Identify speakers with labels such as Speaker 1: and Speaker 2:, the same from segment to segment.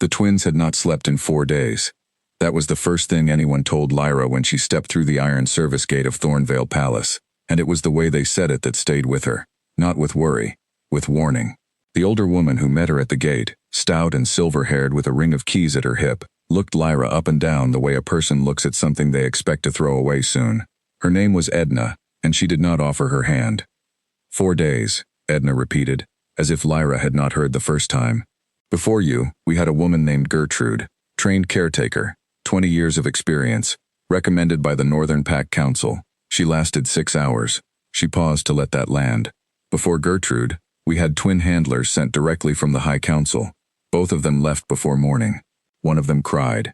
Speaker 1: The twins had not slept in 4 days. That was the first thing anyone told Lyra when she stepped through the iron service gate of Thornvale Palace, and it was the way they said it that stayed with her, not with worry, with warning. The older woman who met her at the gate, stout and silver-haired with a ring of keys at her hip, looked Lyra up and down the way a person looks at something they expect to throw away soon. Her name was Edna, and she did not offer her hand. 4 days, Edna repeated, as if Lyra had not heard the first time. Before you, we had a woman named Gertrude, trained caretaker, 20 years of experience, recommended by the Northern Pack Council. She lasted 6 hours. She paused to let that land. Before Gertrude, we had twin handlers sent directly from the High Council. Both of them left before morning. One of them cried.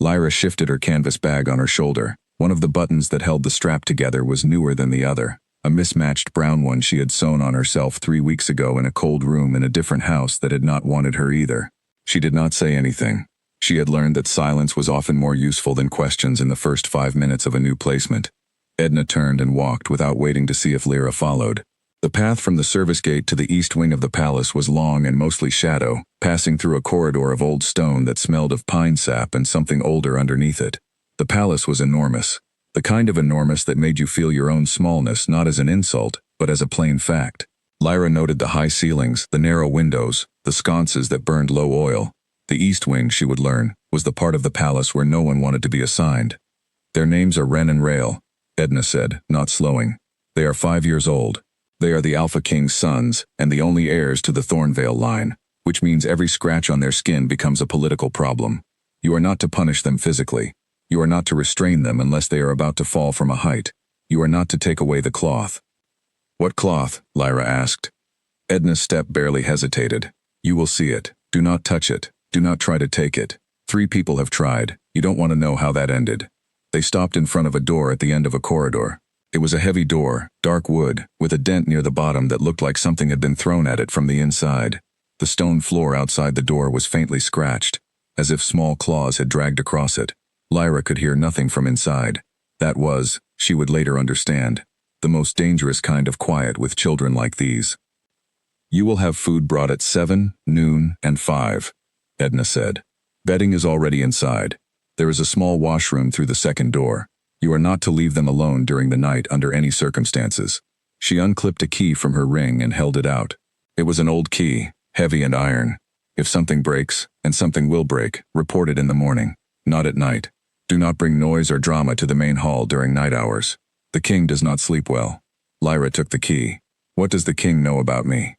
Speaker 1: Lyra shifted her canvas bag on her shoulder. One of the buttons that held the strap together was newer than the other, a mismatched brown one she had sewn on herself 3 weeks ago in a cold room in a different house that had not wanted her either. She did not say anything. She had learned that silence was often more useful than questions in the first 5 minutes of a new placement. Edna turned and walked without waiting to see if Lyra followed. The path from the service gate to the east wing of the palace was long and mostly shadow, passing through a corridor of old stone that smelled of pine sap and something older underneath it. The palace was enormous, the kind of enormous that made you feel your own smallness not as an insult, but as a plain fact. Lyra noted the high ceilings, the narrow windows, the sconces that burned low oil. The east wing, she would learn, was the part of the palace where no one wanted to be assigned. Their names are Wren and Rail, Edna said, not slowing. They are 5 years old. They are the Alpha King's sons, and the only heirs to the Thornvale line, which means every scratch on their skin becomes a political problem. You are not to punish them physically. You are not to restrain them unless they are about to fall from a height. You are not to take away the cloth. What cloth? Lyra asked. Edna's step barely hesitated. You will see it. Do not touch it. Do not try to take it. 3 people have tried. You don't want to know how that ended. They stopped in front of a door at the end of a corridor. It was a heavy door, dark wood, with a dent near the bottom that looked like something had been thrown at it from the inside. The stone floor outside the door was faintly scratched, as if small claws had dragged across it. Lyra could hear nothing from inside. That was, she would later understand, the most dangerous kind of quiet with children like these. You will have food brought at 7, noon, and 5, Edna said. Bedding is already inside. There is a small washroom through the second door. You are not to leave them alone during the night under any circumstances. She unclipped a key from her ring and held it out. It was an old key, heavy and iron. If something breaks, and something will break, report it in the morning, not at night. Do not bring noise or drama to the main hall during night hours. The king does not sleep well. Lyra took the key. What does the king know about me?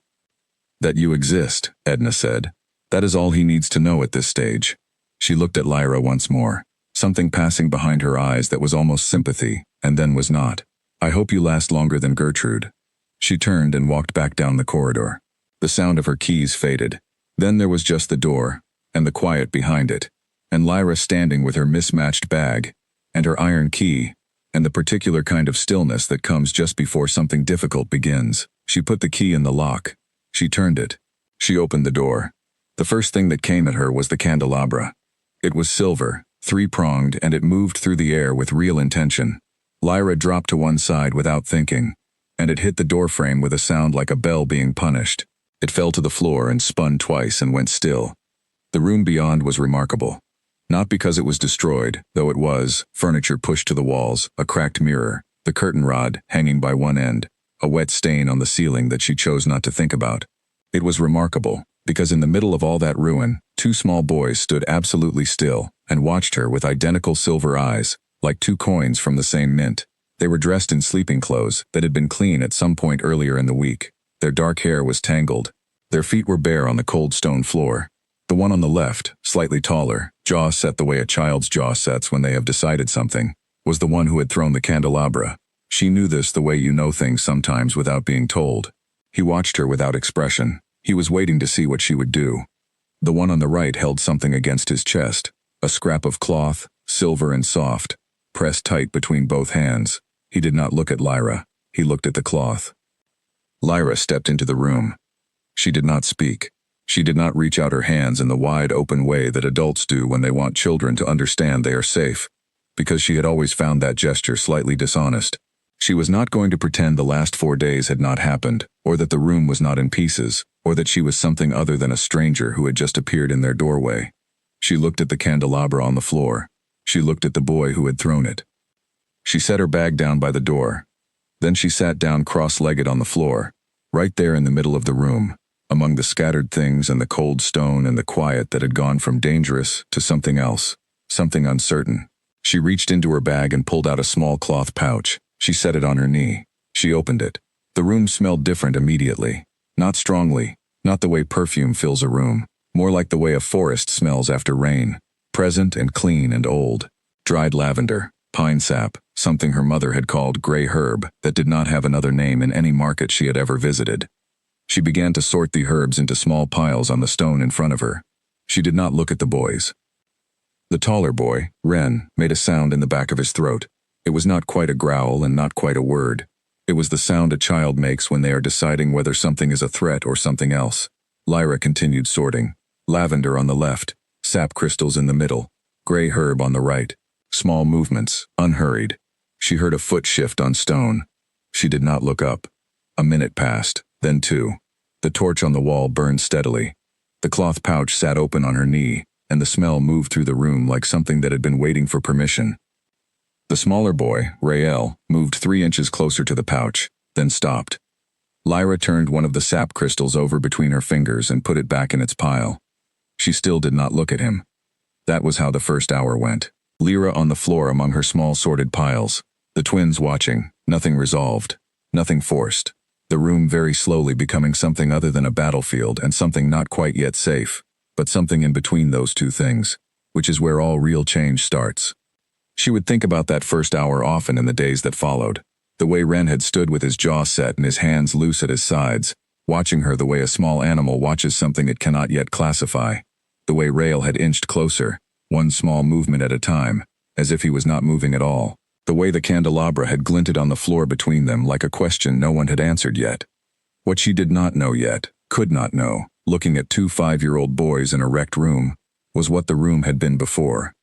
Speaker 1: That you exist, Edna said. That is all he needs to know at this stage. She looked at Lyra once more. Something passing behind her eyes that was almost sympathy, and then was not. I hope you last longer than Gertrude. She turned and walked back down the corridor. The sound of her keys faded. Then there was just the door, and the quiet behind it, and Lyra standing with her mismatched bag, and her iron key, and the particular kind of stillness that comes just before something difficult begins. She put the key in the lock. She turned it. She opened the door. The first thing that came at her was the candelabra. It was silver, 3-pronged, and it moved through the air with real intention. Lyra dropped to one side without thinking, and it hit the doorframe with a sound like a bell being punished. It fell to the floor and spun twice and went still. The room beyond was remarkable. Not because it was destroyed, though it was, furniture pushed to the walls, a cracked mirror, the curtain rod hanging by one end, a wet stain on the ceiling that she chose not to think about. It was remarkable, because in the middle of all that ruin, 2 small boys stood absolutely still and watched her with identical silver eyes, like 2 coins from the same mint. They were dressed in sleeping clothes that had been clean at some point earlier in the week. Their dark hair was tangled. Their feet were bare on the cold stone floor. The one on the left, slightly taller, jaw set the way a child's jaw sets when they have decided something, was the one who had thrown the candelabra. She knew this the way you know things sometimes without being told. He watched her without expression. He was waiting to see what she would do. The one on the right held something against his chest, a scrap of cloth, silver and soft, pressed tight between both hands. He did not look at Lyra. He looked at the cloth. Lyra stepped into the room. She did not speak. She did not reach out her hands in the wide open way that adults do when they want children to understand they are safe, because she had always found that gesture slightly dishonest. She was not going to pretend the last 4 days had not happened, or that the room was not in pieces, or that she was something other than a stranger who had just appeared in their doorway. She looked at the candelabra on the floor. She looked at the boy who had thrown it. She set her bag down by the door. Then she sat down cross-legged on the floor, right there in the middle of the room, among the scattered things and the cold stone and the quiet that had gone from dangerous to something else, something uncertain. She reached into her bag and pulled out a small cloth pouch. She set it on her knee. She opened it. The room smelled different immediately. Not strongly, not the way perfume fills a room, more like the way a forest smells after rain, present and clean and old. Dried lavender, pine sap, something her mother had called gray herb that did not have another name in any market she had ever visited. She began to sort the herbs into small piles on the stone in front of her. She did not look at the boys. The taller boy, Ren, made a sound in the back of his throat. It was not quite a growl and not quite a word. It was the sound a child makes when they are deciding whether something is a threat or something else. Lyra continued sorting. Lavender on the left, sap crystals in the middle, gray herb on the right. Small movements, unhurried. She heard a foot shift on stone. She did not look up. A minute passed, then two. The torch on the wall burned steadily. The cloth pouch sat open on her knee, and the smell moved through the room like something that had been waiting for permission. The smaller boy, Rael, moved 3 inches closer to the pouch, then stopped. Lyra turned one of the sap crystals over between her fingers and put it back in its pile. She still did not look at him. That was how the first hour went. Lyra on the floor among her small sorted piles. The twins watching, nothing resolved, nothing forced. The room very slowly becoming something other than a battlefield and something not quite yet safe, but something in between those two things, which is where all real change starts. She would think about that first hour often in the days that followed. The way Ren had stood with his jaw set and his hands loose at his sides, watching her the way a small animal watches something it cannot yet classify. The way Rael had inched closer, one small movement at a time, as if he was not moving at all. The way the candelabra had glinted on the floor between them like a question no one had answered yet. What she did not know yet, could not know, looking at 2 5-year-old boys in a wrecked room, was what the room had been before.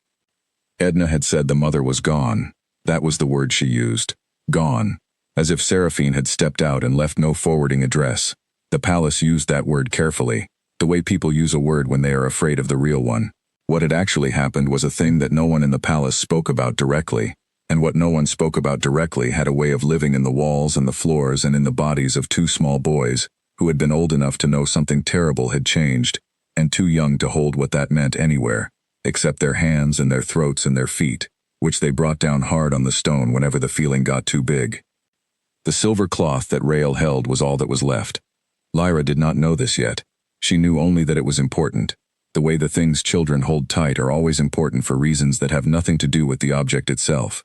Speaker 1: Edna had said the mother was gone. That was the word she used. Gone. As if Seraphine had stepped out and left no forwarding address. The palace used that word carefully, the way people use a word when they are afraid of the real one. What had actually happened was a thing that no one in the palace spoke about directly, and what no one spoke about directly had a way of living in the walls and the floors and in the bodies of 2 small boys, who had been old enough to know something terrible had changed, and too young to hold what that meant anywhere, except their hands and their throats and their feet, which they brought down hard on the stone whenever the feeling got too big. The silver cloth that Rael held was all that was left. Lyra did not know this yet. She knew only that it was important. The way the things children hold tight are always important for reasons that have nothing to do with the object itself.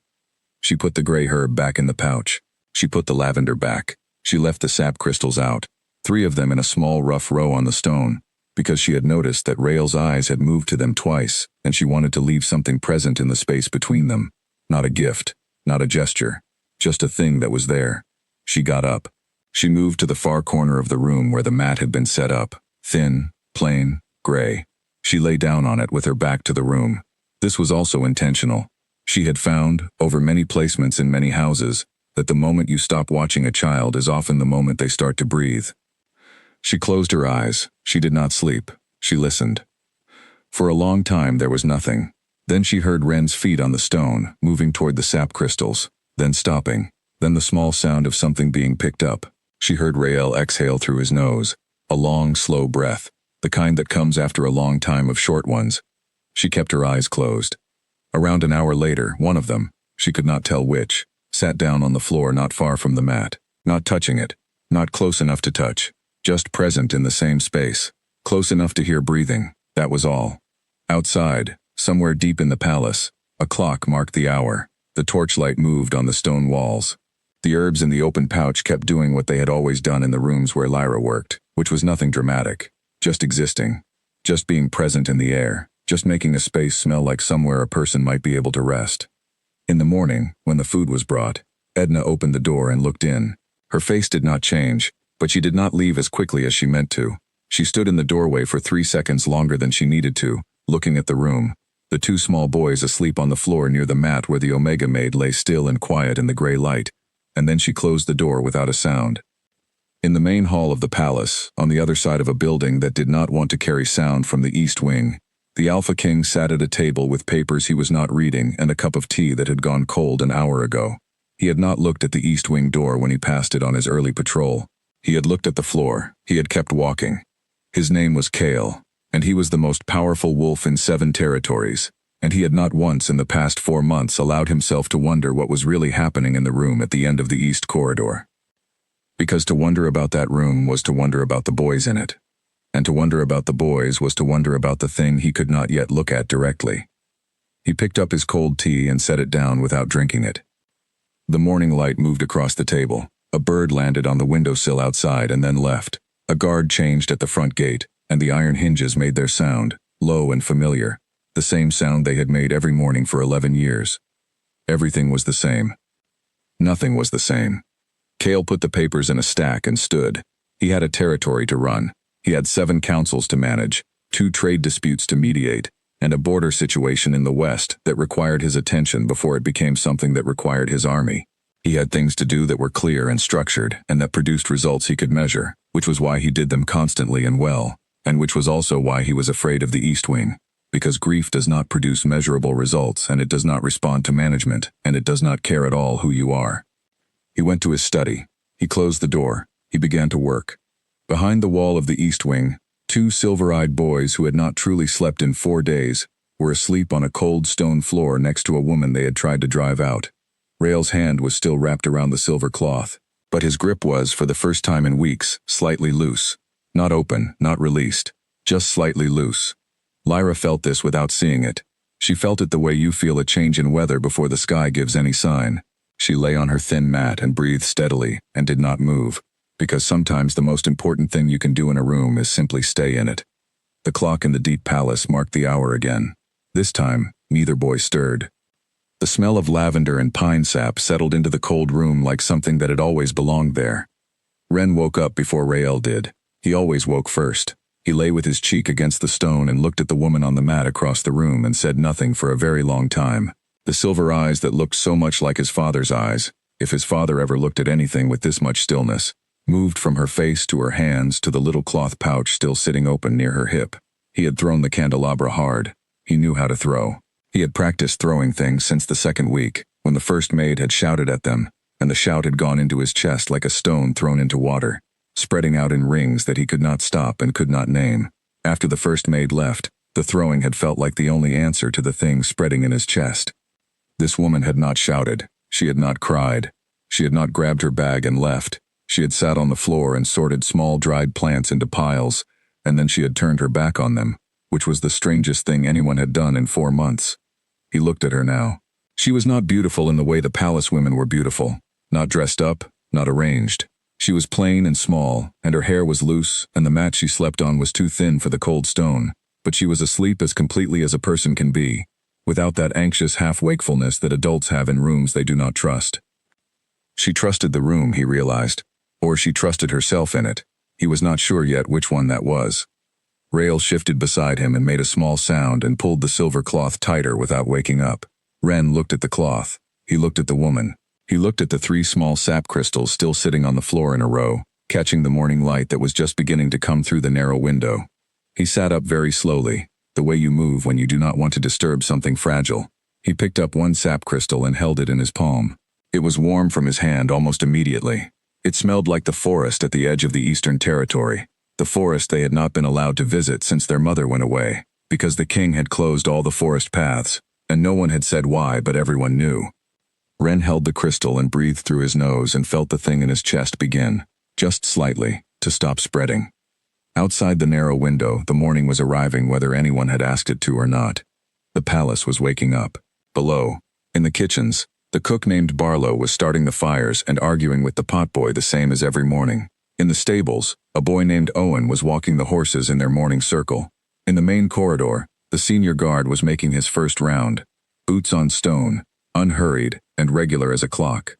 Speaker 1: She put the gray herb back in the pouch. She put the lavender back. She left the sap crystals out, 3 of them in a small rough row on the stone, because she had noticed that Rael's eyes had moved to them twice, and she wanted to leave something present in the space between them. Not a gift, not a gesture, just a thing that was there. She got up. She moved to the far corner of the room where the mat had been set up, thin, plain, gray. She lay down on it with her back to the room. This was also intentional. She had found, over many placements in many houses, that the moment you stop watching a child is often the moment they start to breathe. She closed her eyes. She did not sleep. She listened. For a long time there was nothing. Then she heard Ren's feet on the stone, moving toward the sap crystals, then stopping, then the small sound of something being picked up. She heard Rael exhale through his nose, a long, slow breath, the kind that comes after a long time of short ones. She kept her eyes closed. Around an hour later, one of them, she could not tell which, sat down on the floor not far from the mat, not touching it, not close enough to touch, just present in the same space, close enough to hear breathing, that was all. Outside, somewhere deep in the palace, a clock marked the hour. The torchlight moved on the stone walls. The herbs in the open pouch kept doing what they had always done in the rooms where Lyra worked, which was nothing dramatic, just existing, just being present in the air, just making a space smell like somewhere a person might be able to rest. In the morning, when the food was brought, Edna opened the door and looked in. Her face did not change, but she did not leave as quickly as she meant to. She stood in the doorway for 3 seconds longer than she needed to, looking at the room, the 2 small boys asleep on the floor near the mat where the Omega Maid lay still and quiet in the gray light, and then she closed the door without a sound. In the main hall of the palace, on the other side of a building that did not want to carry sound from the east wing, The Alpha King sat at a table with papers he was not reading and a cup of tea that had gone cold an hour ago. He had not looked at the east wing door when he passed it on his early patrol. He had looked at the floor. He had kept walking. His name was Kale, and he was the most powerful wolf in 7 territories, and he had not once in the past 4 months allowed himself to wonder what was really happening in the room at the end of the east corridor. Because to wonder about that room was to wonder about the boys in it. And to wonder about the boys was to wonder about the thing he could not yet look at directly. He picked up his cold tea and set it down without drinking it. The morning light moved across the table. A bird landed on the windowsill outside and then left. A guard changed at the front gate, and the iron hinges made their sound, low and familiar, the same sound they had made every morning for 11 years. Everything was the same. Nothing was the same. Kale put the papers in a stack and stood. He had a territory to run. He had 7 councils to manage, 2 trade disputes to mediate, and a border situation in the west that required his attention before it became something that required his army. He had things to do that were clear and structured and that produced results he could measure, which was why he did them constantly and well, and which was also why he was afraid of the East Wing, because grief does not produce measurable results and it does not respond to management and it does not care at all who you are. He went to his study. He closed the door. He began to work. Behind the wall of the East Wing, 2 silver-eyed boys who had not truly slept in 4 days were asleep on a cold stone floor next to a woman they had tried to drive out. Rael's hand was still wrapped around the silver cloth, but his grip was, for the first time in weeks, slightly loose. Not open, not released, just slightly loose. Lyra felt this without seeing it. She felt it the way you feel a change in weather before the sky gives any sign. She lay on her thin mat and breathed steadily and did not move, because sometimes the most important thing you can do in a room is simply stay in it. The clock in the deep palace marked the hour again. This time, neither boy stirred. The smell of lavender and pine sap settled into the cold room like something that had always belonged there. Ren woke up before Rael did. He always woke first. He lay with his cheek against the stone and looked at the woman on the mat across the room and said nothing for a very long time. The silver eyes that looked so much like his father's eyes, if his father ever looked at anything with this much stillness, moved from her face to her hands to the little cloth pouch still sitting open near her hip. He had thrown the candelabra hard. He knew how to throw. He had practiced throwing things since the 2nd week, when the first maid had shouted at them, and the shout had gone into his chest like a stone thrown into water, spreading out in rings that he could not stop and could not name. After the first maid left, the throwing had felt like the only answer to the thing spreading in his chest. This woman had not shouted. She had not cried. She had not grabbed her bag and left. She had sat on the floor and sorted small dried plants into piles, and then she had turned her back on them, which was the strangest thing anyone had done in 4 months. He looked at her now. She was not beautiful in the way the palace women were beautiful. Not dressed up, not arranged. She was plain and small, and her hair was loose, and the mat she slept on was too thin for the cold stone, but she was asleep as completely as a person can be, without that anxious half-wakefulness that adults have in rooms they do not trust. She trusted the room, he realized, or she trusted herself in it. He was not sure yet which one that was. Rael shifted beside him and made a small sound and pulled the silver cloth tighter without waking up. Ren looked at the cloth. He looked at the woman. He looked at the 3 small sap crystals still sitting on the floor in a row, catching the morning light that was just beginning to come through the narrow window. He sat up very slowly, the way you move when you do not want to disturb something fragile. He picked up 1 sap crystal and held it in his palm. It was warm from his hand almost immediately. It smelled like the forest at the edge of the Eastern Territory. The forest they had not been allowed to visit since their mother went away, because the king had closed all the forest paths, and no one had said why, but everyone knew. Ren held the crystal and breathed through his nose and felt the thing in his chest begin, just slightly, to stop spreading. Outside the narrow window, the morning was arriving whether anyone had asked it to or not. The palace was waking up. Below, in the kitchens, the cook named Barlow was starting the fires and arguing with the potboy the same as every morning. In the stables, a boy named Owen was walking the horses in their morning circle. In the main corridor, the senior guard was making his first round, boots on stone, unhurried and regular as a clock.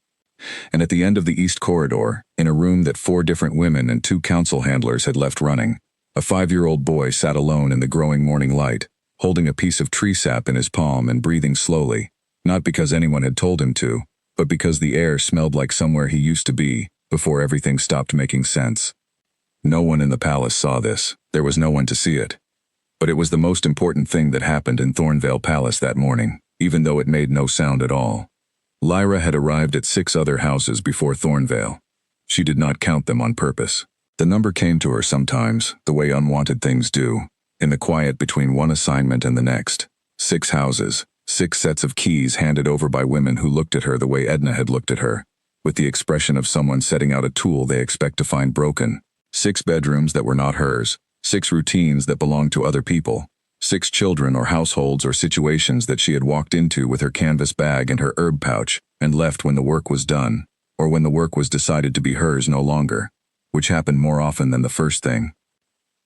Speaker 1: And at the end of the east corridor, in a room that 4 different women and 2 council handlers had left running, a 5-year-old boy sat alone in the growing morning light, holding a piece of tree sap in his palm and breathing slowly, not because anyone had told him to, but because the air smelled like somewhere he used to be, before everything stopped making sense. No one in the palace saw this. There was no one to see it. But it was the most important thing that happened in Thornvale Palace that morning, even though it made no sound at all. Lyra had arrived at 6 other houses before Thornvale. She did not count them on purpose. The number came to her sometimes, the way unwanted things do, in the quiet between one assignment and the next. 6 houses, 6 sets of keys handed over by women who looked at her the way Edna had looked at her, with the expression of someone setting out a tool they expect to find broken. 6 bedrooms that were not hers, 6 routines that belonged to other people, 6 children or households or situations that she had walked into with her canvas bag and her herb pouch and left when the work was done, or when the work was decided to be hers no longer, which happened more often than the first thing.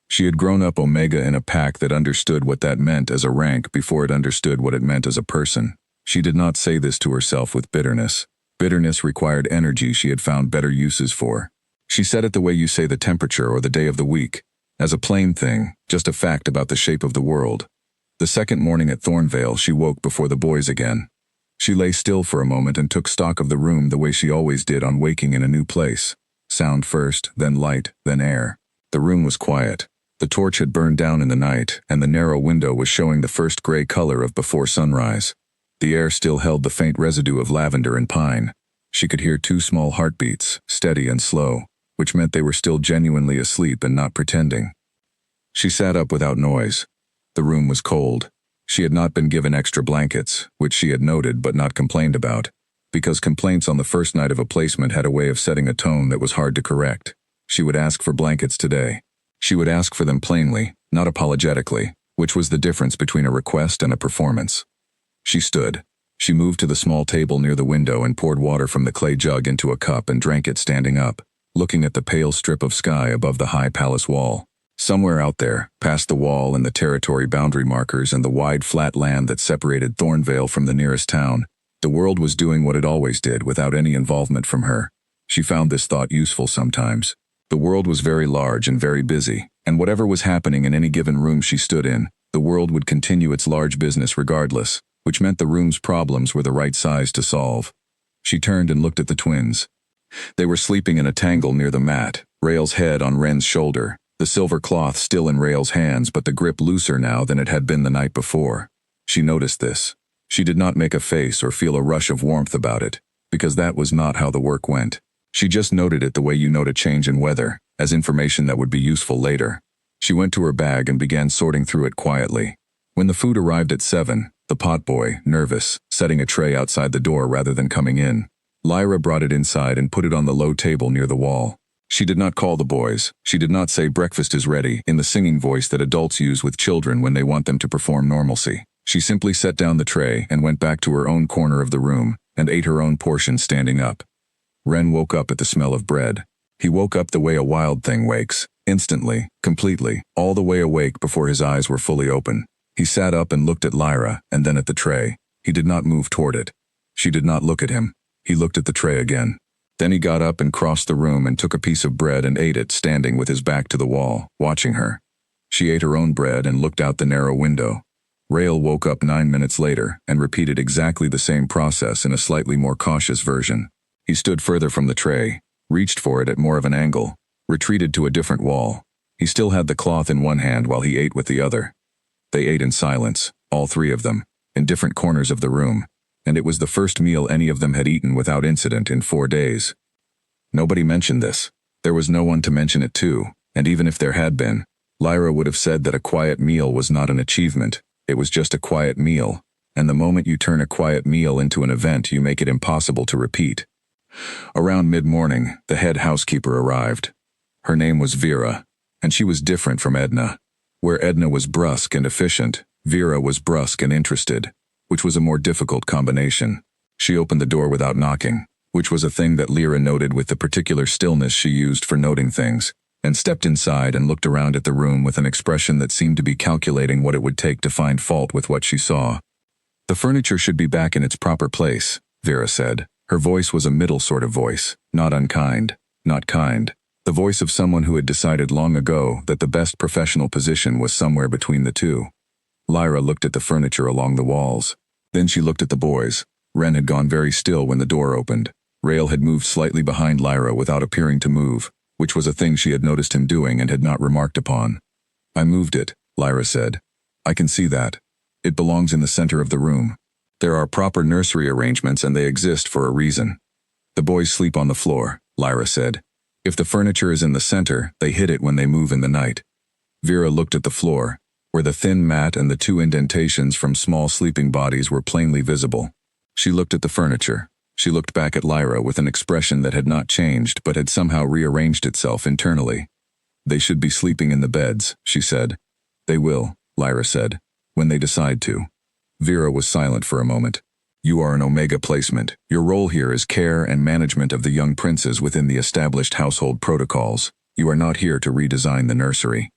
Speaker 1: She had grown up Omega in a pack that understood what that meant as a rank before it understood what it meant as a person. She did not say this to herself with bitterness. Bitterness required energy she had found better uses for. She said it the way you say the temperature or the day of the week, as a plain thing, just a fact about the shape of the world. The second morning at Thornvale, she woke before the boys again. She lay still for a moment and took stock of the room the way she always did on waking in a new place. Sound first, then light, then air. The room was quiet. The torch had burned down in the night, and the narrow window was showing the first gray color of before sunrise. The air still held the faint residue of lavender and pine. She could hear 2 small heartbeats, steady and slow, which meant they were still genuinely asleep and not pretending. She sat up without noise. The room was cold. She had not been given extra blankets, which she had noted but not complained about, because complaints on the first night of a placement had a way of setting a tone that was hard to correct. She would ask for blankets today. She would ask for them plainly, not apologetically, which was the difference between a request and a performance. She stood. She moved to the small table near the window and poured water from the clay jug into a cup and drank it standing up, looking at the pale strip of sky above the high palace wall. Somewhere out there, past the wall and the territory boundary markers and the wide flat land that separated Thornvale from the nearest town, the world was doing what it always did without any involvement from her. She found this thought useful sometimes. The world was very large and very busy, and whatever was happening in any given room she stood in, the world would continue its large business regardless, which meant the room's problems were the right size to solve. She turned and looked at the twins. They were sleeping in a tangle near the mat, Rael's head on Wren's shoulder, the silver cloth still in Rael's hands but the grip looser now than it had been the night before. She noticed this. She did not make a face or feel a rush of warmth about it, because that was not how the work went. She just noted it the way you note a change in weather, as information that would be useful later. She went to her bag and began sorting through it quietly. When the food arrived at 7, the potboy, nervous, setting a tray outside the door rather than coming in, Lyra brought it inside and put it on the low table near the wall. She did not call the boys. She did not say breakfast is ready in the singing voice that adults use with children when they want them to perform normalcy. She simply set down the tray and went back to her own corner of the room and ate her own portion standing up. Wren woke up at the smell of bread. He woke up the way a wild thing wakes, instantly, completely, all the way awake before his eyes were fully open. He sat up and looked at Lyra and then at the tray. He did not move toward it. She did not look at him. He looked at the tray again. Then he got up and crossed the room and took a piece of bread and ate it standing with his back to the wall, watching her. She ate her own bread and looked out the narrow window. Rael woke up 9 minutes later and repeated exactly the same process in a slightly more cautious version. He stood further from the tray, reached for it at more of an angle, retreated to a different wall. He still had the cloth in one hand while he ate with the other. They ate in silence, all 3 of them, in different corners of the room, and it was the first meal any of them had eaten without incident in 4 days. Nobody mentioned this. There was no one to mention it to, and even if there had been, Lyra would have said that a quiet meal was not an achievement, it was just a quiet meal, and the moment you turn a quiet meal into an event you make it impossible to repeat. Around mid-morning, the head housekeeper arrived. Her name was Vera, and she was different from Edna. Where Edna was brusque and efficient, Vera was brusque and interested, which was a more difficult combination. She opened the door without knocking, which was a thing that Lyra noted with the particular stillness she used for noting things, and stepped inside and looked around at the room with an expression that seemed to be calculating what it would take to find fault with what she saw. "The furniture should be back in its proper place," Vera said. Her voice was a middle sort of voice, not unkind, not kind. The voice of someone who had decided long ago that the best professional position was somewhere between the two. Lyra looked at the furniture along the walls. Then she looked at the boys. Wren had gone very still when the door opened. Rael had moved slightly behind Lyra without appearing to move, which was a thing she had noticed him doing and had not remarked upon. "I moved it," Lyra said. I can see that. It belongs in the center of the room. There are proper nursery arrangements and they exist for a reason. The boys sleep on the floor, Lyra said. If the furniture is in the center, they hit it when they move in the night. Vera looked at the floor, where the thin mat and the 2 indentations from small sleeping bodies were plainly visible. She looked at the furniture. She looked back at Lyra with an expression that had not changed but had somehow rearranged itself internally. They should be sleeping in the beds, she said. They will, Lyra said, when they decide to. Vera was silent for a moment. You are an Omega placement. Your role here is care and management of the young princes within the established household protocols. You are not here to redesign the nursery.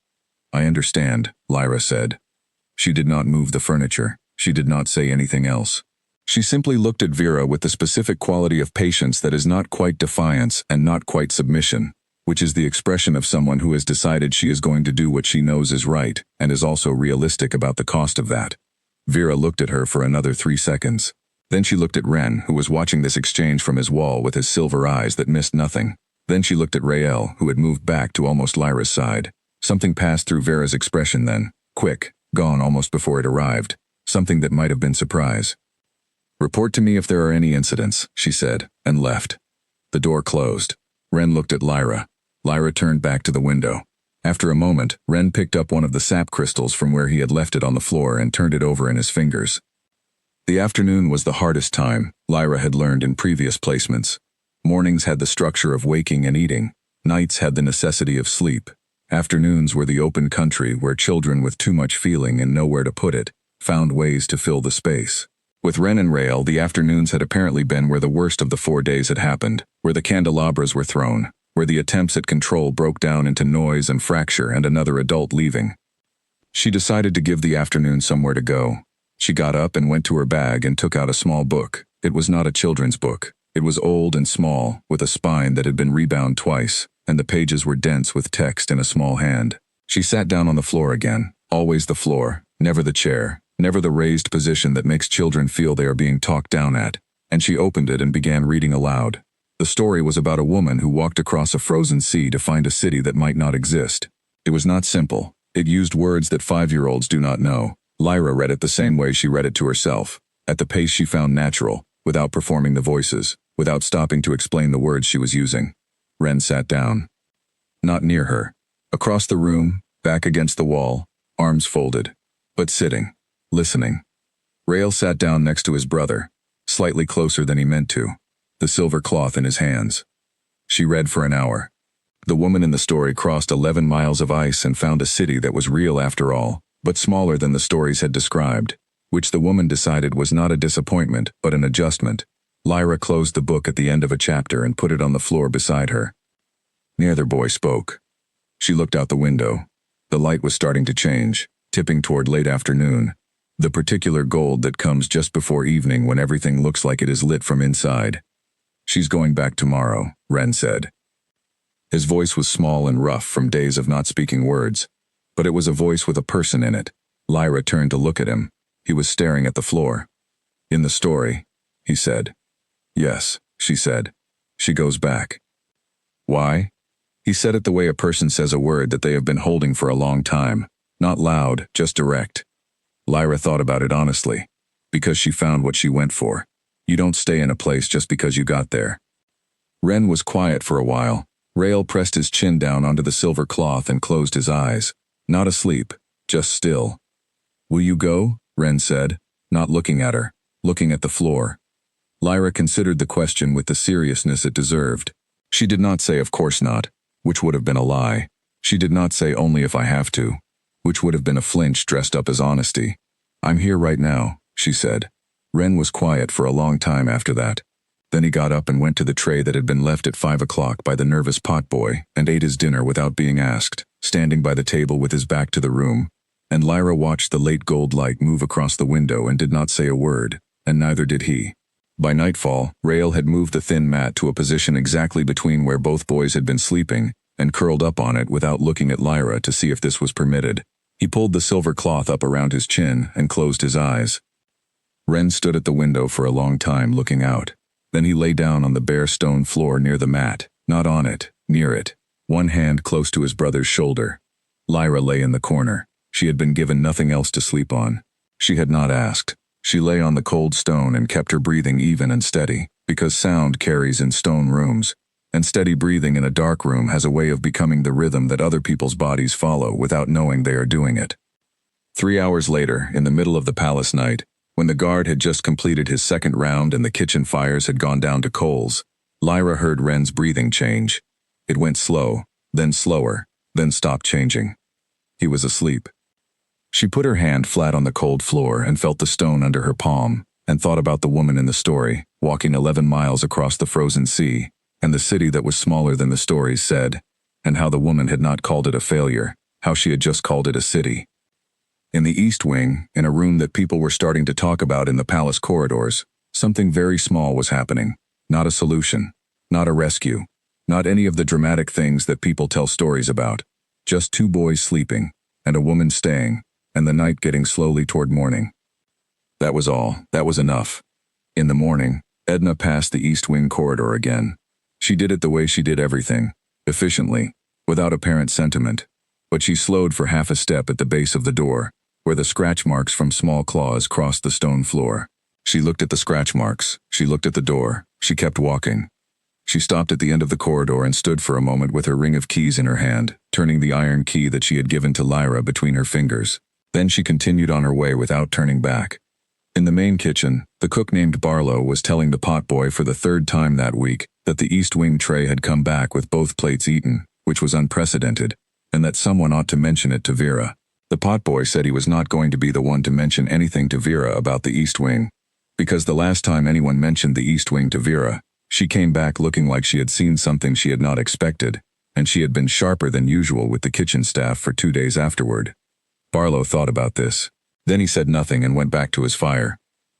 Speaker 1: I understand, Lyra said. She did not move the furniture. She did not say anything else. She simply looked at Vera with the specific quality of patience that is not quite defiance and not quite submission, which is the expression of someone who has decided she is going to do what she knows is right and is also realistic about the cost of that. Vera looked at her for another 3 seconds. Then she looked at Ren, who was watching this exchange from his wall with his silver eyes that missed nothing. Then she looked at Rael, who had moved back to almost Lyra's side. Something passed through Vera's expression then, quick, gone almost before it arrived, something that might have been surprise. Report to me if there are any incidents, she said, and left. The door closed. Ren looked at Lyra. Lyra turned back to the window. After a moment, Ren picked up one of the sap crystals from where he had left it on the floor and turned it over in his fingers. The afternoon was the hardest time, Lyra had learned in previous placements. Mornings had the structure of waking and eating. Nights had the necessity of sleep. Afternoons were the open country where children with too much feeling and nowhere to put it found ways to fill the space. With Ren and Rael, the afternoons had apparently been where the worst of the 4 days had happened, where the candelabras were thrown, where the attempts at control broke down into noise and fracture and another adult leaving. She decided to give the afternoon somewhere to go. She got up and went to her bag and took out a small book. It was not a children's book. It was old and small, with a spine that had been rebound twice, and the pages were dense with text in a small hand. She sat down on the floor again, always the floor, never the chair, never the raised position that makes children feel they are being talked down at, and she opened it and began reading aloud. The story was about a woman who walked across a frozen sea to find a city that might not exist. It was not simple. It used words that 5-year-olds do not know. Lyra read it the same way she read it to herself, at the pace she found natural, without performing the voices, without stopping to explain the words she was using. Ren sat down. Not near her. Across the room, back against the wall, arms folded, but sitting, listening. Rael sat down next to his brother, slightly closer than he meant to, the silver cloth in his hands. She read for an hour. The woman in the story crossed 11 miles of ice and found a city that was real after all, but smaller than the stories had described, which the woman decided was not a disappointment but an adjustment. Lyra closed the book at the end of a chapter and put it on the floor beside her. Neither boy spoke. She looked out the window. The light was starting to change, tipping toward late afternoon, the particular gold that comes just before evening when everything looks like it is lit from inside. She's going back tomorrow, Ren said. His voice was small and rough from days of not speaking words, but it was a voice with a person in it. Lyra turned to look at him. He was staring at the floor. In the story, he said. Yes, she said. She goes back. Why? He said it the way a person says a word that they have been holding for a long time. Not loud, just direct. Lyra thought about it honestly. Because she found what she went for. You don't stay in a place just because you got there. Ren was quiet for a while. Rael pressed his chin down onto the silver cloth and closed his eyes. Not asleep, just still. Will you go? Ren said, not looking at her, looking at the floor. Lyra considered the question with the seriousness it deserved. She did not say of course not, which would have been a lie. She did not say only if I have to, which would have been a flinch dressed up as honesty. I'm here right now, she said. Ren was quiet for a long time after that. Then he got up and went to the tray that had been left at 5 o'clock by the nervous potboy and ate his dinner without being asked, standing by the table with his back to the room. And Lyra watched the late gold light move across the window and did not say a word, and neither did he. By nightfall, Rael had moved the thin mat to a position exactly between where both boys had been sleeping and curled up on it without looking at Lyra to see if this was permitted. He pulled the silver cloth up around his chin and closed his eyes. Ren stood at the window for a long time looking out. Then he lay down on the bare stone floor near the mat, not on it, near it, one hand close to his brother's shoulder. Lyra lay in the corner. She had been given nothing else to sleep on. She had not asked. She lay on the cold stone and kept her breathing even and steady, because sound carries in stone rooms, and steady breathing in a dark room has a way of becoming the rhythm that other people's bodies follow without knowing they are doing it. 3 hours later, in the middle of the palace night, when the guard had just completed his second round and the kitchen fires had gone down to coals, Lyra heard Ren's breathing change. It went slow, then slower, then stopped changing. He was asleep. She put her hand flat on the cold floor and felt the stone under her palm, and thought about the woman in the story, walking 11 miles across the frozen sea, and the city that was smaller than the stories said, and how the woman had not called it a failure, how she had just called it a city. In the East Wing, in a room that people were starting to talk about in the palace corridors, something very small was happening. Not a solution, not a rescue, not any of the dramatic things that people tell stories about. Just 2 boys sleeping, and a woman staying, and the night getting slowly toward morning. That was all. That was enough. In the morning, Edna passed the East Wing corridor again. She did it the way she did everything, efficiently, without apparent sentiment. But she slowed for half a step at the base of the door, where the scratch marks from small claws crossed the stone floor. She looked at the scratch marks. She looked at the door. She kept walking. She stopped at the end of the corridor and stood for a moment with her ring of keys in her hand, turning the iron key that she had given to Lyra between her fingers. Then she continued on her way without turning back. In the main kitchen, the cook named Barlow was telling the potboy for the 3rd time that week that the East Wing tray had come back with both plates eaten, which was unprecedented, and that someone ought to mention it to Vera. The potboy said he was not going to be the one to mention anything to Vera about the East Wing, because the last time anyone mentioned the East Wing to Vera, she came back looking like she had seen something she had not expected, and she had been sharper than usual with the kitchen staff for 2 days afterward. Barlow thought about this. Then he said nothing and went back to his fire.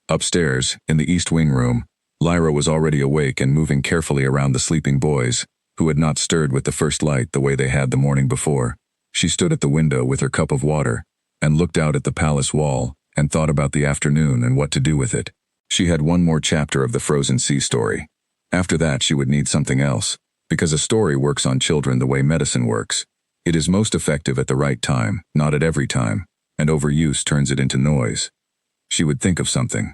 Speaker 1: Upstairs, in the East Wing room, Lyra was already awake and moving carefully around the sleeping boys, who had not stirred with the first light the way they had the morning before. She stood at the window with her cup of water, and looked out at the palace wall, and thought about the afternoon and what to do with it. She had one more chapter of the frozen sea story. After that she would need something else, because a story works on children the way medicine works. It is most effective at the right time, not at every time, and overuse turns it into noise. She would think of something.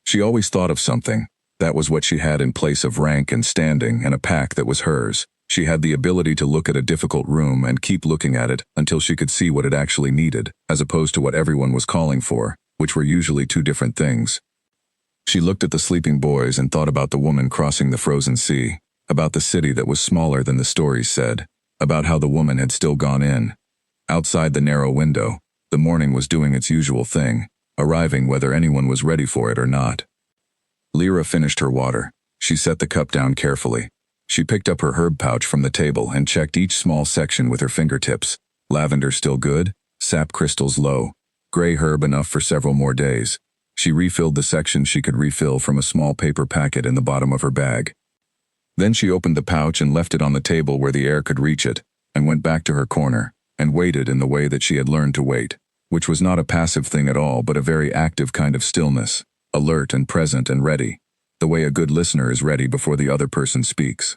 Speaker 1: She always thought of something. That was what she had in place of rank and standing and a pack that was hers. She had the ability to look at a difficult room and keep looking at it until she could see what it actually needed, as opposed to what everyone was calling for, which were usually 2 different things. She looked at the sleeping boys and thought about the woman crossing the frozen sea, about the city that was smaller than the stories said, about how the woman had still gone in. Outside the narrow window, the morning was doing its usual thing, arriving whether anyone was ready for it or not. Lyra finished her water. She set the cup down carefully. She picked up her herb pouch from the table and checked each small section with her fingertips. Lavender still good, sap crystals low, gray herb enough for several more days. She refilled the sections she could refill from a small paper packet in the bottom of her bag. Then she opened the pouch and left it on the table where the air could reach it, and went back to her corner, and waited in the way that she had learned to wait, which was not a passive thing at all but a very active kind of stillness, alert and present and ready, the way a good listener is ready before the other person speaks.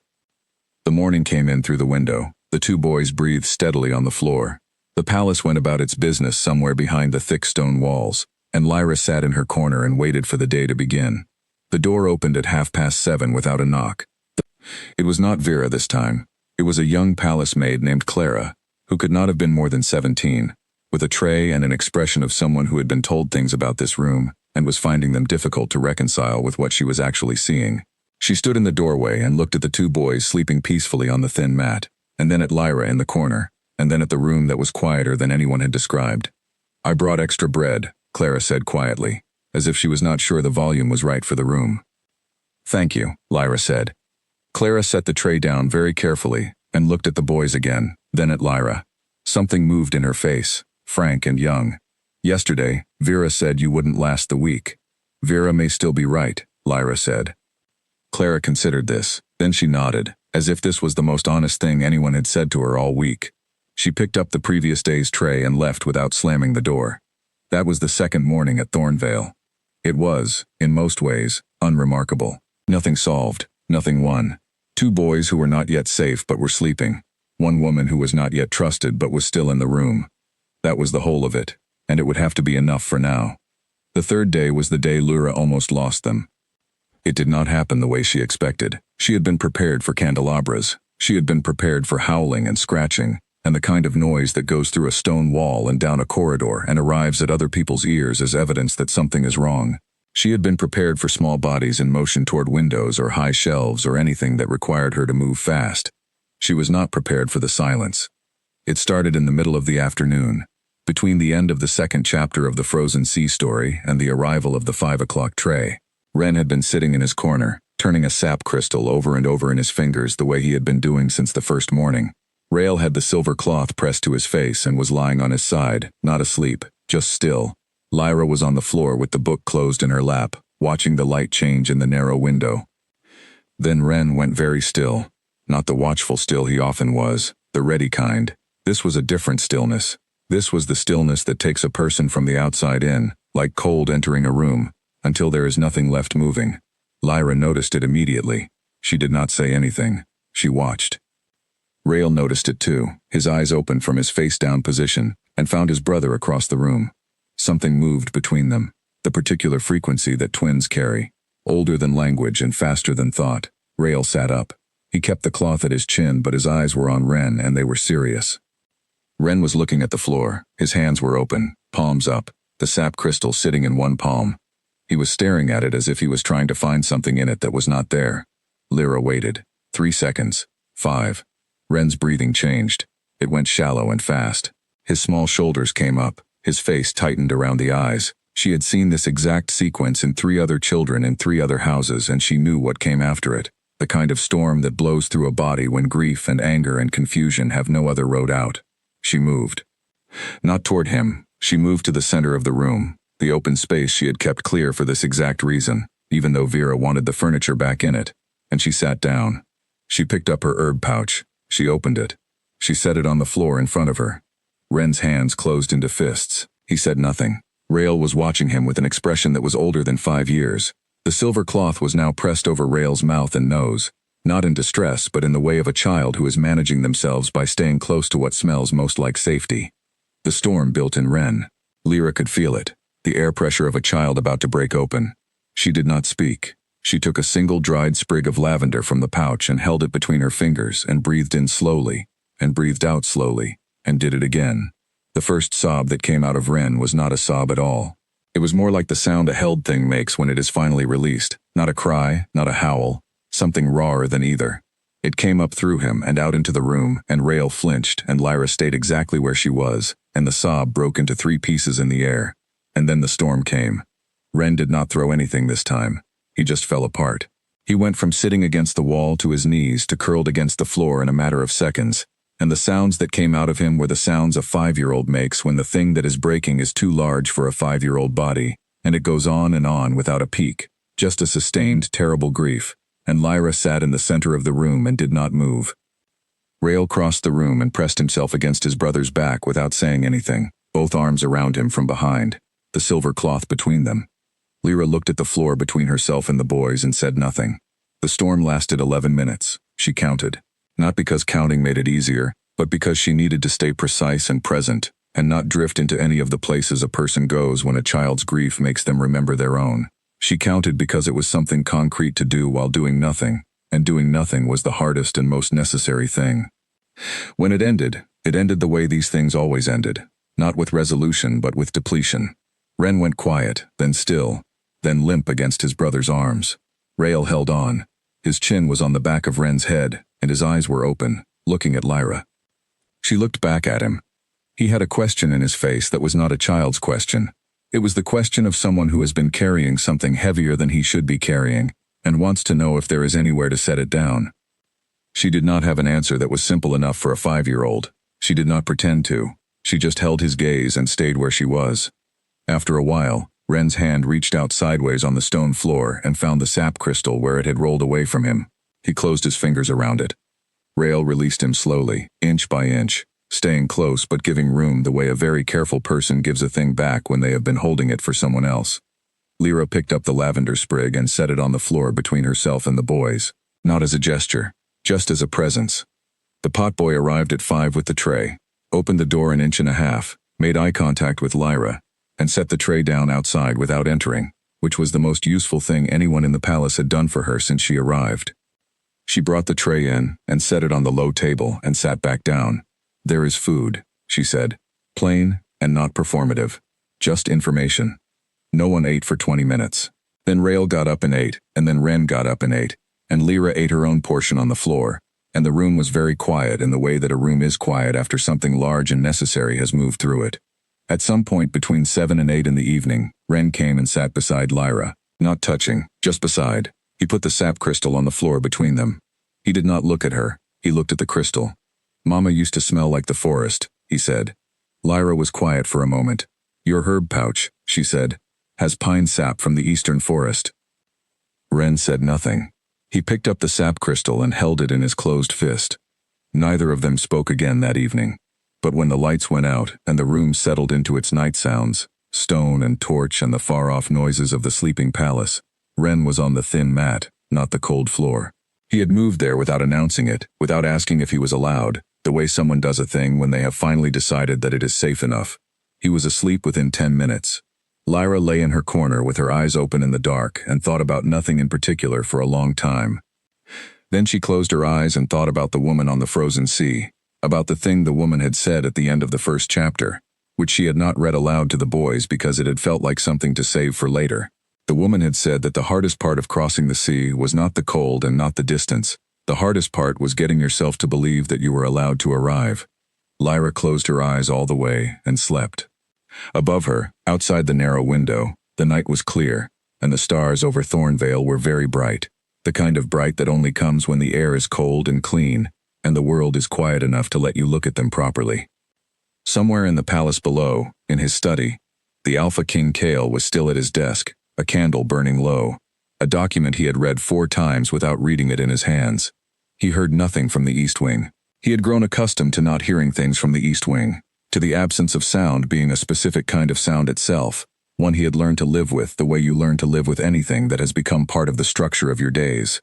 Speaker 1: The morning came in through the window. The 2 boys breathed steadily on the floor. The palace went about its business somewhere behind the thick stone walls, and Lyra sat in her corner and waited for the day to begin. The door opened at 7:30 without a knock. It was not Vera this time. It was a young palace maid named Clara, who could not have been more than 17, with a tray and an expression of someone who had been told things about this room, and was finding them difficult to reconcile with what she was actually seeing. She stood in the doorway and looked at the 2 boys sleeping peacefully on the thin mat, and then at Lyra in the corner, and then at the room that was quieter than anyone had described. "I brought extra bread," Clara said quietly, as if she was not sure the volume was right for the room. "Thank you," Lyra said. Clara set the tray down very carefully and looked at the boys again, then at Lyra. Something moved in her face, frank and young. "Yesterday, Vera said you wouldn't last the week." "Vera may still be right," Lyra said. Clara considered this, then she nodded, as if this was the most honest thing anyone had said to her all week. She picked up the previous day's tray and left without slamming the door. That was the second morning at Thornvale. It was, in most ways, unremarkable. Nothing solved, nothing won. 2 boys who were not yet safe but were sleeping. 1 woman who was not yet trusted but was still in the room. That was the whole of it, and it would have to be enough for now. The third day was the day Lyra almost lost them. It did not happen the way she expected. She had been prepared for candelabras. She had been prepared for howling and scratching, and the kind of noise that goes through a stone wall and down a corridor and arrives at other people's ears as evidence that something is wrong. She had been prepared for small bodies in motion toward windows or high shelves or anything that required her to move fast. She was not prepared for the silence. It started in the middle of the afternoon, between the end of the second chapter of the Frozen Sea story and the arrival of the 5 o'clock tray. Ren had been sitting in his corner, turning a sap crystal over and over in his fingers the way he had been doing since the first morning. Rael had the silver cloth pressed to his face and was lying on his side, not asleep, just still. Lyra was on the floor with the book closed in her lap, watching the light change in the narrow window. Then Ren went very still, not the watchful still he often was, the ready kind. This was a different stillness. This was the stillness that takes a person from the outside in, like cold entering a room, until there is nothing left moving. Lyra noticed it immediately. She did not say anything. She watched. Rael noticed it too, his eyes opened from his face-down position, and found his brother across the room. Something moved between them, the particular frequency that twins carry, older than language and faster than thought. Rael sat up. He kept the cloth at his chin, but his eyes were on Ren, and they were serious. Ren was looking at the floor. His hands were open, palms up, the sap crystal sitting in one palm. He was staring at it as if he was trying to find something in it that was not there. Lyra waited. 3 seconds. 5. Ren's breathing changed. It went shallow and fast. His small shoulders came up. His face tightened around the eyes. She had seen this exact sequence in 3 other children in 3 other houses, and she knew what came after it. The kind of storm that blows through a body when grief and anger and confusion have no other road out. She moved. Not toward him. She moved to the center of the room, the open space she had kept clear for this exact reason, even though Vera wanted the furniture back in it. And she sat down. She picked up her herb pouch. She opened it. She set it on the floor in front of her. Ren's hands closed into fists. He said nothing. Rael was watching him with an expression that was older than 5 years. The silver cloth was now pressed over Rael's mouth and nose, not in distress but in the way of a child who is managing themselves by staying close to what smells most like safety. The storm built in Ren. Lyra could feel it, the air pressure of a child about to break open. She did not speak. She took a single dried sprig of lavender from the pouch and held it between her fingers and breathed in slowly, and breathed out slowly, and did it again. The first sob that came out of Ren was not a sob at all. It was more like the sound a held thing makes when it is finally released, not a cry, not a howl, something rawer than either. It came up through him and out into the room, and Rael flinched, and Lyra stayed exactly where she was, and the sob broke into 3 pieces in the air. And then the storm came. Ren did not throw anything this time. He just fell apart. He went from sitting against the wall to his knees to curled against the floor in a matter of seconds, and the sounds that came out of him were the sounds a 5-year-old makes when the thing that is breaking is too large for a 5-year-old body, and it goes on without a peak, just a sustained, terrible grief, and Lyra sat in the center of the room and did not move. Rael crossed the room and pressed himself against his brother's back without saying anything, both arms around him from behind, the silver cloth between them. Lyra looked at the floor between herself and the boys and said nothing. The storm lasted 11 minutes. She counted. Not because counting made it easier, but because she needed to stay precise and present, and not drift into any of the places a person goes when a child's grief makes them remember their own. She counted because it was something concrete to do while doing nothing, and doing nothing was the hardest and most necessary thing. When it ended the way these things always ended, not with resolution but with depletion. Ren went quiet, then still, then limp against his brother's arms. Rael held on. His chin was on the back of Ren's head, and his eyes were open, looking at Lyra. She looked back at him. He had a question in his face that was not a child's question. It was the question of someone who has been carrying something heavier than he should be carrying, and wants to know if there is anywhere to set it down. She did not have an answer that was simple enough for a 5-year-old. She did not pretend to. She just held his gaze and stayed where she was. After a while, Ren's hand reached out sideways on the stone floor and found the sap crystal where it had rolled away from him. He closed his fingers around it. Rael released him slowly, inch by inch, staying close but giving room the way a very careful person gives a thing back when they have been holding it for someone else. Lyra picked up the lavender sprig and set it on the floor between herself and the boys, not as a gesture, just as a presence. The potboy arrived at 5 with the tray, opened the door an inch and a half, made eye contact with Lyra, and set the tray down outside without entering, which was the most useful thing anyone in the palace had done for her since she arrived. She brought the tray in and set it on the low table and sat back down. "There is food," she said. "Plain and not performative. Just information." No one ate for 20 minutes. Then Rael got up and ate, and then Ren got up and ate, and Lyra ate her own portion on the floor, and the room was very quiet in the way that a room is quiet after something large and necessary has moved through it. At some point between 7 and 8 in the evening, Ren came and sat beside Lyra, not touching, just beside. He put the sap crystal on the floor between them. He did not look at her, he looked at the crystal. "Mama used to smell like the forest," he said. Lyra was quiet for a moment. "Your herb pouch," she said, "has pine sap from the eastern forest." Ren said nothing. He picked up the sap crystal and held it in his closed fist. Neither of them spoke again that evening. But when the lights went out and the room settled into its night sounds, stone and torch and the far-off noises of the sleeping palace, Ren was on the thin mat, not the cold floor. He had moved there without announcing it, without asking if he was allowed, the way someone does a thing when they have finally decided that it is safe enough. He was asleep within 10 minutes. Lyra lay in her corner with her eyes open in the dark and thought about nothing in particular for a long time. Then she closed her eyes and thought about the woman on the frozen sea, about the thing the woman had said at the end of the first chapter, which she had not read aloud to the boys because it had felt like something to save for later. The woman had said that the hardest part of crossing the sea was not the cold and not the distance. The hardest part was getting yourself to believe that you were allowed to arrive. Lyra closed her eyes all the way and slept. Above her, outside the narrow window, the night was clear, and the stars over Thornvale were very bright, the kind of bright that only comes when the air is cold and clean, and the world is quiet enough to let you look at them properly. Somewhere in the palace below, in his study, the Alpha King Kale was still at his desk, a candle burning low, a document he had read 4 times without reading it in his hands. He heard nothing from the East Wing. He had grown accustomed to not hearing things from the East Wing, to the absence of sound being a specific kind of sound itself, one he had learned to live with the way you learn to live with anything that has become part of the structure of your days.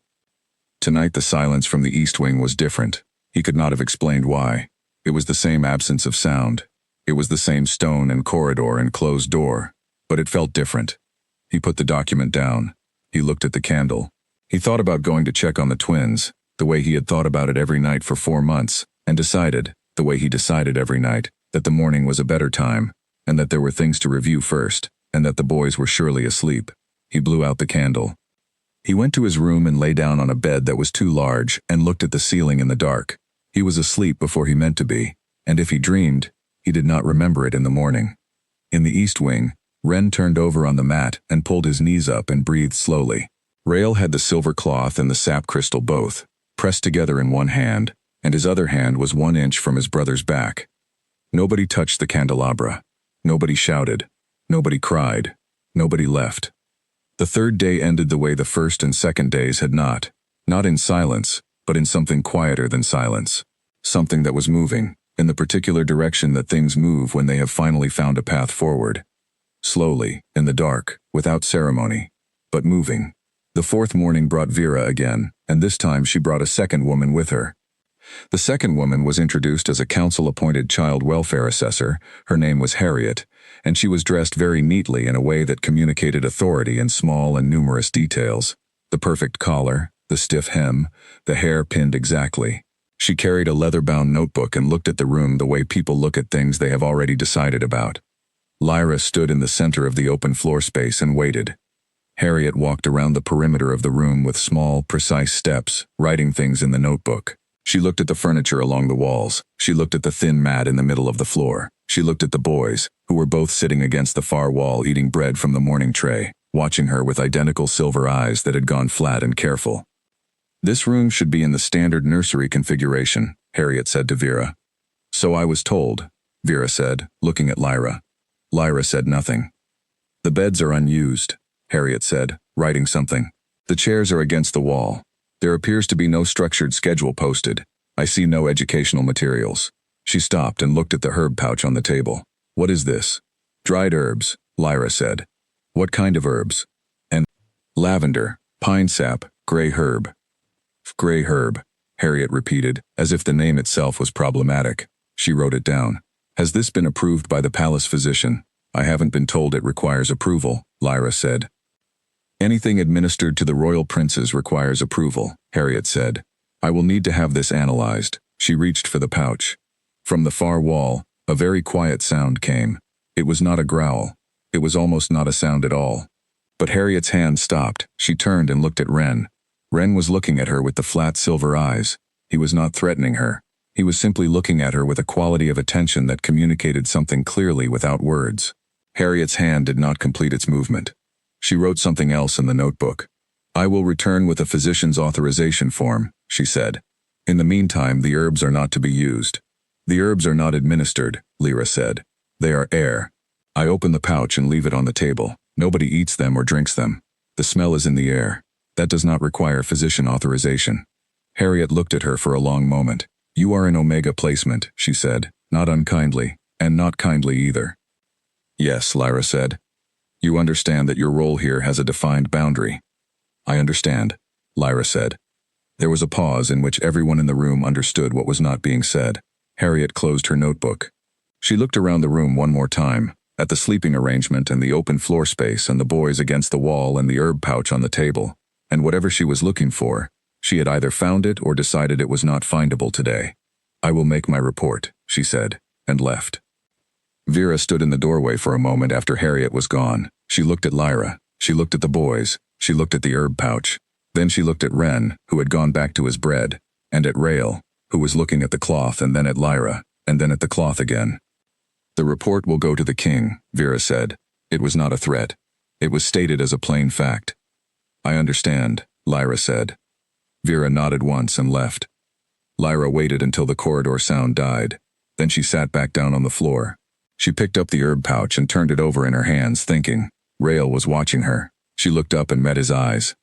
Speaker 1: Tonight the silence from the East Wing was different. He could not have explained why. It was the same absence of sound. It was the same stone and corridor and closed door, but it felt different. He put the document down. He looked at the candle. He thought about going to check on the twins, the way he had thought about it every night for 4 months, and decided, the way he decided every night, that the morning was a better time, and that there were things to review first, and that the boys were surely asleep. He blew out the candle. He went to his room and lay down on a bed that was too large and looked at the ceiling in the dark. He was asleep before he meant to be, and if he dreamed, he did not remember it in the morning. In the East Wing, Ren turned over on the mat and pulled his knees up and breathed slowly. Rael had the silver cloth and the sap crystal both, pressed together in one hand, and his other hand was 1 inch from his brother's back. Nobody touched the candelabra. Nobody shouted. Nobody cried. Nobody left. The 3rd day ended the way the 1st and 2nd days had not in silence, but in something quieter than silence. Something that was moving, in the particular direction that things move when they have finally found a path forward. Slowly, in the dark, without ceremony, but moving. The 4th morning brought Vera again, and this time she brought a second woman with her. The second woman was introduced as a council-appointed child welfare assessor. Her name was Harriet, and she was dressed very neatly in a way that communicated authority in small and numerous details. The perfect collar, the stiff hem, the hair pinned exactly. She carried a leather-bound notebook and looked at the room the way people look at things they have already decided about. Lyra stood in the center of the open floor space and waited. Harriet walked around the perimeter of the room with small, precise steps, writing things in the notebook. She looked at the furniture along the walls. She looked at the thin mat in the middle of the floor. She looked at the boys, who were both sitting against the far wall eating bread from the morning tray, watching her with identical silver eyes that had gone flat and careful. "This room should be in the standard nursery configuration," Harriet said to Vera. "So I was told," Vera said, looking at Lyra. Lyra said nothing. "The beds are unused," Harriet said, writing something. "The chairs are against the wall. There appears to be no structured schedule posted. I see no educational materials." She stopped and looked at the herb pouch on the table. "What is this?" "Dried herbs," Lyra said. "What kind of herbs?" "And lavender, pine sap, gray herb." "Gray herb," Harriet repeated, as if the name itself was problematic. She wrote it down. Has this been approved by the palace physician? I haven't been told it requires approval, Lyra said. Anything administered to the royal princes requires approval, Harriet said. I will need to have this analyzed. She reached for the pouch. From the far wall, a very quiet sound came. It was not a growl. It was almost not a sound at all. But Harriet's hand stopped. She turned and looked at Wren. Wren was looking at her with the flat silver eyes. He was not threatening her. He was simply looking at her with a quality of attention that communicated something clearly without words. Harriet's hand did not complete its movement. She wrote something else in the notebook. I will return with a physician's authorization form, she said. In the meantime, the herbs are not to be used. The herbs are not administered, Lyra said. They are air. I open the pouch and leave it on the table. Nobody eats them or drinks them. The smell is in the air. That does not require physician authorization. Harriet looked at her for a long moment. You are an Omega placement, she said, not unkindly, and not kindly either. Yes, Lyra said. You understand that your role here has a defined boundary. I understand, Lyra said. There was a pause in which everyone in the room understood what was not being said. Harriet closed her notebook. She looked around the room one more time, at the sleeping arrangement and the open floor space and the boys against the wall and the herb pouch on the table, and whatever she was looking for, she had either found it or decided it was not findable today. I will make my report, she said, and left. Vera stood in the doorway for a moment after Harriet was gone. She looked at Lyra. She looked at the boys. She looked at the herb pouch. Then she looked at Wren, who had gone back to his bread, and at Rael, who was looking at the cloth, and then at Lyra, and then at the cloth again. The report will go to the king, Vera said. It was not a threat. It was stated as a plain fact. I understand, Lyra said. Vera nodded once and left. Lyra waited until the corridor sound died. Then she sat back down on the floor. She picked up the herb pouch and turned it over in her hands, thinking. Rael was watching her. She looked up and met his eyes.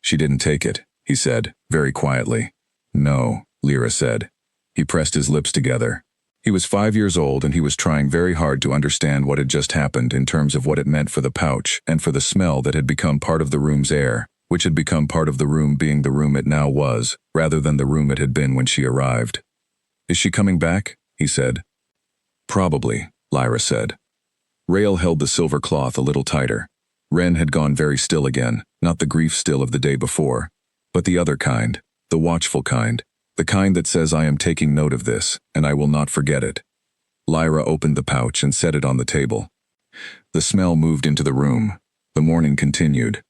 Speaker 1: She didn't take it, he said, very quietly. No, Lyra said. He pressed his lips together. He was 5 years old and he was trying very hard to understand what had just happened in terms of what it meant for the pouch and for the smell that had become part of the room's air, which had become part of the room being the room it now was, rather than the room it had been when she arrived. Is she coming back? He said. Probably, Lyra said. Rael held the silver cloth a little tighter. Wren had gone very still again, not the grief still of the day before, but the other kind, the watchful kind, the kind that says I am taking note of this, and I will not forget it. Lyra opened the pouch and set it on the table. The smell moved into the room. The morning continued.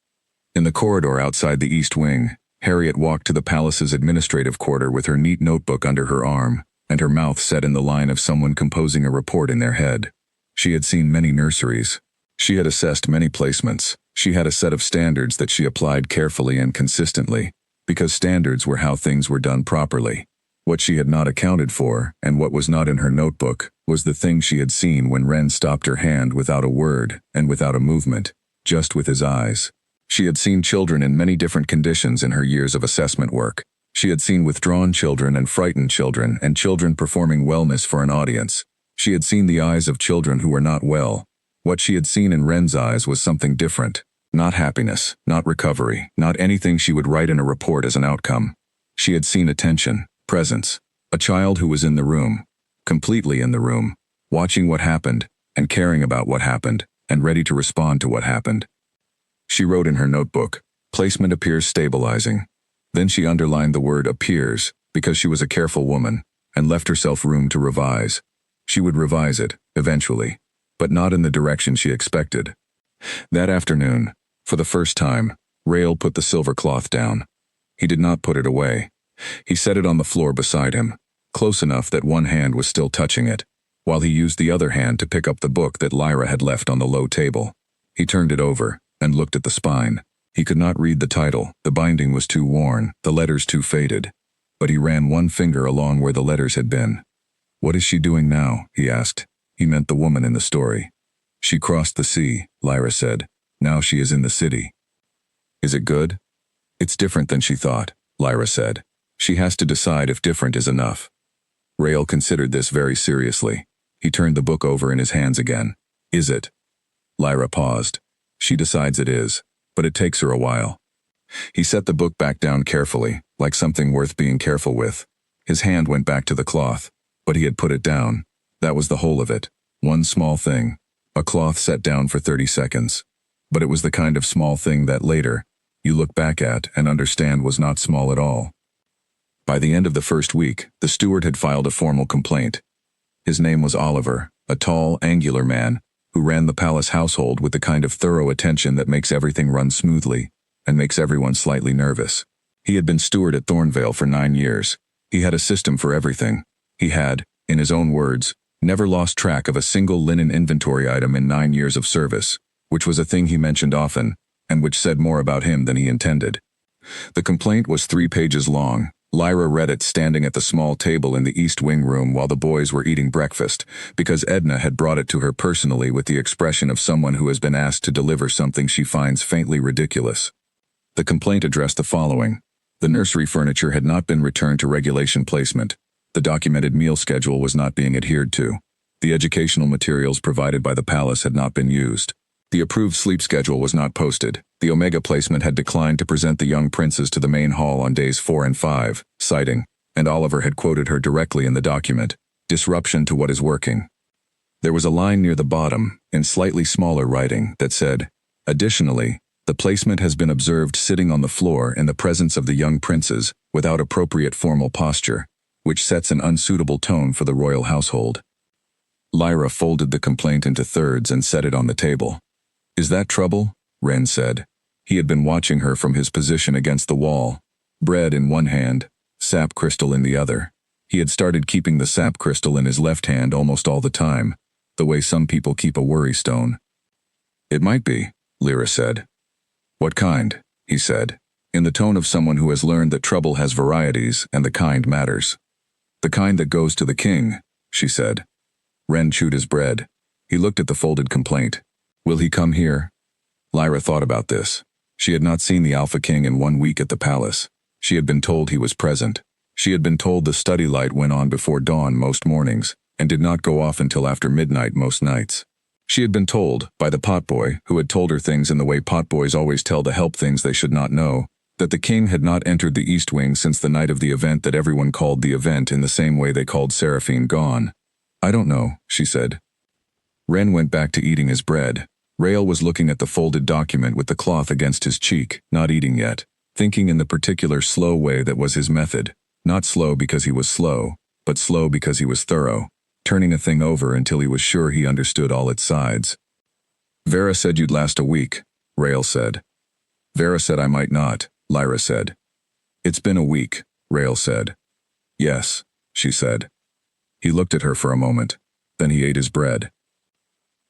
Speaker 1: In the corridor outside the east wing, Harriet walked to the palace's administrative quarter with her neat notebook under her arm, and her mouth set in the line of someone composing a report in their head. She had seen many nurseries. She had assessed many placements. She had a set of standards that she applied carefully and consistently, because standards were how things were done properly. What she had not accounted for, and what was not in her notebook, was the thing she had seen when Wren stopped her hand without a word and without a movement, just with his eyes. She had seen children in many different conditions in her years of assessment work. She had seen withdrawn children and frightened children and children performing wellness for an audience. She had seen the eyes of children who were not well. What she had seen in Wren's eyes was something different. Not happiness, not recovery, not anything she would write in a report as an outcome. She had seen attention, presence, a child who was in the room, completely in the room, watching what happened, and caring about what happened, and ready to respond to what happened. She wrote in her notebook, placement appears stabilizing. Then she underlined the word appears, because she was a careful woman, and left herself room to revise. She would revise it, eventually, but not in the direction she expected. That afternoon, for the first time, Rael put the silver cloth down. He did not put it away. He set it on the floor beside him, close enough that one hand was still touching it, while he used the other hand to pick up the book that Lyra had left on the low table. He turned it over and looked at the spine. He could not read the title. The binding was too worn, the letters too faded. But he ran one finger along where the letters had been. What is she doing now? He asked. He meant the woman in the story. She crossed the sea, Lyra said. Now she is in the city. Is it good? It's different than she thought, Lyra said. She has to decide if different is enough. Rael considered this very seriously. He turned the book over in his hands again. Is it? Lyra paused. She decides it is, but it takes her a while. He set the book back down carefully, like something worth being careful with. His hand went back to the cloth, but he had put it down. That was the whole of it. One small thing. A cloth set down for 30 seconds. But it was the kind of small thing that later, you look back at and understand was not small at all. By the end of the first week, the steward had filed a formal complaint. His name was Oliver, a tall, angular man, who ran the palace household with the kind of thorough attention that makes everything run smoothly, and makes everyone slightly nervous. He had been steward at Thornvale for 9 years. He had a system for everything. He had, in his own words, never lost track of a single linen inventory item in 9 years of service, which was a thing he mentioned often, and which said more about him than he intended. The complaint was 3 pages long. Lyra read it standing at the small table in the East Wing room while the boys were eating breakfast, because Edna had brought it to her personally with the expression of someone who has been asked to deliver something she finds faintly ridiculous. The complaint addressed the following. The nursery furniture had not been returned to regulation placement. The documented meal schedule was not being adhered to. The educational materials provided by the palace had not been used. The approved sleep schedule was not posted. The Omega placement had declined to present the young princes to the main hall on days 4 and 5, citing, and Oliver had quoted her directly in the document, disruption to what is working. There was a line near the bottom, in slightly smaller writing, that said, additionally, the placement has been observed sitting on the floor in the presence of the young princes without appropriate formal posture, which sets an unsuitable tone for the royal household. Lyra folded the complaint into thirds and set it on the table. Is that trouble? Wren said. He had been watching her from his position against the wall, bread in one hand, sap crystal in the other. He had started keeping the sap crystal in his left hand almost all the time, the way some people keep a worry stone. It might be, Lyra said. What kind? He said, in the tone of someone who has learned that trouble has varieties and the kind matters. The kind that goes to the king, she said. Wren chewed his bread. He looked at the folded complaint. Will he come here? Lyra thought about this. She had not seen the Alpha King in 1 week at the palace. She had been told he was present. She had been told the study light went on before dawn most mornings, and did not go off until after midnight most nights. She had been told, by the potboy, who had told her things in the way potboys always tell the help things they should not know, that the king had not entered the East Wing since the night of the event that everyone called the event in the same way they called Seraphine gone. I don't know, she said. Wren went back to eating his bread. Rael was looking at the folded document with the cloth against his cheek, not eating yet, thinking in the particular slow way that was his method, not slow because he was slow, but slow because he was thorough, turning a thing over until he was sure he understood all its sides. Vera said you'd last a week, Rael said. Vera said I might not, Lyra said. It's been a week, Rael said. Yes, she said. He looked at her for a moment, then he ate his bread.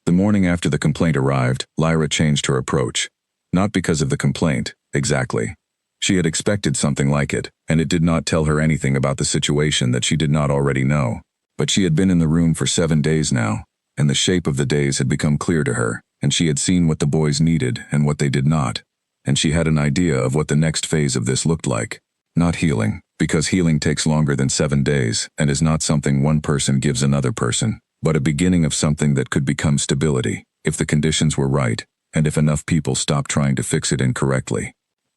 Speaker 1: The morning after the complaint arrived, Lyra changed her approach. Not because of the complaint, exactly. She had expected something like it, and it did not tell her anything about the situation that she did not already know. But she had been in the room for 7 days now, and the shape of the days had become clear to her, and she had seen what the boys needed and what they did not, and she had an idea of what the next phase of this looked like. Not healing, because healing takes longer than 7 days and is not something one person gives another person, but a beginning of something that could become stability, if the conditions were right, and if enough people stopped trying to fix it incorrectly.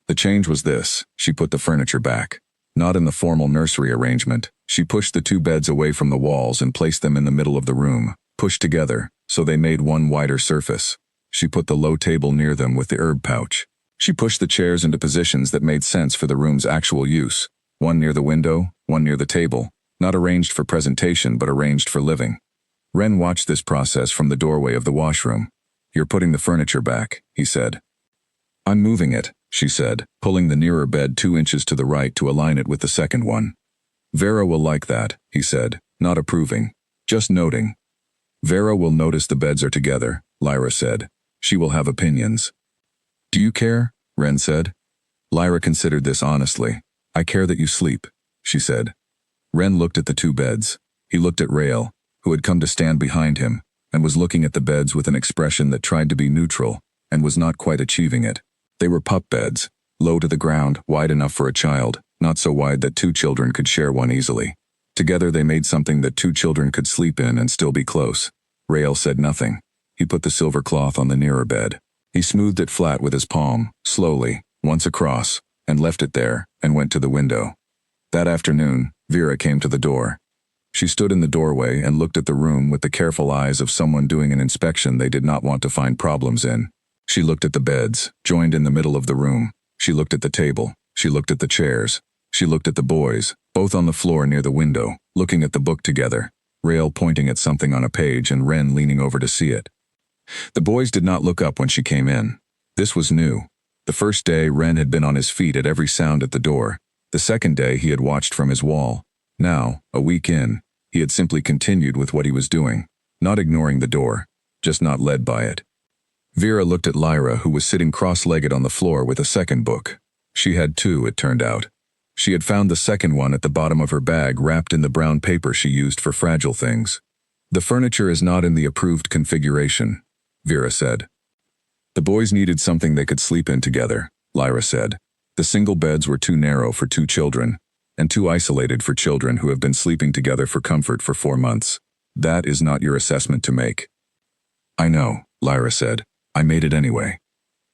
Speaker 1: The change was this: she put the furniture back. Not in the formal nursery arrangement. She pushed the 2 beds away from the walls and placed them in the middle of the room, pushed together, so they made one wider surface. She put the low table near them with the herb pouch. She pushed the chairs into positions that made sense for the room's actual use, one near the window, one near the table, not arranged for presentation but arranged for living. Wren watched this process from the doorway of the washroom. You're putting the furniture back, he said. I'm moving it, she said, pulling the nearer bed 2 inches to the right to align it with the second one. Vera will like that, he said, not approving, just noting. Vera will notice the beds are together, Lyra said. She will have opinions. Do you care? Wren said. Lyra considered this honestly. I care that you sleep, she said. Wren looked at the 2 beds. He looked at Rael, who had come to stand behind him, and was looking at the beds with an expression that tried to be neutral, and was not quite achieving it. They were pup beds, low to the ground, wide enough for a child, not so wide that 2 children could share one easily. Together they made something that 2 children could sleep in and still be close. Rael said nothing. He put the silver cloth on the nearer bed. He smoothed it flat with his palm, slowly, once across, and left it there, and went to the window. That afternoon, Vera came to the door. She stood in the doorway and looked at the room with the careful eyes of someone doing an inspection they did not want to find problems in. She looked at the beds, joined in the middle of the room. She looked at the table. She looked at the chairs. She looked at the boys, both on the floor near the window, looking at the book together, Rael pointing at something on a page and Ren leaning over to see it. The boys did not look up when she came in. This was new. The first day, Ren had been on his feet at every sound at the door. The second day, he had watched from his wall. Now, a week in, he had simply continued with what he was doing, not ignoring the door, just not led by it. Vera looked at Lyra, who was sitting cross-legged on the floor with a second book. She had two, it turned out. She had found the second one at the bottom of her bag wrapped in the brown paper she used for fragile things. "The furniture is not in the approved configuration," Vera said. "The boys needed something they could sleep in together," Lyra said. "The single beds were too narrow for two children, and too isolated for children who have been sleeping together for comfort for 4 months. That is not your assessment to make." "I know," Lyra said. "I made it anyway."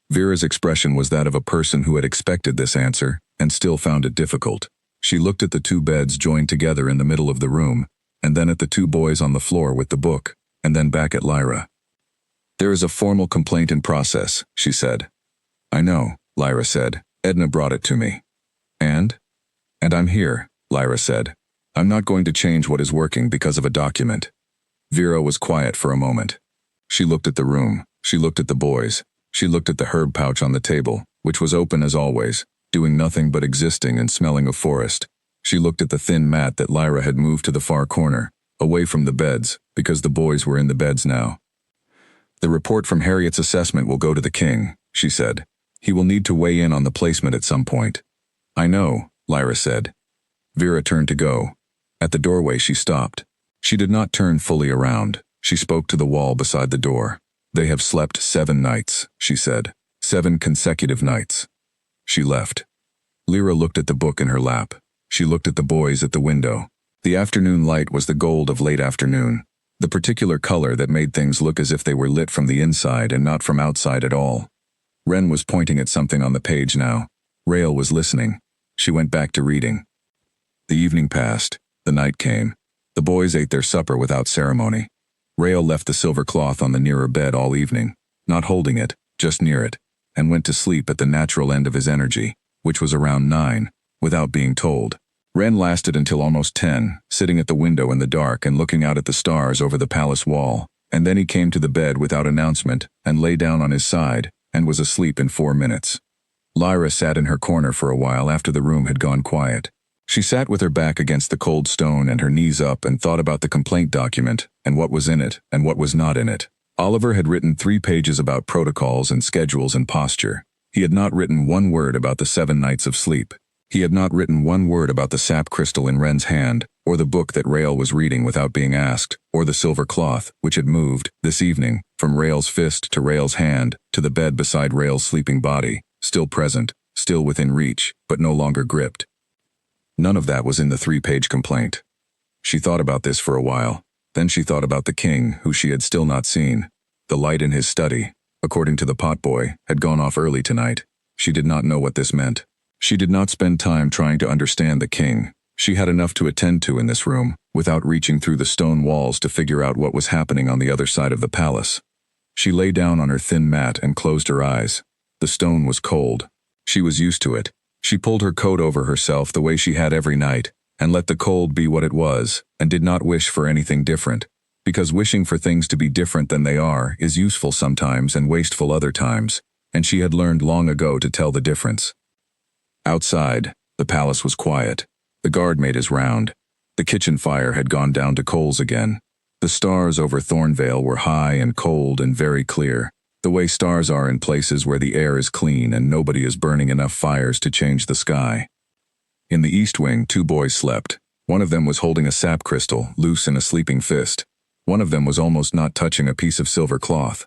Speaker 1: Vera's expression was that of a person who had expected this answer and still found it difficult. She looked at the two beds joined together in the middle of the room, and then at the two boys on the floor with the book, and then back at Lyra. "There is a formal complaint in process," she said. "I know," Lyra said. "Edna brought it to me." And I'm here," Lyra said. "I'm not going to change what is working because of a document." Vera was quiet for a moment. She looked at the room. She looked at the boys. She looked at the herb pouch on the table, which was open as always, doing nothing but existing and smelling of forest. She looked at the thin mat that Lyra had moved to the far corner, away from the beds, because the boys were in the beds now. "The report from Harriet's assessment will go to the king," she said. "He will need to weigh in on the placement at some point." "I know," Lyra said. Vera turned to go. At the doorway she stopped. She did not turn fully around. She spoke to the wall beside the door. "They have slept 7 nights," she said. 7 consecutive nights. She left. Lyra looked at the book in her lap. She looked at the boys at the window. The afternoon light was the gold of late afternoon, the particular color that made things look as if they were lit from the inside and not from outside at all. Ren was pointing at something on the page now. Rael was listening. She went back to reading. The evening passed. The night came. The boys ate their supper without ceremony. Rael left the silver cloth on the nearer bed all evening, not holding it, just near it, and went to sleep at the natural end of his energy, which was around 9, without being told. Ren lasted until almost 10, sitting at the window in the dark and looking out at the stars over the palace wall, and then he came to the bed without announcement and lay down on his side and was asleep in 4 minutes. Lyra sat in her corner for a while after the room had gone quiet. She sat with her back against the cold stone and her knees up and thought about the complaint document and what was in it and what was not in it. Oliver had written 3 pages about protocols and schedules and posture. He had not written 1 word about the 7 nights of sleep. He had not written 1 word about the sap crystal in Ren's hand, or the book that Rael was reading without being asked, or the silver cloth, which had moved, this evening, from Rael's fist to Rael's hand, to the bed beside Rael's sleeping body, still present, still within reach, but no longer gripped. None of that was in the 3-page complaint. She thought about this for a while. Then she thought about the king, who she had still not seen. The light in his study, according to the potboy, had gone off early tonight. She did not know what this meant. She did not spend time trying to understand the king. She had enough to attend to in this room, without reaching through the stone walls to figure out what was happening on the other side of the palace. She lay down on her thin mat and closed her eyes. The stone was cold. She was used to it. She pulled her coat over herself the way she had every night, and let the cold be what it was, and did not wish for anything different, because wishing for things to be different than they are is useful sometimes and wasteful other times, and she had learned long ago to tell the difference. Outside, the palace was quiet. The guard made his round. The kitchen fire had gone down to coals again. The stars over Thornvale were high and cold and very clear, the way stars are in places where the air is clean and nobody is burning enough fires to change the sky. In the east wing, 2 boys slept. One of them was holding a sap crystal, loose in a sleeping fist. One of them was almost not touching a piece of silver cloth.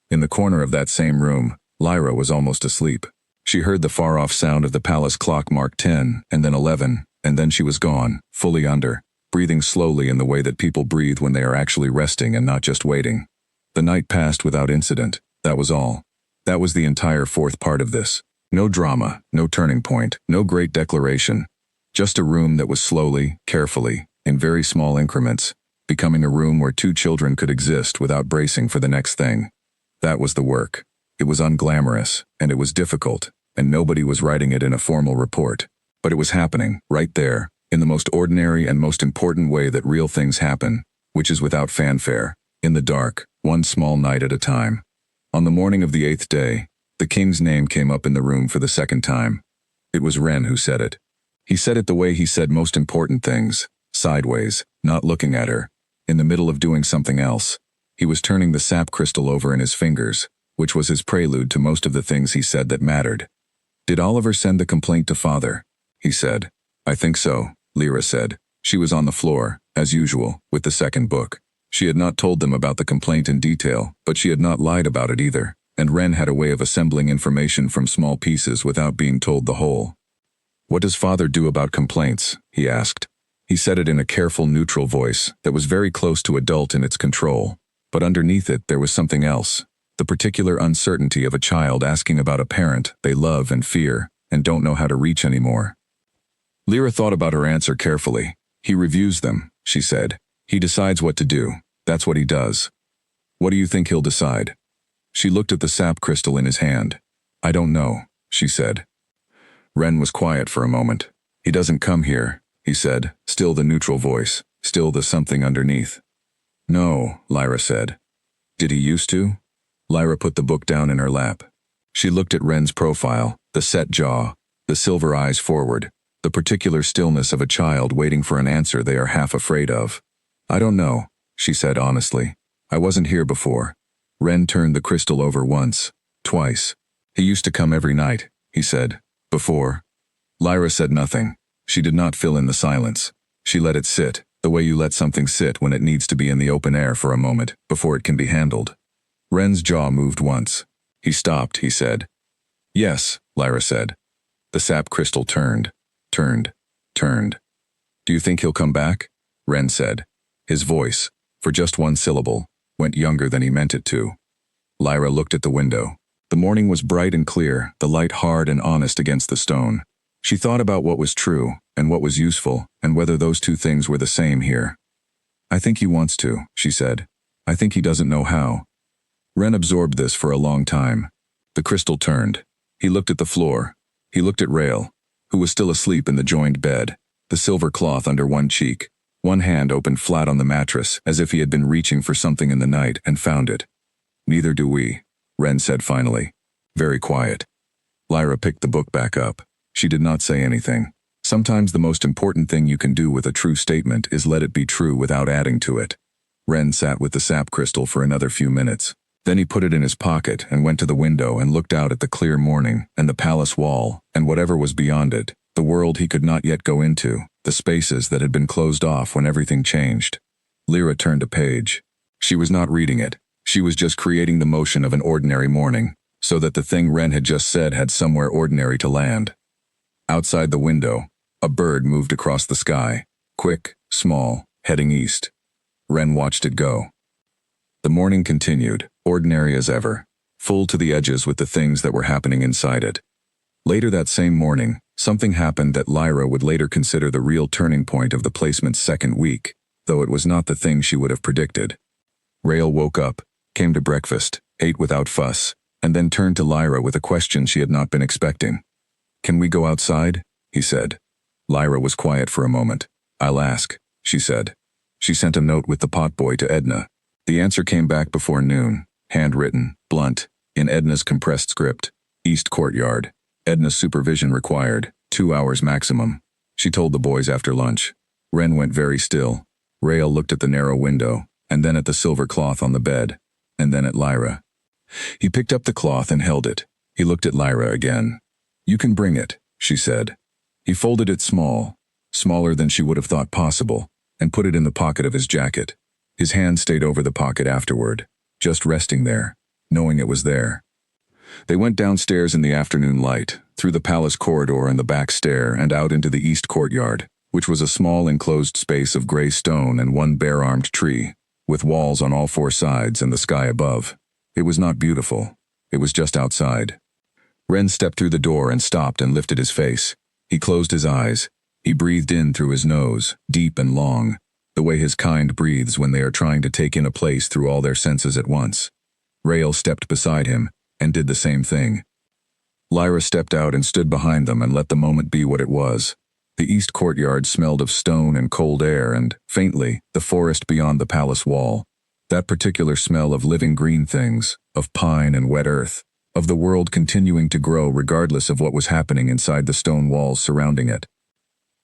Speaker 1: In the corner of that same room, Lyra was almost asleep. She heard the far-off sound of the palace clock mark 10, and then 11, and then she was gone, fully under, breathing slowly in the way that people breathe when they are actually resting and not just waiting. The night passed without incident. That was all. That was the entire 4th part of this. No drama, no turning point, no great declaration. Just a room that was slowly, carefully, in very small increments, becoming a room where two children could exist without bracing for the next thing. That was the work. It was unglamorous, and it was difficult, and nobody was writing it in a formal report. But it was happening, right there, in the most ordinary and most important way that real things happen, which is without fanfare, in the dark, one small night at a time. On the morning of the 8th day, the king's name came up in the room for the second time. It was Ren who said it. He said it the way he said most important things, sideways, not looking at her, in the middle of doing something else. He was turning the sap crystal over in his fingers, which was his prelude to most of the things he said that mattered. "Did Oliver send the complaint to father?" he said. "I think so," Lyra said. She was on the floor, as usual, with the second book. She had not told them about the complaint in detail, but she had not lied about it either, and Ren had a way of assembling information from small pieces without being told the whole. "What does father do about complaints?" he asked. He said it in a careful, neutral voice that was very close to adult in its control, but underneath it there was something else, the particular uncertainty of a child asking about a parent they love and fear and don't know how to reach anymore. Lyra thought about her answer carefully. "He reviews them," she said. "He decides what to do. That's what he does." "What do you think he'll decide?" She looked at the sap crystal in his hand. "I don't know," she said. Ren was quiet for a moment. "He doesn't come here," he said, still the neutral voice, still the something underneath. "No," Lyra said. "Did he used to?" Lyra put the book down in her lap. She looked at Ren's profile, the set jaw, the silver eyes forward, the particular stillness of a child waiting for an answer they are half afraid of. "I don't know," she said honestly. "I wasn't here before." Ren turned the crystal over once, twice. "He used to come every night," he said. "Before." Lyra said nothing. She did not fill in the silence. She let it sit, the way you let something sit when it needs to be in the open air for a moment, before it can be handled. Ren's jaw moved once. "He stopped," he said. "Yes," Lyra said. The sap crystal turned. Turned. "Do you think he'll come back?" Ren said. His voice, for just one syllable, went younger than he meant it to. Lyra looked at the window. The morning was bright and clear, the light hard and honest against the stone. She thought about what was true, and what was useful, and whether those two things were the same here. "I think he wants to," she said. "I think he doesn't know how." Ren absorbed this for a long time. The crystal turned. He looked at the floor. He looked at Rael, who was still asleep in the joined bed, the silver cloth under one cheek, one hand open flat on the mattress, as if he had been reaching for something in the night and found it. "Neither do we," Ren said finally. Very quiet. Lyra picked the book back up. She did not say anything. Sometimes the most important thing you can do with a true statement is let it be true without adding to it. Ren sat with the sap crystal for another few minutes. Then he put it in his pocket and went to the window and looked out at the clear morning and the palace wall and whatever was beyond it, the world he could not yet go into, the spaces that had been closed off when everything changed. Lyra turned a page. She was not reading it. She was just creating the motion of an ordinary morning, so that the thing Ren had just said had somewhere ordinary to land. Outside the window, a bird moved across the sky, quick, small, heading east. Ren watched it go. The morning continued, ordinary as ever, full to the edges with the things that were happening inside it. Later that same morning, something happened that Lyra would later consider the real turning point of the placement's second week, though it was not the thing she would have predicted. Rael woke up, came to breakfast, ate without fuss, and then turned to Lyra with a question she had not been expecting. "Can we go outside?" he said. Lyra was quiet for a moment. "I'll ask," she said. She sent a note with the potboy to Edna. The answer came back before noon, handwritten, blunt, in Edna's compressed script. East Courtyard. Edna's supervision required, 2 hours maximum. She told the boys after lunch. Ren went very still. Rael looked at the narrow window, and then at the silver cloth on the bed, and then at Lyra. He picked up the cloth and held it. He looked at Lyra again. "You can bring it," she said. He folded it small, smaller than she would have thought possible, and put it in the pocket of his jacket. His hand stayed over the pocket afterward, just resting there, knowing it was there. They went downstairs in the afternoon light, through the palace corridor and the back stair and out into the east courtyard, which was a small enclosed space of gray stone and one bare-armed tree, with walls on all four sides and the sky above. It was not beautiful. It was just outside. Ren stepped through the door and stopped and lifted his face. He closed his eyes. He breathed in through his nose, deep and long, the way his kind breathes when they are trying to take in a place through all their senses at once. Rael stepped beside him and did the same thing. Lyra stepped out and stood behind them and let the moment be what it was. The east courtyard smelled of stone and cold air and, faintly, the forest beyond the palace wall. That particular smell of living green things, of pine and wet earth, of the world continuing to grow regardless of what was happening inside the stone walls surrounding it.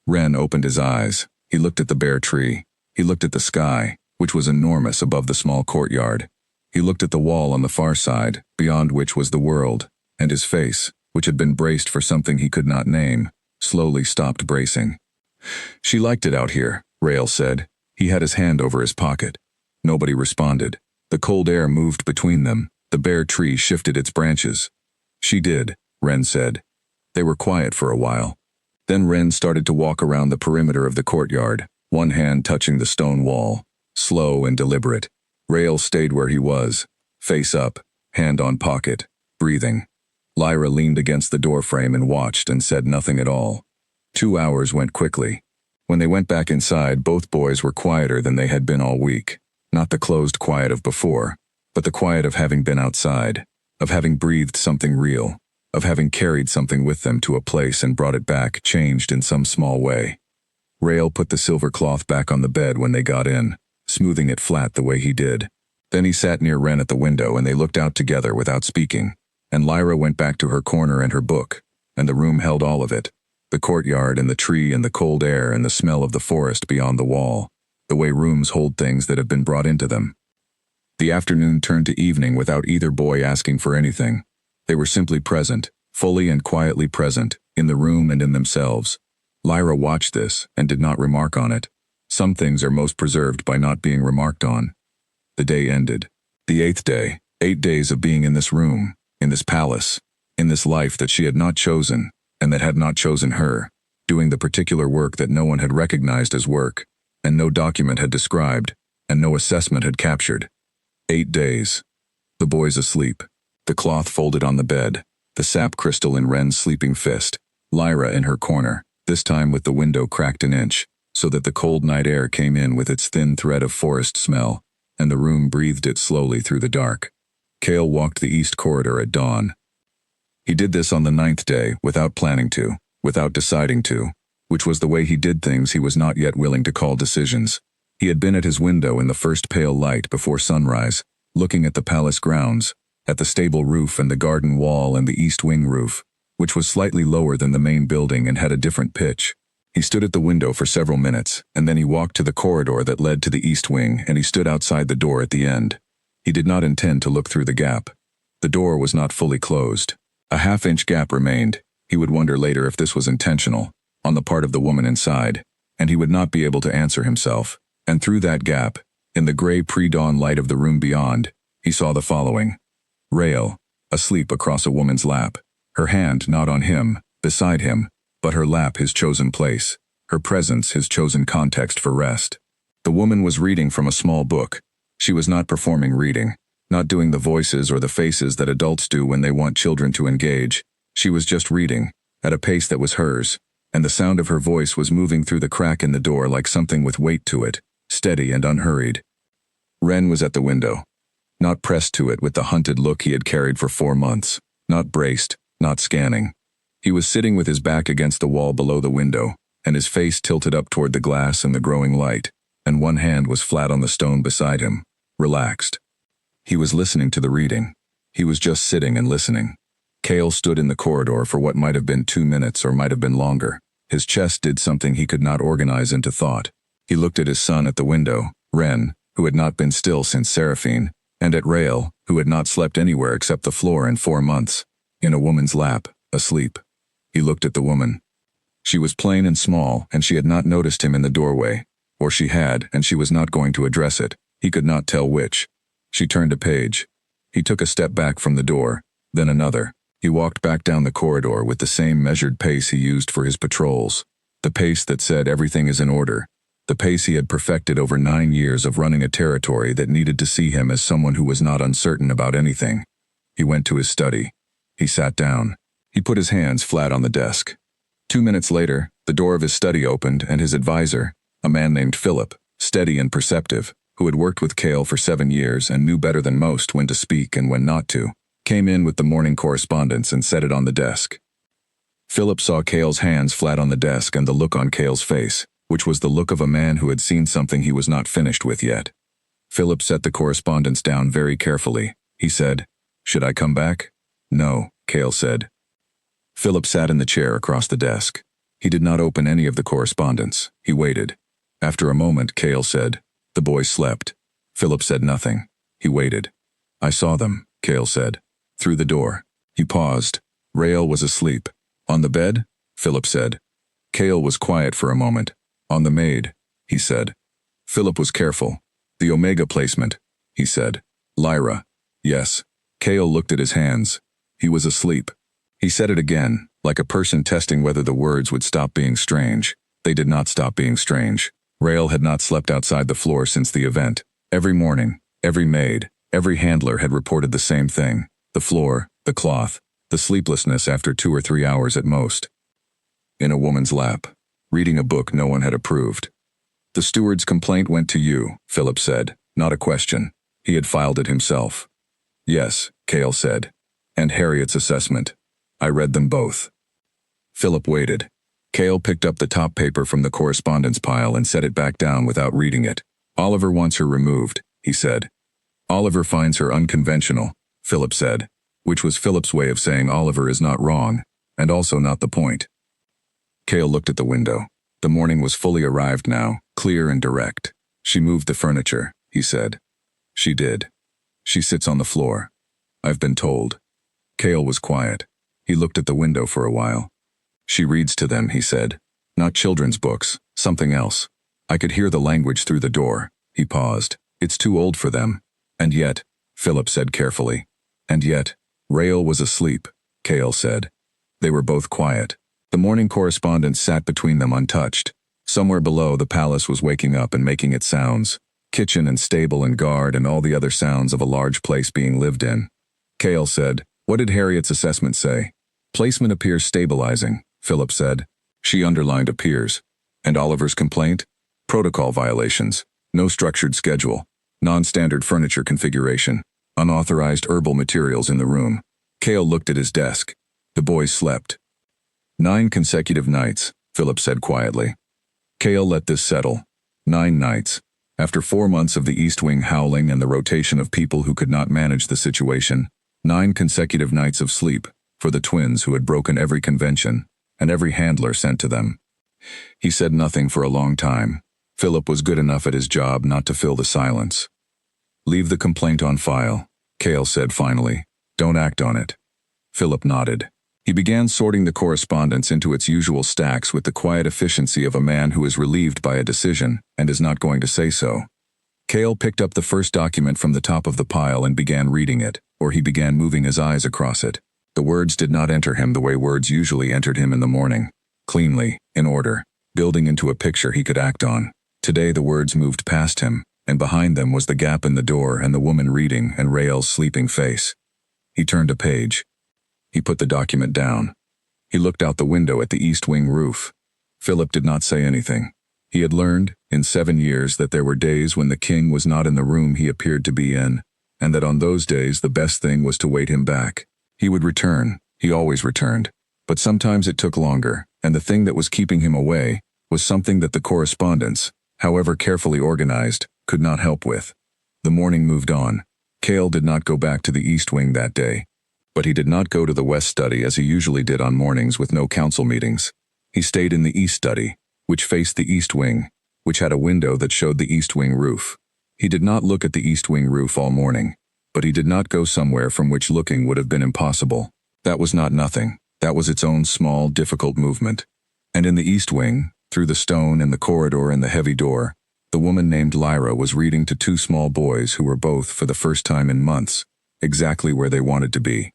Speaker 1: Ren opened his eyes. He looked at the bare tree. He looked at the sky, which was enormous above the small courtyard. He looked at the wall on the far side, beyond which was the world, and his face, which had been braced for something he could not name, slowly stopped bracing. "She liked it out here," Rael said. He had his hand over his pocket. Nobody responded. The cold air moved between them. The bare tree shifted its branches. "She did," Ren said. They were quiet for a while. Then Ren started to walk around the perimeter of the courtyard, one hand touching the stone wall, slow and deliberate. Rael stayed where he was, face up, hand on pocket, breathing. Lyra leaned against the doorframe and watched and said nothing at all. 2 hours went quickly. When they went back inside, both boys were quieter than they had been all week. Not the closed quiet of before, but the quiet of having been outside, of having breathed something real, of having carried something with them to a place and brought it back, changed in some small way. Rael put the silver cloth back on the bed when they got in, smoothing it flat the way he did. Then he sat near Ren at the window and they looked out together without speaking. And Lyra went back to her corner and her book, and the room held all of it. The courtyard and the tree and the cold air and the smell of the forest beyond the wall, the way rooms hold things that have been brought into them. The afternoon turned to evening without either boy asking for anything. They were simply present, fully and quietly present, in the room and in themselves. Lyra watched this and did not remark on it. Some things are most preserved by not being remarked on. The day ended. The 8th day, 8 days of being in this room, in this palace, in this life that she had not chosen, and that had not chosen her, doing the particular work that no one had recognized as work, and no document had described, and no assessment had captured. 8 days. The boys asleep, the cloth folded on the bed, the sap crystal in Ren's sleeping fist, Lyra in her corner, this time with the window cracked an inch, so that the cold night air came in with its thin thread of forest smell, and the room breathed it slowly through the dark. Cale walked the east corridor at dawn. He did this on the 9th day, without planning to, without deciding to, which was the way he did things he was not yet willing to call decisions. He had been at his window in the first pale light before sunrise, looking at the palace grounds, at the stable roof and the garden wall and the east wing roof, which was slightly lower than the main building and had a different pitch. He stood at the window for several minutes, and then he walked to the corridor that led to the east wing, and he stood outside the door at the end. He did not intend to look through the gap. The door was not fully closed. A half-inch gap remained. He would wonder later if this was intentional, on the part of the woman inside, and he would not be able to answer himself. And through that gap, in the gray pre-dawn light of the room beyond, he saw the following. Rael, asleep across a woman's lap, her hand not on him, beside him, but her lap his chosen place, her presence his chosen context for rest. The woman was reading from a small book. She was not performing reading, not doing the voices or the faces that adults do when they want children to engage. She was just reading, at a pace that was hers, and the sound of her voice was moving through the crack in the door like something with weight to it, steady and unhurried. Ren was at the window, not pressed to it with the hunted look he had carried for 4 months, not braced, not scanning. He was sitting with his back against the wall below the window, and his face tilted up toward the glass and the growing light, and one hand was flat on the stone beside him, relaxed. He was listening to the reading. He was just sitting and listening. Cale stood in the corridor for what might have been 2 minutes or might have been longer. His chest did something he could not organize into thought. He looked at his son at the window, Ren, who had not been still since Seraphine, and at Rael, who had not slept anywhere except the floor in 4 months, in a woman's lap, asleep. He looked at the woman. She was plain and small, and she had not noticed him in the doorway. Or she had, and she was not going to address it. He could not tell which. She turned a page. He took a step back from the door, then another. He walked back down the corridor with the same measured pace he used for his patrols. The pace that said everything is in order. The pace he had perfected over 9 years of running a territory that needed to see him as someone who was not uncertain about anything. He went to his study. He sat down. He put his hands flat on the desk. 2 minutes later, The door of his study opened, and his advisor, a man named Philip, steady and perceptive, who had worked with Cale for 7 years and knew better than most when to speak and when not to, came in with the morning correspondence and set it on the desk. Philip saw Cale's hands flat on the desk and the look on Cale's face, which was the look of a man who had seen something he was not finished with yet. Philip set the correspondence down very carefully. He said, "Should I come back?" "No," Cale said. Philip sat in the chair across the desk. He did not open any of the correspondence. He waited. After a moment, Cale said, "The boys slept." Philip said nothing. He waited. "I saw them," Cale said. "Through the door." He paused. Rael was asleep. "On the bed?" Philip said. Cale was quiet for a moment. "On the Maid," he said. Philip was careful. "The Omega placement," he said. "Lyra." "Yes." Cale looked at his hands. He was asleep. He said it again, like a person testing whether the words would stop being strange. They did not stop being strange. Rael had not slept outside the floor since the event. Every morning, every maid, every handler had reported the same thing. The floor, the cloth, the sleeplessness after 2 or 3 hours at most. In a woman's lap, reading a book no one had approved. "The steward's complaint went to you," Philip said, not a question. He had filed it himself. "Yes," Cale said. "And Harriet's assessment. I read them both." Philip waited. Cale picked up the top paper from the correspondence pile and set it back down without reading it. "Oliver wants her removed," he said. "Oliver finds her unconventional," Philip said, which was Philip's way of saying Oliver is not wrong, and also not the point. Cale looked at the window. The morning was fully arrived now, clear and direct. "She moved the furniture," he said. "She did. She sits on the floor. I've been told." Cale was quiet. He looked at the window for a while. "She reads to them," he said. "Not children's books, something else. I could hear the language through the door." He paused. "It's too old for them." "And yet," Philip said carefully. "And yet, Rael was asleep," Cale said. They were both quiet. The morning correspondence sat between them untouched. Somewhere below, the palace was waking up and making its sounds. Kitchen and stable and guard and all the other sounds of a large place being lived in. Cale said, "What did Harriet's assessment say?" "Placement appears stabilizing," Philip said. She underlined appears. "And Oliver's complaint?" "Protocol violations. No structured schedule. Non-standard furniture configuration. Unauthorized herbal materials in the room." Cale looked at his desk. The boys slept. 9 consecutive nights, Philip said quietly. Cale let this settle. 9 nights. After 4 months of the East Wing howling and the rotation of people who could not manage the situation, 9 consecutive nights of sleep for the twins who had broken every convention and every handler sent to them. He said nothing for a long time. Philip was good enough at his job not to fill the silence. "Leave the complaint on file," Cale said finally. "Don't act on it." Philip nodded. He began sorting the correspondence into its usual stacks with the quiet efficiency of a man who is relieved by a decision and is not going to say so. Cale picked up the first document from the top of the pile and began reading it, or he began moving his eyes across it. The words did not enter him the way words usually entered him in the morning. Cleanly, in order, building into a picture he could act on. Today the words moved past him, and behind them was the gap in the door and the woman reading and Rael's sleeping face. He turned a page. He put the document down. He looked out the window at the East Wing roof. Philip did not say anything. He had learned, in 7 years, that there were days when the king was not in the room he appeared to be in, and that on those days the best thing was to wait him back. He would return. He always returned. But sometimes it took longer, and the thing that was keeping him away was something that the correspondence, however carefully organized, could not help with. The morning moved on. Cale did not go back to the East Wing that day. But he did not go to the West Study as he usually did on mornings with no council meetings. He stayed in the East Study, which faced the East Wing, which had a window that showed the East Wing roof. He did not look at the East Wing roof all morning, but he did not go somewhere from which looking would have been impossible. That was not nothing. That was its own small, difficult movement. And in the East Wing, through the stone and the corridor and the heavy door, the woman named Lyra was reading to 2 small boys who were both, for the first time in months, exactly where they wanted to be.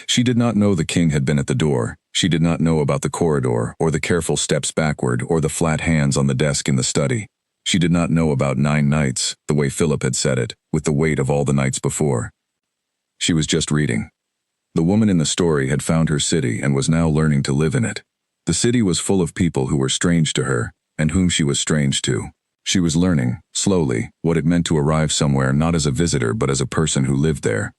Speaker 1: She did not know the king had been at the door. She did not know about the corridor, or the careful steps backward, or the flat hands on the desk in the study. She did not know about 9 nights, the way Philip had said it, with the weight of all the nights before. She was just reading. The woman in the story had found her city and was now learning to live in it. The city was full of people who were strange to her, and whom she was strange to. She was learning, slowly, what it meant to arrive somewhere not as a visitor but as a person who lived there.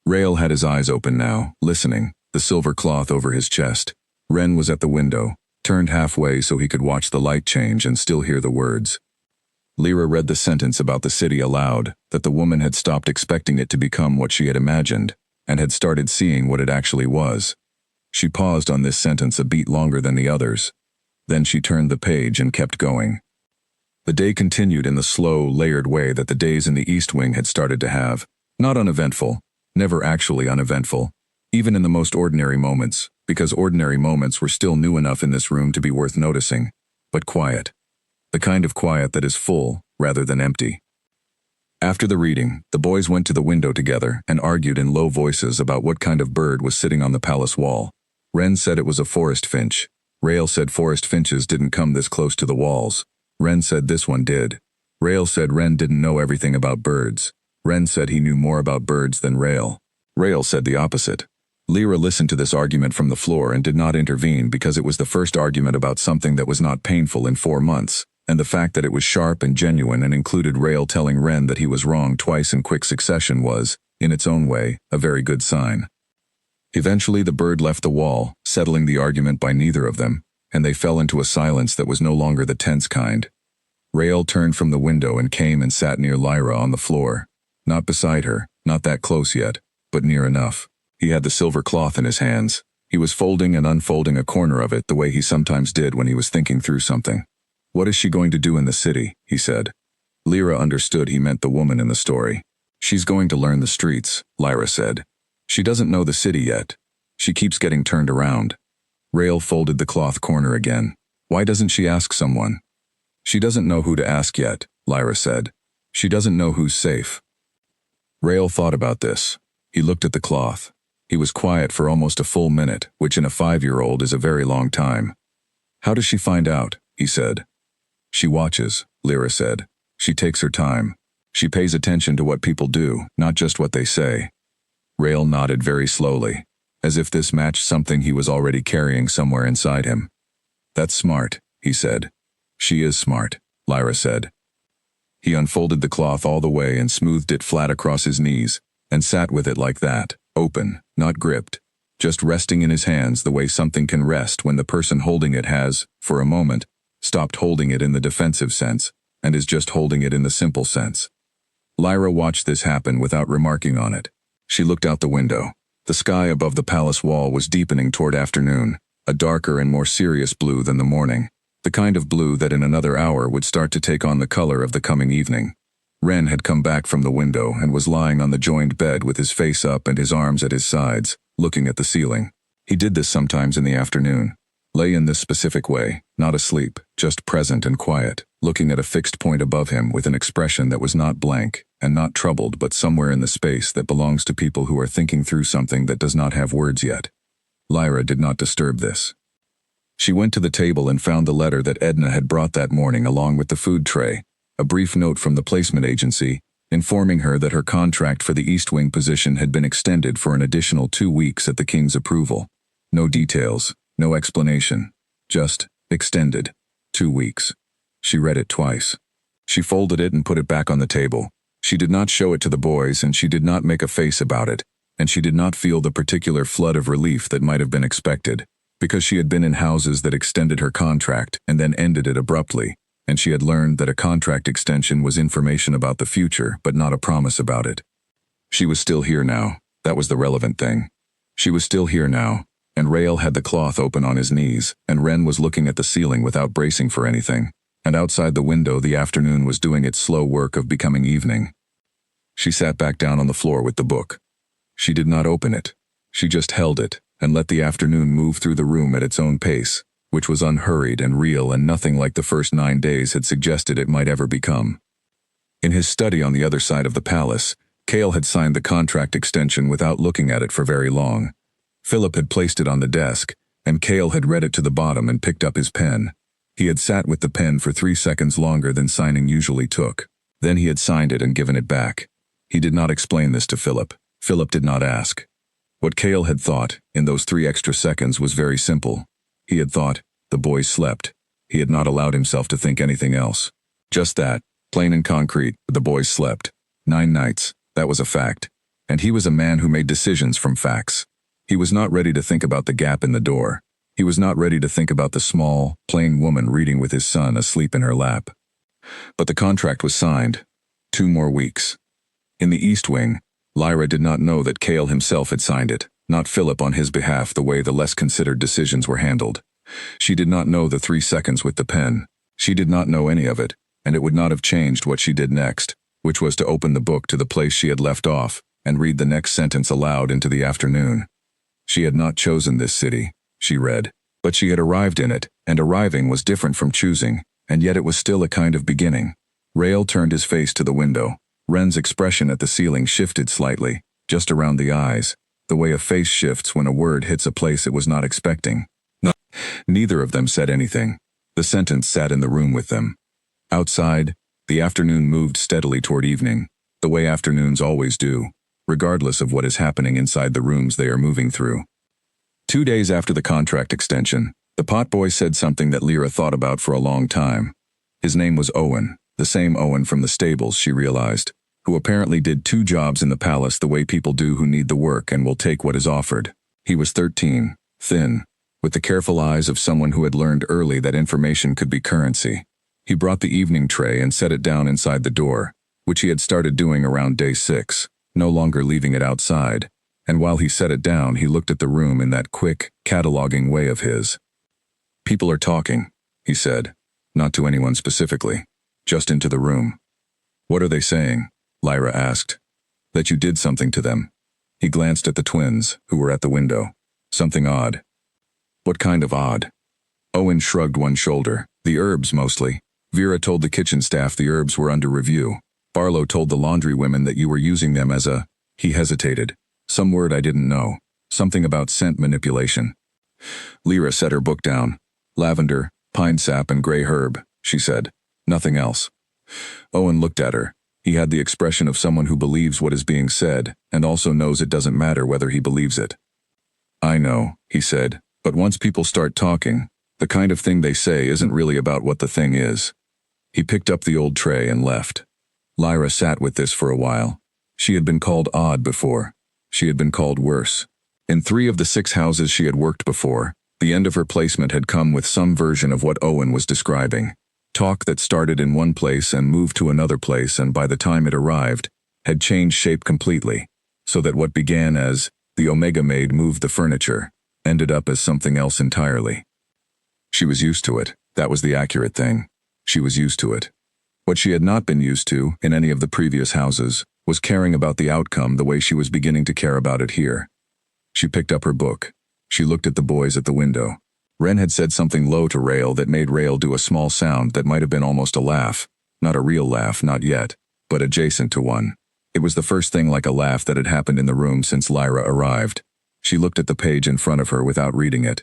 Speaker 1: Rael had his eyes open now, listening, the silver cloth over his chest. Ren was at the window, turned halfway so he could watch the light change and still hear the words. Lyra read the sentence about the city aloud, that the woman had stopped expecting it to become what she had imagined, and had started seeing what it actually was. She paused on this sentence a beat longer than the others. Then she turned the page and kept going. The day continued in the slow, layered way that the days in the East Wing had started to have, not uneventful, never actually uneventful, even in the most ordinary moments, because ordinary moments were still new enough in this room to be worth noticing, but quiet. The kind of quiet that is full, rather than empty. After the reading, the boys went to the window together and argued in low voices about what kind of bird was sitting on the palace wall. Ren said it was a forest finch. Rael said forest finches didn't come this close to the walls. Ren said this one did. Rael said Ren didn't know everything about birds. Ren said he knew more about birds than Rael. Rael said the opposite. Lyra listened to this argument from the floor and did not intervene because it was the first argument about something that was not painful in 4 months, and the fact that it was sharp and genuine and included Rael telling Ren that he was wrong twice in quick succession was, in its own way, a very good sign. Eventually the bird left the wall, settling the argument by neither of them, and they fell into a silence that was no longer the tense kind. Rael turned from the window and came and sat near Lyra on the floor. Not beside her, not that close yet, but near enough. He had the silver cloth in his hands. He was folding and unfolding a corner of it the way he sometimes did when he was thinking through something. "What is she going to do in the city?" he said. Lyra understood he meant the woman in the story. "She's going to learn the streets," Lyra said. "She doesn't know the city yet. She keeps getting turned around." Rael folded the cloth corner again. "Why doesn't she ask someone?" "She doesn't know who to ask yet," Lyra said. "She doesn't know who's safe." Rael thought about this. He looked at the cloth. He was quiet for almost a full minute, which in a 5-year-old is a very long time. "How does she find out?" he said. "She watches," Lyra said. "She takes her time. She pays attention to what people do, not just what they say." Rael nodded very slowly, as if this matched something he was already carrying somewhere inside him. "That's smart," he said. "She is smart," Lyra said. He unfolded the cloth all the way and smoothed it flat across his knees, and sat with it like that, open, not gripped, just resting in his hands the way something can rest when the person holding it has, for a moment, stopped holding it in the defensive sense, and is just holding it in the simple sense. Lyra watched this happen without remarking on it. She looked out the window. The sky above the palace wall was deepening toward afternoon, a darker and more serious blue than the morning, the kind of blue that in another hour would start to take on the color of the coming evening. Ren had come back from the window and was lying on the joined bed with his face up and his arms at his sides, looking at the ceiling. He did this sometimes in the afternoon. Lay in this specific way, not asleep, just present and quiet, looking at a fixed point above him with an expression that was not blank and not troubled but somewhere in the space that belongs to people who are thinking through something that does not have words yet. Lyra did not disturb this. She went to the table and found the letter that Edna had brought that morning along with the food tray, a brief note from the placement agency, informing her that her contract for the East Wing position had been extended for an additional 2 weeks at the King's approval. No details, no explanation, just extended. 2 weeks. She read it twice. She folded it and put it back on the table. She did not show it to the boys and she did not make a face about it, and she did not feel the particular flood of relief that might have been expected, because she had been in houses that extended her contract and then ended it abruptly, and she had learned that a contract extension was information about the future but not a promise about it. She was still here now. That was the relevant thing. She was still here now, and Rael had the cloth open on his knees, and Ren was looking at the ceiling without bracing for anything, and outside the window the afternoon was doing its slow work of becoming evening. She sat back down on the floor with the book. She did not open it. She just held it and let the afternoon move through the room at its own pace, which was unhurried and real and nothing like the first 9 days had suggested it might ever become. In his study on the other side of the palace, Cale had signed the contract extension without looking at it for very long. Philip had placed it on the desk, and Cale had read it to the bottom and picked up his pen. He had sat with the pen for 3 seconds longer than signing usually took. Then he had signed it and given it back. He did not explain this to Philip. Philip did not ask. What Cale had thought, in those 3 extra seconds, was very simple. He had thought, The boy slept. He had not allowed himself to think anything else. Just that, plain and concrete, the boys slept. 9 nights, that was a fact. And he was a man who made decisions from facts. He was not ready to think about the gap in the door. He was not ready to think about the small, plain woman reading with his son asleep in her lap. But the contract was signed. 2 more weeks. In the East Wing, Lyra did not know that Cale himself had signed it, not Philip on his behalf the way the less considered decisions were handled. She did not know the 3 seconds with the pen. She did not know any of it, and it would not have changed what she did next, which was to open the book to the place she had left off and read the next sentence aloud into the afternoon. She had not chosen this city, she read, but she had arrived in it, and arriving was different from choosing, and yet it was still a kind of beginning. Rael turned his face to the window. Wren's expression at the ceiling shifted slightly, just around the eyes, the way a face shifts when a word hits a place it was not expecting. No, neither of them said anything. The sentence sat in the room with them. Outside, the afternoon moved steadily toward evening, the way afternoons always do, regardless of what is happening inside the rooms they are moving through. 2 days after the contract extension, the potboy said something that Lyra thought about for a long time. His name was Owen, the same Owen from the stables, she realized, who apparently did 2 jobs in the palace the way people do who need the work and will take what is offered. He was 13, thin, with the careful eyes of someone who had learned early that information could be currency. He brought the evening tray and set it down inside the door, which he had started doing around day 6, no longer leaving it outside, and while he set it down he looked at the room in that quick, cataloging way of his. "People are talking," he said, not to anyone specifically, just into the room. "What are they saying?" Lyra asked. "That you did something to them." He glanced at the twins, who were at the window. "Something odd." "What kind of odd?" Owen shrugged one shoulder. "The herbs, mostly. Vera told the kitchen staff the herbs were under review. Barlow told the laundry women that you were using them as a—" He hesitated. "Some word I didn't know. Something about scent manipulation." Lyra set her book down. "Lavender, pine sap, and gray herb," she said. "Nothing else." Owen looked at her. He had the expression of someone who believes what is being said, and also knows it doesn't matter whether he believes it. "I know," he said, "but once people start talking, the kind of thing they say isn't really about what the thing is." He picked up the old tray and left. Lyra sat with this for a while. She had been called odd before. She had been called worse. In 3 of the 6 houses she had worked before, the end of her placement had come with some version of what Owen was describing. Talk that started in one place and moved to another place, and by the time it arrived, had changed shape completely, so that what began as, "the Omega Maid moved the furniture," ended up as something else entirely. She was used to it. That was the accurate thing. She was used to it. What she had not been used to, in any of the previous houses, was caring about the outcome the way she was beginning to care about it here. She picked up her book. She looked at the boys at the window. Wren had said something low to Rael that made Rael do a small sound that might have been almost a laugh. Not a real laugh, not yet, but adjacent to one. It was the first thing like a laugh that had happened in the room since Lyra arrived. She looked at the page in front of her without reading it.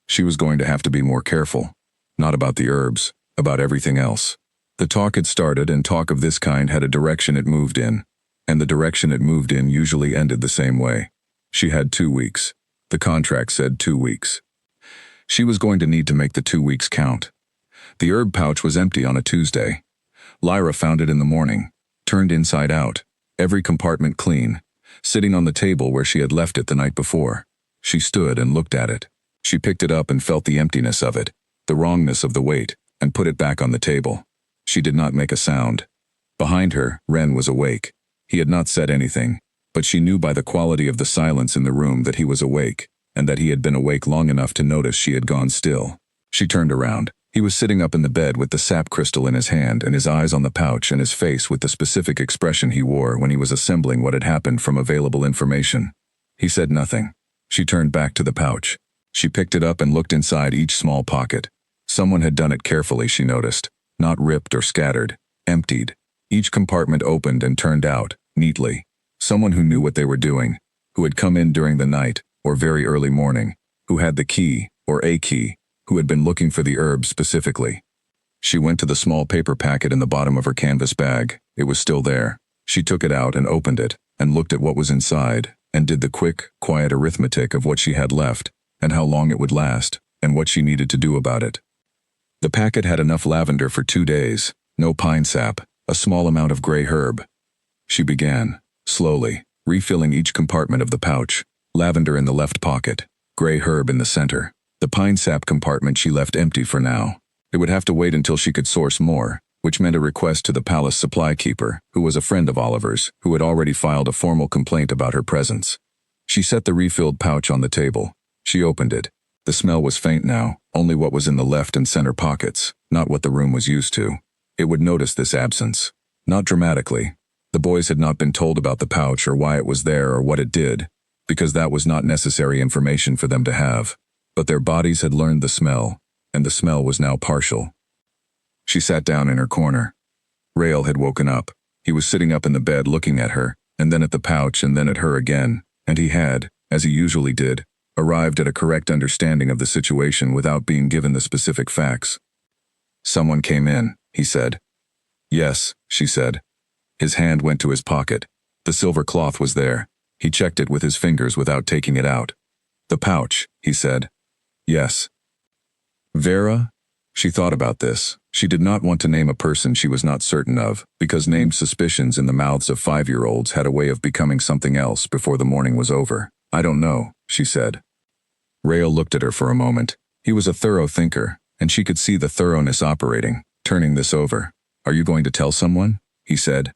Speaker 1: She was going to have to be more careful. Not about the herbs, about everything else. The talk had started, and talk of this kind had a direction it moved in, and the direction it moved in usually ended the same way. She had 2 weeks. The contract said 2 weeks. She was going to need to make the 2 weeks count. The herb pouch was empty on a Tuesday. Lyra found it in the morning, turned inside out, every compartment clean, sitting on the table where she had left it the night before. She stood and looked at it. She picked it up and felt the emptiness of it, the wrongness of the weight, and put it back on the table. She did not make a sound. Behind her, Wren was awake. He had not said anything, but she knew by the quality of the silence in the room that he was awake, and that he had been awake long enough to notice she had gone still. She turned around. He was sitting up in the bed with the sap crystal in his hand and his eyes on the pouch, and his face with the specific expression he wore when he was assembling what had happened from available information. He said nothing. She turned back to the pouch. She picked it up and looked inside each small pocket. Someone had done it carefully, she noticed. Not ripped or scattered, emptied. Each compartment opened and turned out, neatly. Someone who knew what they were doing, who had come in during the night, or very early morning, who had the key, or a key, who had been looking for the herbs specifically. She went to the small paper packet in the bottom of her canvas bag. It was still there. She took it out and opened it, and looked at what was inside, and did the quick, quiet arithmetic of what she had left, and how long it would last, and what she needed to do about it. The packet had enough lavender for 2 days, no pine sap, a small amount of gray herb. She began, slowly, refilling each compartment of the pouch, lavender in the left pocket, gray herb in the center. The pine sap compartment she left empty for now. It would have to wait until she could source more, which meant a request to the palace supply keeper, who was a friend of Oliver's, who had already filed a formal complaint about her presence. She set the refilled pouch on the table. She opened it. The smell was faint now, only what was in the left and center pockets, not what the room was used to. It would notice this absence. Not dramatically. The boys had not been told about the pouch or why it was there or what it did, because that was not necessary information for them to have. But their bodies had learned the smell, and the smell was now partial. She sat down in her corner. Rael had woken up. He was sitting up in the bed looking at her, and then at the pouch and then at her again, and he had, as he usually did, arrived at a correct understanding of the situation without being given the specific facts. "Someone came in," he said. "Yes," she said. His hand went to his pocket. The silver cloth was there. He checked it with his fingers without taking it out. "The pouch," he said. "Yes." "Vera?" She thought about this. She did not want to name a person she was not certain of, because named suspicions in the mouths of 5-year-olds had a way of becoming something else before the morning was over. "I don't know," she said. Rael looked at her for a moment. He was a thorough thinker, and she could see the thoroughness operating, turning this over. "Are you going to tell someone?" he said.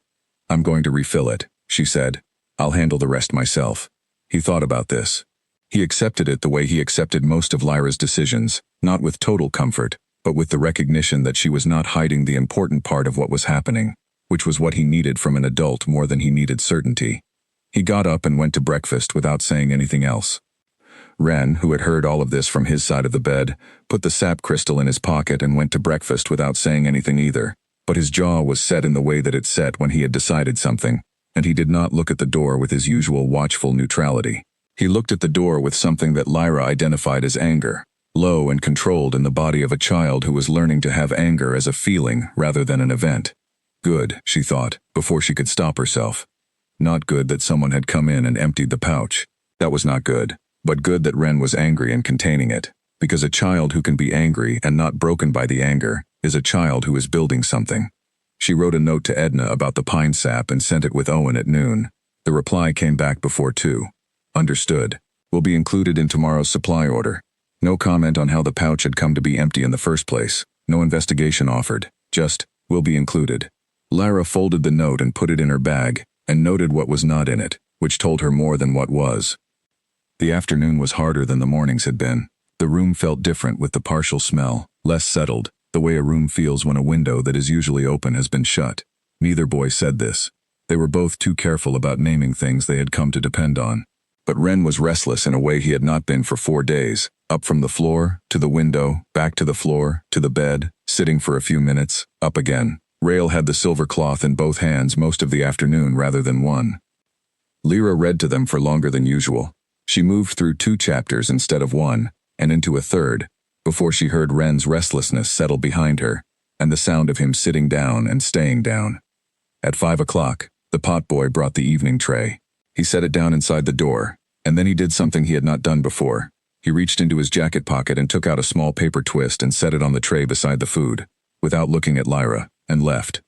Speaker 1: "I'm going to refill it," she said. "I'll handle the rest myself." He thought about this. He accepted it the way he accepted most of Lyra's decisions, not with total comfort, but with the recognition that she was not hiding the important part of what was happening, which was what he needed from an adult more than he needed certainty. He got up and went to breakfast without saying anything else. Ren, who had heard all of this from his side of the bed, put the sap crystal in his pocket and went to breakfast without saying anything either, but his jaw was set in the way that it set when he had decided something, and he did not look at the door with his usual watchful neutrality. He looked at the door with something that Lyra identified as anger, low and controlled in the body of a child who was learning to have anger as a feeling rather than an event. Good, she thought, before she could stop herself. Not good that someone had come in and emptied the pouch. That was not good, but good that Ren was angry and containing it, because a child who can be angry and not broken by the anger is a child who is building something. She wrote a note to Edna about the pine sap and sent it with Owen at noon. The reply came back before 2. "Understood. Will be included in tomorrow's supply order." No comment on how the pouch had come to be empty in the first place. No investigation offered. Just, "will be included." Lyra folded the note and put it in her bag, and noted what was not in it, which told her more than what was. The afternoon was harder than the mornings had been. The room felt different with the partial smell, less settled, the way a room feels when a window that is usually open has been shut. Neither boy said this. They were both too careful about naming things they had come to depend on. But Ren was restless in a way he had not been for 4 days, up from the floor, to the window, back to the floor, to the bed, sitting for a few minutes, up again. Rael had the silver cloth in both hands most of the afternoon rather than one. Lyra read to them for longer than usual. She moved through 2 chapters instead of 1, and into a third, before she heard Ren's restlessness settle behind her, and the sound of him sitting down and staying down. At 5 o'clock, the potboy brought the evening tray. He set it down inside the door, and then he did something he had not done before. He reached into his jacket pocket and took out a small paper twist and set it on the tray beside the food, without looking at Lyra, and left.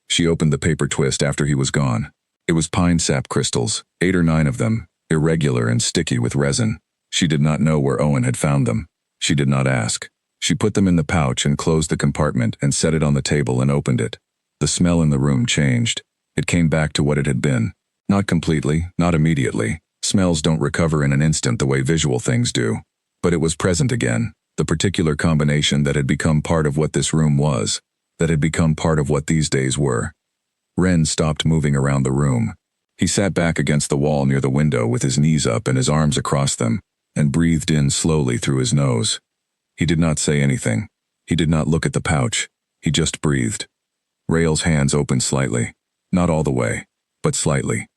Speaker 1: She opened the paper twist after he was gone. It was pine sap crystals, 8 or 9 of them, irregular and sticky with resin. She did not know where Owen had found them. She did not ask. She put them in the pouch and closed the compartment and set it on the table and opened it. The smell in the room changed. It came back to what it had been. Not completely, not immediately. Smells don't recover in an instant the way visual things do. But it was present again, the particular combination that had become part of what this room was, that had become part of what these days were. Ren stopped moving around the room. He sat back against the wall near the window with his knees up and his arms across them, and breathed in slowly through his nose. He did not say anything. He did not look at the pouch. He just breathed. Rael's hands opened slightly. Not all the way, but slightly.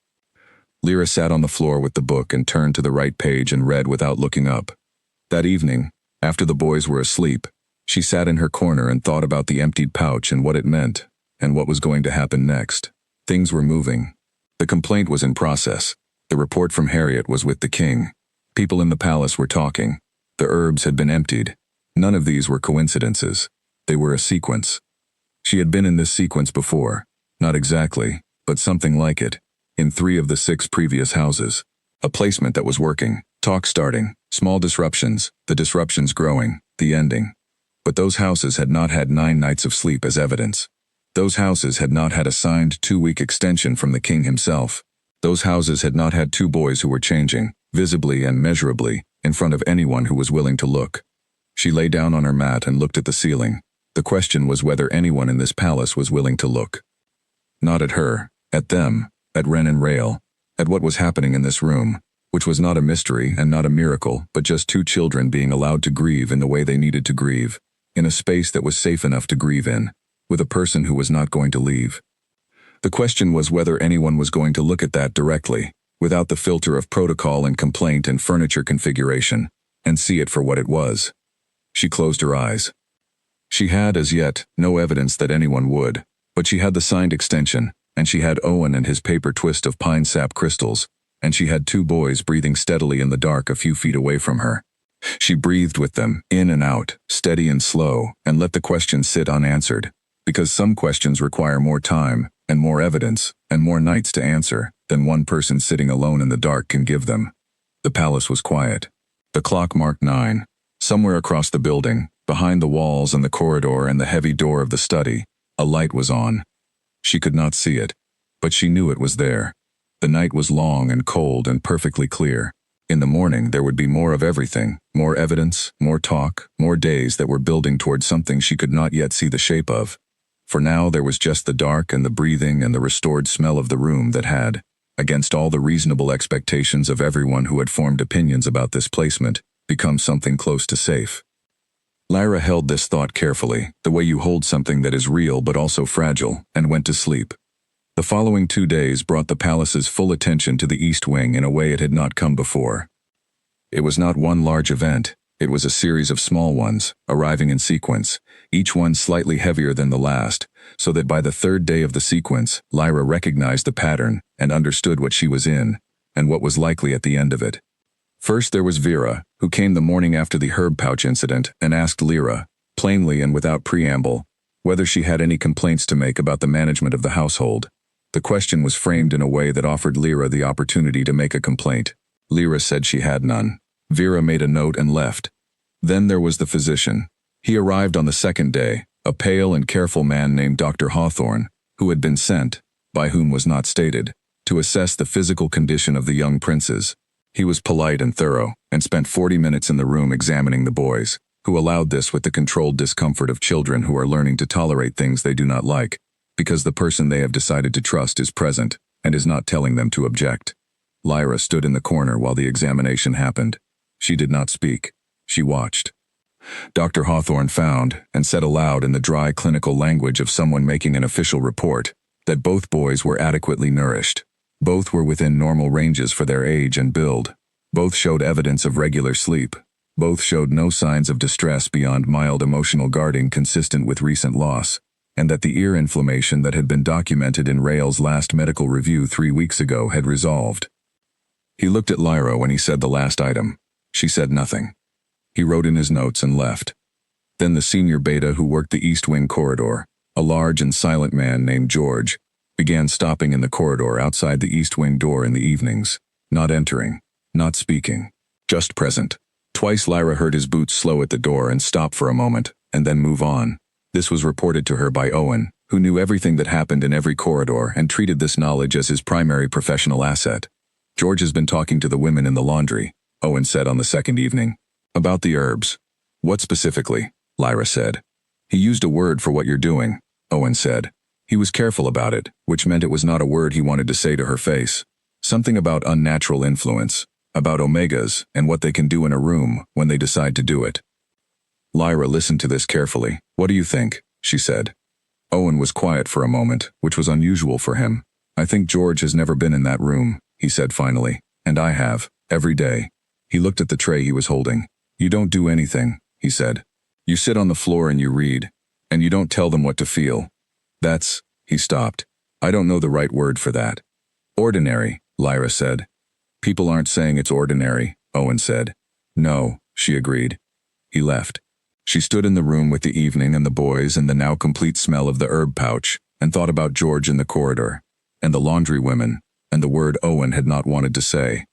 Speaker 1: Lyra sat on the floor with the book and turned to the right page and read without looking up. That evening, after the boys were asleep, she sat in her corner and thought about the emptied pouch and what it meant, and what was going to happen next. Things were moving. The complaint was in process. The report from Harriet was with the king. People in the palace were talking. The herbs had been emptied. None of these were coincidences. They were a sequence. She had been in this sequence before. Not exactly, but something like it. In 3 of the 6 previous houses. A placement that was working. Talk starting. Small disruptions. The disruptions growing. The ending. But those houses had not had 9 nights of sleep as evidence. Those houses had not had a signed 2-week extension from the king himself. Those houses had not had 2 boys who were changing, visibly and measurably, in front of anyone who was willing to look. She lay down on her mat and looked at the ceiling. The question was whether anyone in this palace was willing to look. Not at her, at them, at Wren and Rael, at what was happening in this room, which was not a mystery and not a miracle, but just 2 children being allowed to grieve in the way they needed to grieve, in a space that was safe enough to grieve in, with a person who was not going to leave. The question was whether anyone was going to look at that directly, without the filter of protocol and complaint and furniture configuration, and see it for what it was. She closed her eyes. She had, as yet, no evidence that anyone would, but she had the signed extension, and she had Owen and his paper twist of pine sap crystals, and she had 2 boys breathing steadily in the dark a few feet away from her. She breathed with them, in and out, steady and slow, and let the question sit unanswered, because some questions require more time, and more evidence, and more nights to answer, than one person sitting alone in the dark can give them. The palace was quiet. The clock marked 9. Somewhere across the building, behind the walls and the corridor and the heavy door of the study, a light was on. She could not see it, but she knew it was there. The night was long and cold and perfectly clear. In the morning there would be more of everything, more evidence, more talk, more days that were building towards something she could not yet see the shape of. For now there was just the dark and the breathing and the restored smell of the room that had, against all the reasonable expectations of everyone who had formed opinions about this placement, become something close to safe. Lyra held this thought carefully, the way you hold something that is real but also fragile, and went to sleep. The following 2 days brought the palace's full attention to the East Wing in a way it had not come before. It was not one large event, it was a series of small ones, arriving in sequence, each one slightly heavier than the last, so that by the 3rd day of the sequence, Lyra recognized the pattern and understood what she was in, and what was likely at the end of it. First there was Vera, who came the morning after the herb pouch incident and asked Lyra, plainly and without preamble, whether she had any complaints to make about the management of the household. The question was framed in a way that offered Lyra the opportunity to make a complaint. Lyra said she had none. Vera made a note and left. Then there was the physician. He arrived on the 2nd day, a pale and careful man named Dr. Hawthorne, who had been sent, by whom was not stated, to assess the physical condition of the young princes. He was polite and thorough, and spent 40 minutes in the room examining the boys, who allowed this with the controlled discomfort of children who are learning to tolerate things they do not like, because the person they have decided to trust is present, and is not telling them to object. Lyra stood in the corner while the examination happened. She did not speak. She watched. Dr. Hawthorne found, and said aloud in the dry clinical language of someone making an official report, that both boys were adequately nourished. Both were within normal ranges for their age and build. Both showed evidence of regular sleep. Both showed no signs of distress beyond mild emotional guarding consistent with recent loss, and that the ear inflammation that had been documented in Rael's last medical review 3 weeks ago had resolved. He looked at Lyra when he said the last item. She said nothing. He wrote in his notes and left. Then the senior beta who worked the East Wing corridor, a large and silent man named George, began stopping in the corridor outside the East Wing door in the evenings, not entering, not speaking, just present. Twice Lyra heard his boots slow at the door and stop for a moment, and then move on. This was reported to her by Owen, who knew everything that happened in every corridor and treated this knowledge as his primary professional asset. George has been talking to the women in the laundry, Owen said on the 2nd evening. About the herbs. What specifically? Lyra said. He used a word for what you're doing, Owen said. He was careful about it, which meant it was not a word he wanted to say to her face. Something about unnatural influence, about omegas and what they can do in a room when they decide to do it. Lyra listened to this carefully. What do you think? She said. Owen was quiet for a moment, which was unusual for him. I think George has never been in that room, he said finally, and I have, every day. He looked at the tray he was holding. You don't do anything, he said. You sit on the floor and you read, and you don't tell them what to feel. That's, he stopped. I don't know the right word for that. Ordinary, Lyra said. People aren't saying it's ordinary, Owen said. No, she agreed. He left. She stood in the room with the evening and the boys and the now complete smell of the herb pouch, and thought about George in the corridor, and the laundry women, and the word Owen had not wanted to say.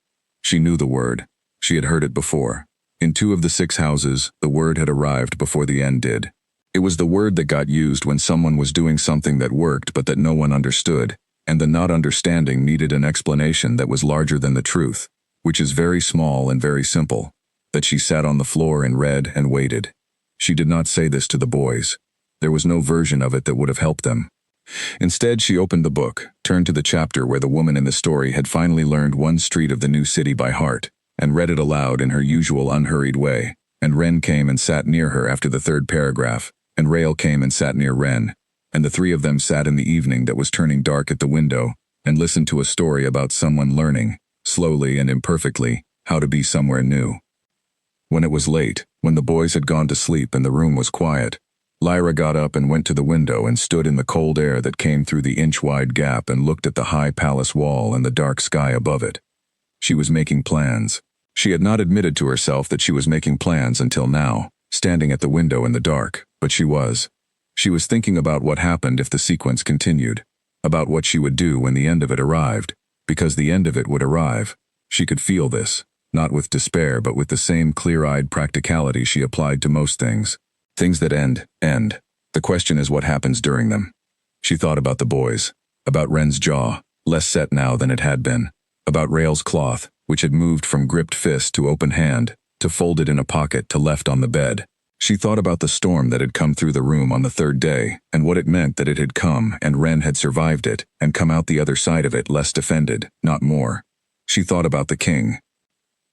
Speaker 1: She knew the word. She had heard it before. In 2 of the 6 houses, the word had arrived before the end did. It was the word that got used when someone was doing something that worked but that no one understood, and the not understanding needed an explanation that was larger than the truth, which is very small and very simple, that she sat on the floor and read and waited. She did not say this to the boys. There was no version of it that would have helped them. Instead, she opened the book, turned to the chapter where the woman in the story had finally learned one street of the new city by heart, and read it aloud in her usual unhurried way, and Wren came and sat near her after the 3rd paragraph, and Rael came and sat near Wren, and the 3 of them sat in the evening that was turning dark at the window, and listened to a story about someone learning, slowly and imperfectly, how to be somewhere new. When it was late, when the boys had gone to sleep and the room was quiet, Lyra got up and went to the window and stood in the cold air that came through the inch-wide gap and looked at the high palace wall and the dark sky above it. She was making plans. She had not admitted to herself that she was making plans until now, standing at the window in the dark, but she was. She was thinking about what happened if the sequence continued, about what she would do when the end of it arrived, because the end of it would arrive. She could feel this, not with despair but with the same clear-eyed practicality she applied to most things. Things that end. The question is what happens during them. She thought about the boys, about Wren's jaw, less set now than it had been, about Rael's cloth, which had moved from gripped fist to open hand, to folded in a pocket to left on the bed. She thought about the storm that had come through the room on the 3rd day, and what it meant that it had come and Wren had survived it and come out the other side of it less defended, not more. She thought about the king.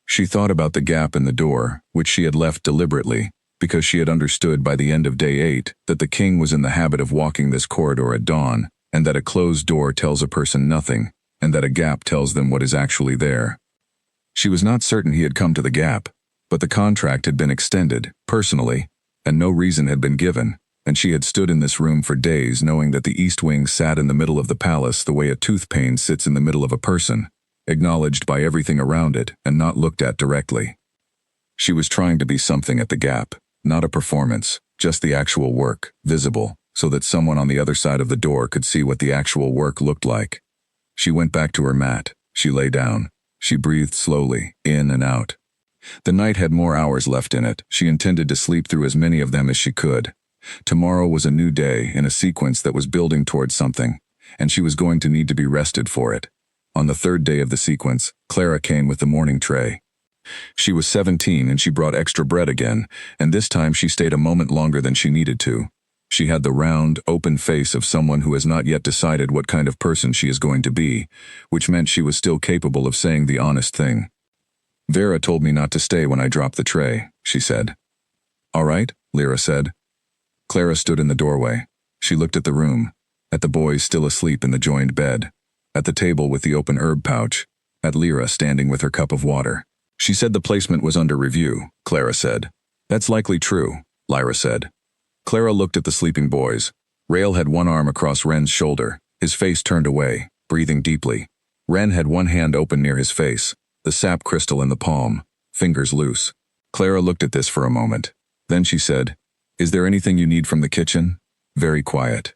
Speaker 1: She thought about the gap in the door, which she had left deliberately, because she had understood by the end of day 8 that the king was in the habit of walking this corridor at dawn, and that a closed door tells a person nothing, and that a gap tells them what is actually there. She was not certain he had come to the gap, but the contract had been extended, personally, and no reason had been given, and she had stood in this room for days knowing that the east wing sat in the middle of the palace the way a tooth pain sits in the middle of a person, acknowledged by everything around it and not looked at directly. She was trying to be something at the gap, not a performance, just the actual work, visible, so that someone on the other side of the door could see what the actual work looked like. She went back to her mat. She lay down. She breathed slowly, in and out. The night had more hours left in it. She intended to sleep through as many of them as she could. Tomorrow was a new day in a sequence that was building towards something, and she was going to need to be rested for it. On the 3rd day of the sequence, Clara came with the morning tray. She was 17 and she brought extra bread again, and this time she stayed a moment longer than she needed to. She had the round, open face of someone who has not yet decided what kind of person she is going to be, which meant she was still capable of saying the honest thing. Vera told me not to stay when I dropped the tray, she said. All right, Lyra said. Clara stood in the doorway. She looked at the room, at the boys still asleep in the joined bed, at the table with the open herb pouch, at Lyra standing with her cup of water. She said the placement was under review, Clara said. That's likely true, Lyra said. Clara looked at the sleeping boys. Rael had one arm across Wren's shoulder, his face turned away, breathing deeply. Wren had one hand open near his face, the sap crystal in the palm, fingers loose. Clara looked at this for a moment. Then she said, Is there anything you need from the kitchen? Very quiet.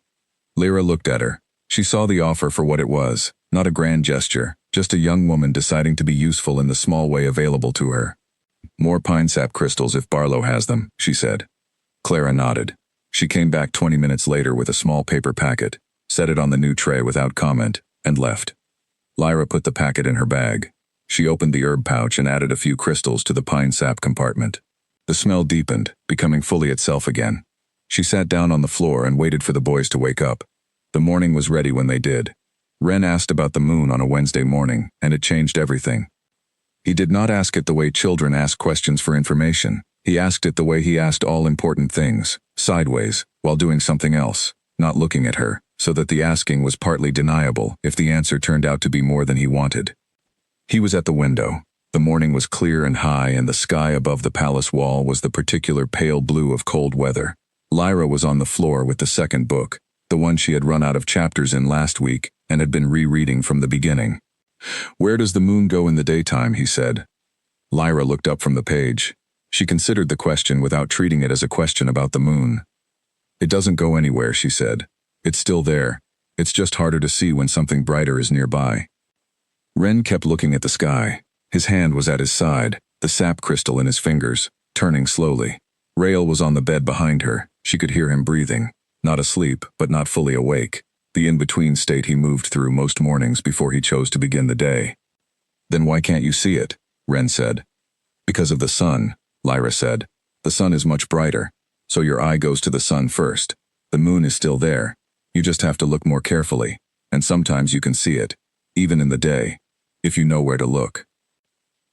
Speaker 1: Lyra looked at her. She saw the offer for what it was, not a grand gesture, just a young woman deciding to be useful in the small way available to her. More pine sap crystals if Barlow has them, she said. Clara nodded. She came back 20 minutes later with a small paper packet, set it on the new tray without comment, and left. Lyra put the packet in her bag. She opened the herb pouch and added a few crystals to the pine sap compartment. The smell deepened, becoming fully itself again. She sat down on the floor and waited for the boys to wake up. The morning was ready when they did. Wren asked about the moon on a Wednesday morning, and it changed everything. He did not ask it the way children ask questions for information. He asked it the way he asked all important things, sideways, while doing something else, not looking at her, so that the asking was partly deniable if the answer turned out to be more than he wanted. He was at the window. The morning was clear and high, and the sky above the palace wall was the particular pale blue of cold weather. Lyra was on the floor with the second book, the one she had run out of chapters in last week and had been rereading from the beginning. Where does the moon go in the daytime, he said. Lyra looked up from the page. She considered the question without treating it as a question about the moon. It doesn't go anywhere, she said. It's still there. It's just harder to see when something brighter is nearby. Ren kept looking at the sky. His hand was at his side, the sap crystal in his fingers, turning slowly. Rael was on the bed behind her. She could hear him breathing. Not asleep, but not fully awake. The in-between state he moved through most mornings before he chose to begin the day. Then why can't you see it? Ren said. Because of the sun, Lyra said. The sun is much brighter, so your eye goes to the sun first. The moon is still there. You just have to look more carefully, and sometimes you can see it, even in the day, if you know where to look.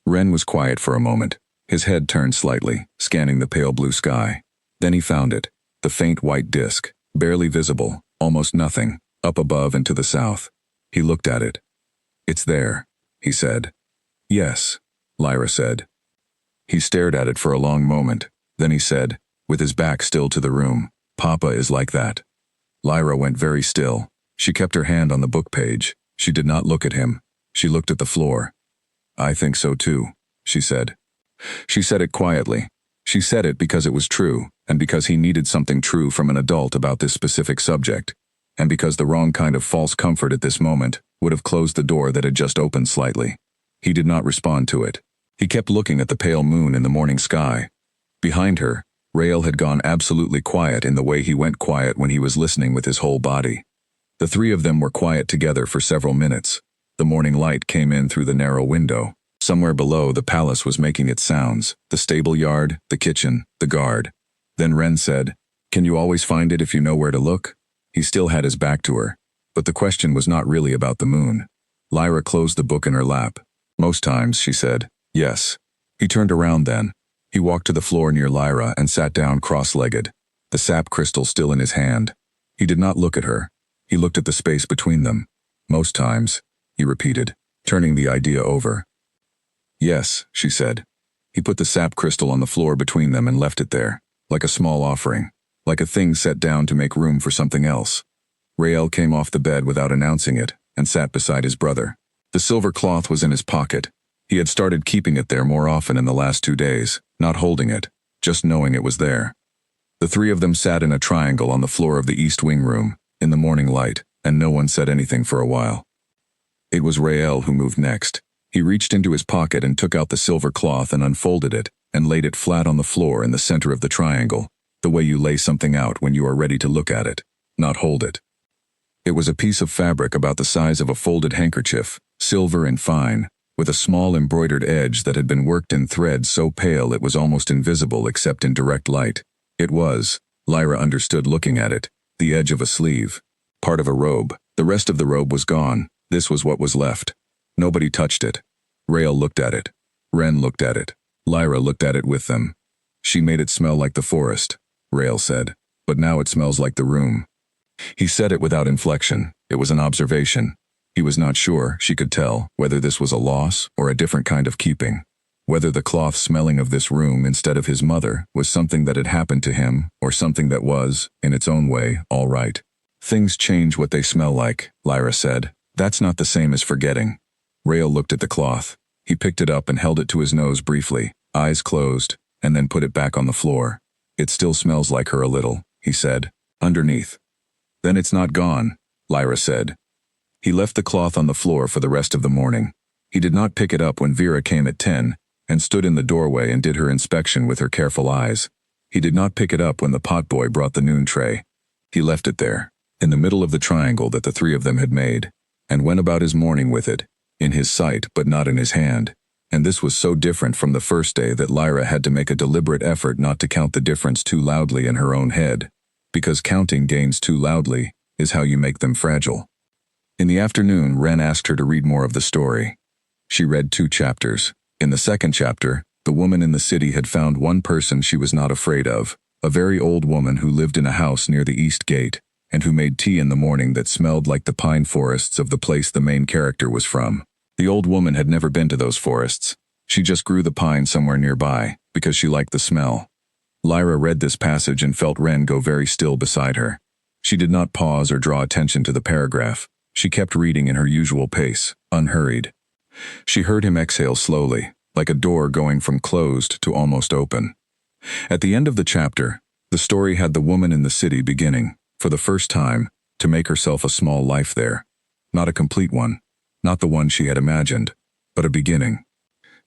Speaker 1: Ren was quiet for a moment. His head turned slightly, scanning the pale blue sky. Then he found it, the faint white disk, barely visible, almost nothing, up above and to the south. He looked at it. It's there, he said. Yes, Lyra said. He stared at it for a long moment. Then he said, with his back still to the room, Papa is like that. Lyra went very still. She kept her hand on the book page. She did not look at him. She looked at the floor. I think so too, she said. She said it quietly. She said it because it was true, and because he needed something true from an adult about this specific subject, and because the wrong kind of false comfort at this moment would have closed the door that had just opened slightly. He did not respond to it. He kept looking at the pale moon in the morning sky. Behind her, Rael had gone absolutely quiet in the way he went quiet when he was listening with his whole body. The three of them were quiet together for several minutes. The morning light came in through the narrow window. Somewhere below, the palace was making its sounds, the stable yard, the kitchen, the guard. Then Ren said, Can you always find it if you know where to look? He still had his back to her, but the question was not really about the moon. Lyra closed the book in her lap. Most times, she said, yes. He turned around then. He walked to the floor near Lyra and sat down cross-legged, the sap crystal still in his hand. He did not look at her. He looked at the space between them. Most times, he repeated, turning the idea over. Yes, she said. He put the sap crystal on the floor between them and left it there, like a small offering, like a thing set down to make room for something else. Rael came off the bed without announcing it and sat beside his brother. The silver cloth was in his pocket. He had started keeping it there more often in the last 2 days, not holding it, just knowing it was there. The three of them sat in a triangle on the floor of the East Wing room, in the morning light, and no one said anything for a while. It was Rael who moved next. He reached into his pocket and took out the silver cloth and unfolded it, and laid it flat on the floor in the center of the triangle, the way you lay something out when you are ready to look at it, not hold it. It was a piece of fabric about the size of a folded handkerchief, silver and fine, with a small embroidered edge that had been worked in thread so pale it was almost invisible except in direct light. It was, Lyra understood looking at it, the edge of a sleeve. Part of a robe. The rest of the robe was gone. This was what was left. Nobody touched it. Rael looked at it. Ren looked at it. Lyra looked at it with them. She made it smell like the forest, Rael said, but now it smells like the room. He said it without inflection. It was an observation. He was not sure, she could tell, whether this was a loss or a different kind of keeping. Whether the cloth smelling of this room instead of his mother was something that had happened to him or something that was, in its own way, all right. Things change what they smell like, Lyra said. That's not the same as forgetting. Rael looked at the cloth. He picked it up and held it to his nose briefly, eyes closed, and then put it back on the floor. It still smells like her a little, he said, underneath. Then it's not gone, Lyra said. He left the cloth on the floor for the rest of the morning. He did not pick it up when Vera came at 10 and stood in the doorway and did her inspection with her careful eyes. He did not pick it up when the potboy brought the noon tray. He left it there, in the middle of the triangle that the three of them had made, and went about his morning with it, in his sight but not in his hand. And this was so different from the first day that Lyra had to make a deliberate effort not to count the difference too loudly in her own head, because counting gains too loudly is how you make them fragile. In the afternoon, Ren asked her to read more of the story. She read 2 chapters. In the second chapter, the woman in the city had found one person she was not afraid of, a very old woman who lived in a house near the East Gate, and who made tea in the morning that smelled like the pine forests of the place the main character was from. The old woman had never been to those forests. She just grew the pine somewhere nearby, because she liked the smell. Lyra read this passage and felt Ren go very still beside her. She did not pause or draw attention to the paragraph. She kept reading in her usual pace, unhurried. She heard him exhale slowly, like a door going from closed to almost open. At the end of the chapter, the story had the woman in the city beginning, for the first time, to make herself a small life there. Not a complete one, not the one she had imagined, but a beginning.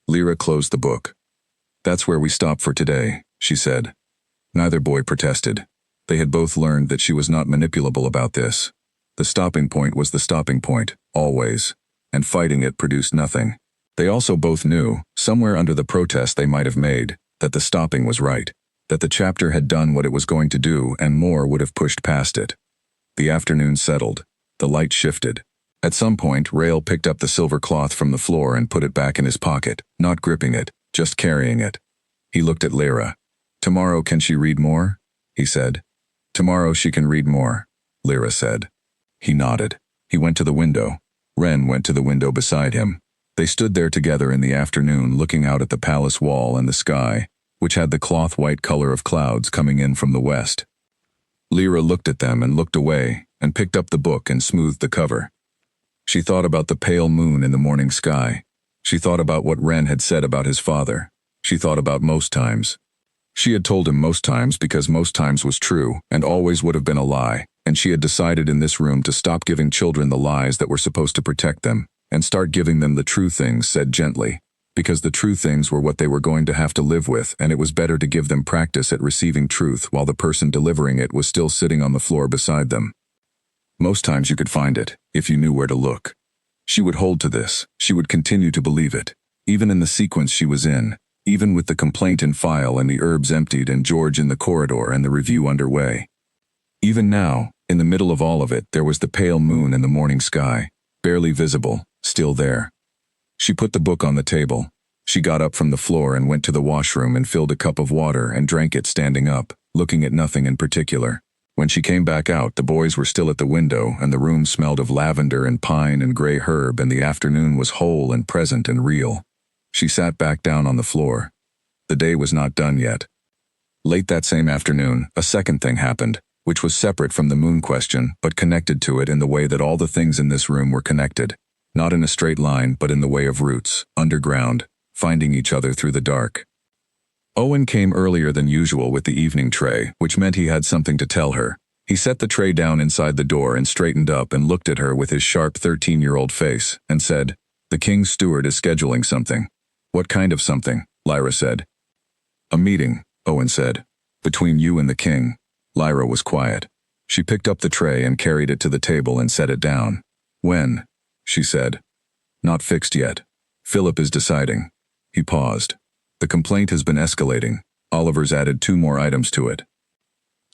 Speaker 1: Lyra closed the book. "That's where we stop for today," she said. Neither boy protested. They had both learned that she was not manipulable about this. The stopping point was the stopping point, always, and fighting it produced nothing. They also both knew, somewhere under the protest they might have made, that the stopping was right, that the chapter had done what it was going to do and more would have pushed past it. The afternoon settled. The light shifted. At some point, Rael picked up the silver cloth from the floor and put it back in his pocket, not gripping it, just carrying it. He looked at Lyra. "Tomorrow can she read more?" he said. "Tomorrow she can read more," Lyra said. He nodded. He went to the window. Ren went to the window beside him. They stood there together in the afternoon looking out at the palace wall and the sky, which had the cloth-white color of clouds coming in from the west. Lyra looked at them and looked away, and picked up the book and smoothed the cover. She thought about the pale moon in the morning sky. She thought about what Ren had said about his father. She thought about most times. She had told him most times because most times was true and always would have been a lie, and she had decided in this room to stop giving children the lies that were supposed to protect them, and start giving them the true things said gently, because the true things were what they were going to have to live with, and it was better to give them practice at receiving truth while the person delivering it was still sitting on the floor beside them. Most times you could find it, if you knew where to look. She would hold to this. She would continue to believe it, even in the sequence she was in, even with the complaint in file and the herbs emptied and George in the corridor and the review underway. Even now, in the middle of all of it, there was the pale moon in the morning sky, barely visible, still there. She put the book on the table. She got up from the floor and went to the washroom and filled a cup of water and drank it standing up, looking at nothing in particular. When she came back out, the boys were still at the window, and the room smelled of lavender and pine and gray herb, and the afternoon was whole and present and real. She sat back down on the floor. The day was not done yet. Late that same afternoon, a second thing happened, which was separate from the moon question, but connected to it in the way that all the things in this room were connected. Not in a straight line, but in the way of roots, underground, finding each other through the dark. Owen came earlier than usual with the evening tray, which meant he had something to tell her. He set the tray down inside the door and straightened up and looked at her with his sharp 13-year-old face, and said, "The king's steward is scheduling something." "What kind of something?" Lyra said. "A meeting," Owen said. "Between you and the king." Lyra was quiet. She picked up the tray and carried it to the table and set it down. "When?" she said. "Not fixed yet. Philip is deciding." He paused. "The complaint has been escalating. Oliver's added 2 more items to it."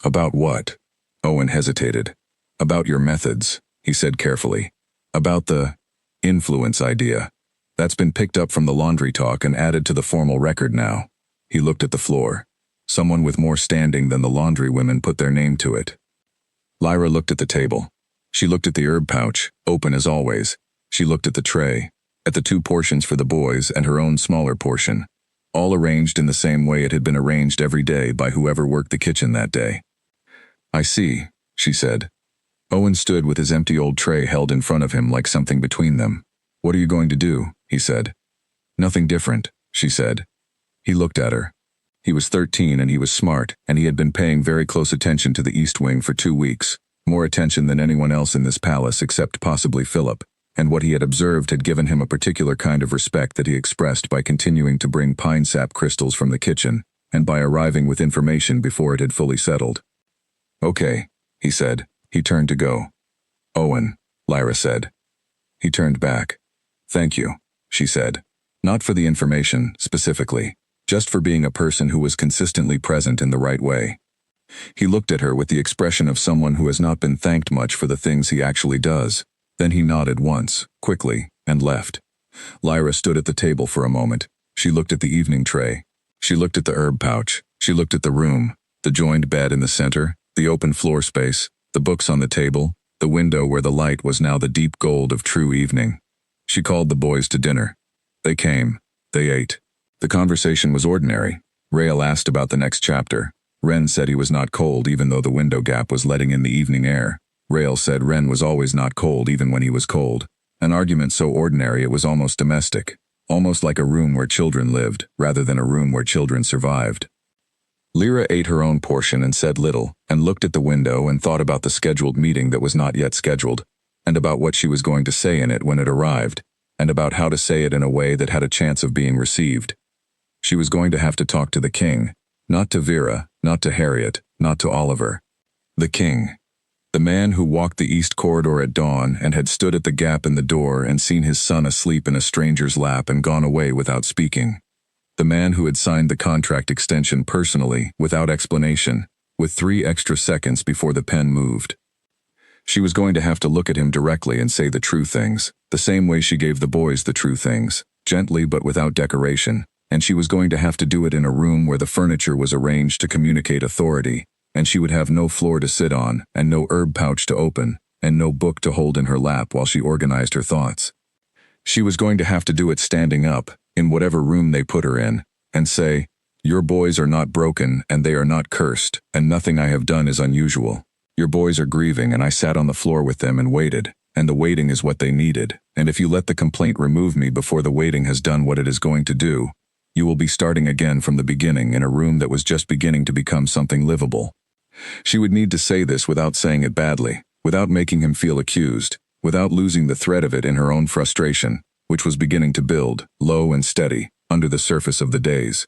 Speaker 1: "About what?" Owen hesitated. "About your methods," he said carefully. "About the influence idea. That's been picked up from the laundry talk and added to the formal record now." He looked at the floor. Someone with more standing than the laundry women put their name to it. Lyra looked at the table. She looked at the herb pouch, open as always. She looked at the tray, at the 2 portions for the boys and her own smaller portion, all arranged in the same way it had been arranged every day by whoever worked the kitchen that day. "I see," she said. Owen stood with his empty old tray held in front of him like something between them. "What are you going to do?" he said. "Nothing different," she said. He looked at her. He was 13 and he was smart, and he had been paying very close attention to the East Wing for 2 weeks, more attention than anyone else in this palace except possibly Philip, and what he had observed had given him a particular kind of respect that he expressed by continuing to bring pine sap crystals from the kitchen, and by arriving with information before it had fully settled. "Okay," he said. He turned to go. "Owen," Lyra said. He turned back. "Thank you," she said. "Not for the information, specifically, just for being a person who was consistently present in the right way." He looked at her with the expression of someone who has not been thanked much for the things he actually does. Then he nodded once, quickly, and left. Lyra stood at the table for a moment. She looked at the evening tray. She looked at the herb pouch. She looked at the room, the joined bed in the center, the open floor space, the books on the table, the window where the light was now the deep gold of true evening. She called the boys to dinner. They came. They ate. The conversation was ordinary. Rael asked about the next chapter. Ren said he was not cold even though the window gap was letting in the evening air. Rael said Ren was always not cold even when he was cold. An argument so ordinary it was almost domestic. almost like a room where children lived, rather than a room where children survived. Lyra ate her own portion and said little, and looked at the window and thought about the scheduled meeting that was not yet scheduled, and about what she was going to say in it when it arrived, and about how to say it in a way that had a chance of being received. She was going to have to talk to the king, not to Vera, not to Harriet, not to Oliver. The king. The man who walked the east corridor at dawn and had stood at the gap in the door and seen his son asleep in a stranger's lap and gone away without speaking. The man who had signed the contract extension personally, without explanation, with 3 extra seconds before the pen moved. She was going to have to look at him directly and say the true things, the same way she gave the boys the true things, gently but without decoration, and she was going to have to do it in a room where the furniture was arranged to communicate authority, and she would have no floor to sit on, and no herb pouch to open, and no book to hold in her lap while she organized her thoughts. She was going to have to do it standing up, in whatever room they put her in, and say, "Your boys are not broken, and they are not cursed, and nothing I have done is unusual. Your boys are grieving, and I sat on the floor with them and waited, and the waiting is what they needed, and if you let the complaint remove me before the waiting has done what it is going to do, you will be starting again from the beginning in a room that was just beginning to become something livable." She would need to say this without saying it badly, without making him feel accused, without losing the thread of it in her own frustration, which was beginning to build, low and steady, under the surface of the days.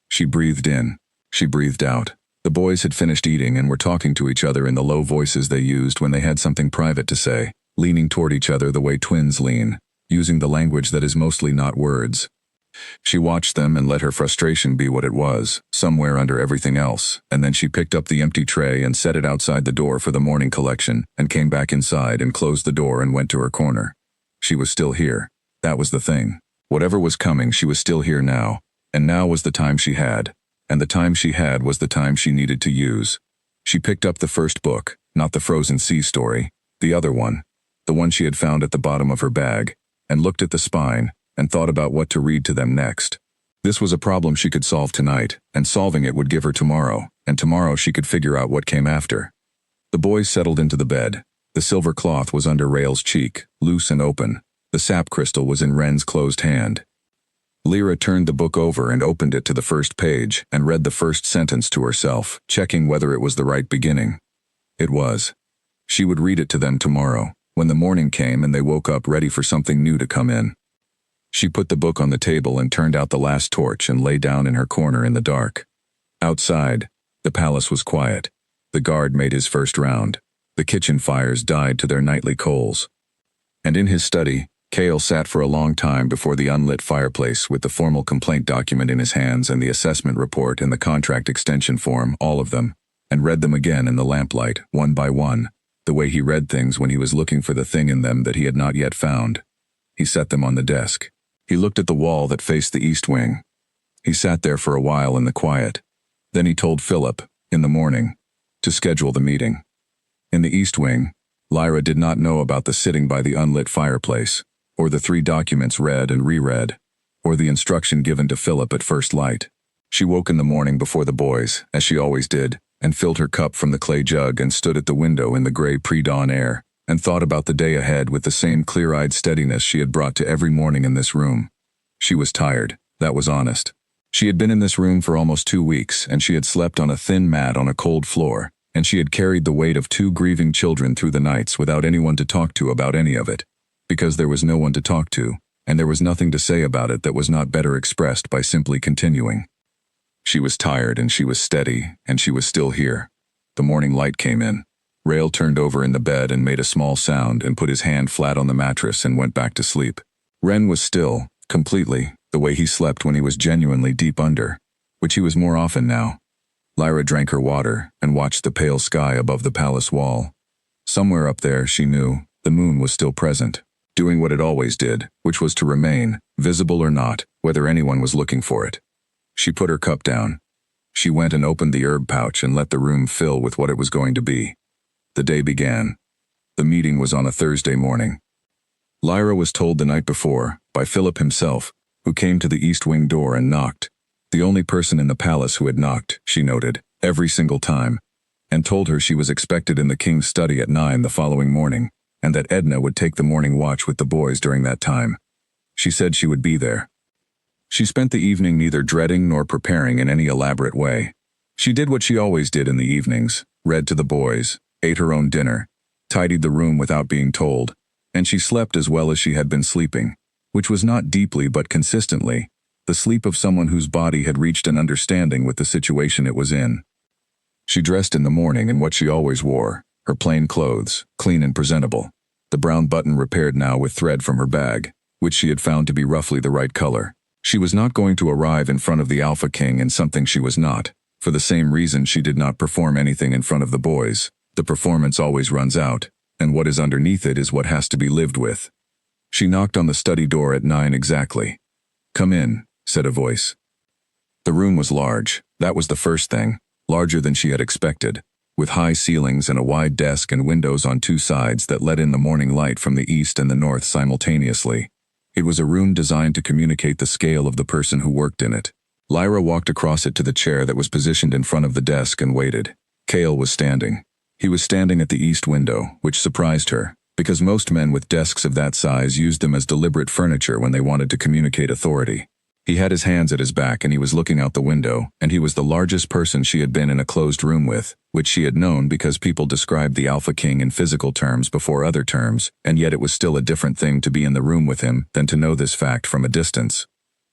Speaker 1: She breathed in. She breathed out. The boys had finished eating and were talking to each other in the low voices they used when they had something private to say, leaning toward each other the way twins lean, using the language that is mostly not words. She watched them and let her frustration be what it was, somewhere under everything else, and then she picked up the empty tray and set it outside the door for the morning collection, and came back inside and closed the door and went to her corner. She was still here. That was the thing. Whatever was coming, she was still here now, and now was the time she had, and the time she had was the time she needed to use. She picked up the first book, not the Frozen Sea story, the other one, the one she had found at the bottom of her bag, and looked at the spine, and thought about what to read to them next. This was a problem she could solve tonight, and solving it would give her tomorrow, and tomorrow she could figure out what came after. The boys settled into the bed. The silver cloth was under Rael's cheek, loose and open. The sap crystal was in Wren's closed hand. Lyra turned the book over and opened it to the first page, and read the first sentence to herself, checking whether it was the right beginning. It was. She would read it to them tomorrow, when the morning came and they woke up ready for something new to come in. She put the book on the table and turned out the last torch and lay down in her corner in the dark. Outside, the palace was quiet. The guard made his first round. The kitchen fires died to their nightly coals. And in his study, Cale sat for a long time before the unlit fireplace with the formal complaint document in his hands and the assessment report and the contract extension form, all of them, and read them again in the lamplight, one by one, the way he read things when he was looking for the thing in them that he had not yet found. He set them on the desk. He looked at the wall that faced the east wing. He sat there for a while in the quiet. Then he told Philip, in the morning, to schedule the meeting. In the east wing, Lyra did not know about the sitting by the unlit fireplace, or the 3 documents read and reread, or the instruction given to Philip at first light. She woke in the morning before the boys, as she always did, and filled her cup from the clay jug and stood at the window in the gray pre-dawn air, and thought about the day ahead with the same clear-eyed steadiness she had brought to every morning in this room. She was tired, that was honest. She had been in this room for almost 2 weeks, and she had slept on a thin mat on a cold floor, and she had carried the weight of 2 grieving children through the nights without anyone to talk to about any of it, because there was no one to talk to, and there was nothing to say about it that was not better expressed by simply continuing. She was tired, and she was steady, and she was still here. The morning light came in. Rael turned over in the bed and made a small sound and put his hand flat on the mattress and went back to sleep. Wren was still, completely, the way he slept when he was genuinely deep under, which he was more often now. Lyra drank her water and watched the pale sky above the palace wall. Somewhere up there, she knew, the moon was still present, doing what it always did, which was to remain, visible or not, whether anyone was looking for it. She put her cup down. She went and opened the herb pouch and let the room fill with what it was going to be. The day began. The meeting was on a Thursday morning. Lyra was told the night before, by Philip himself, who came to the east wing door and knocked. The only person in the palace who had knocked, she noted, every single time, and told her she was expected in the king's study at 9 the following morning, and that Edna would take the morning watch with the boys during that time. She said she would be there. She spent the evening neither dreading nor preparing in any elaborate way. She did what she always did in the evenings, read to the boys, ate her own dinner, tidied the room without being told, and she slept as well as she had been sleeping, which was not deeply but consistently, the sleep of someone whose body had reached an understanding with the situation it was in. She dressed in the morning in what she always wore, her plain clothes, clean and presentable, the brown button repaired now with thread from her bag, which she had found to be roughly the right color. She was not going to arrive in front of the Alpha King in something she was not, for the same reason she did not perform anything in front of the boys. The performance always runs out, and what is underneath it is what has to be lived with. She knocked on the study door at 9 exactly. "Come in," said a voice. The room was large, that was the first thing, larger than she had expected, with high ceilings and a wide desk and windows on two sides that let in the morning light from the east and the north simultaneously. It was a room designed to communicate the scale of the person who worked in it. Lyra walked across it to the chair that was positioned in front of the desk and waited. Cale was standing. He was standing at the east window, which surprised her, because most men with desks of that size used them as deliberate furniture when they wanted to communicate authority. He had his hands at his back and he was looking out the window, and he was the largest person she had been in a closed room with, which she had known because people described the Alpha King in physical terms before other terms, and yet it was still a different thing to be in the room with him than to know this fact from a distance.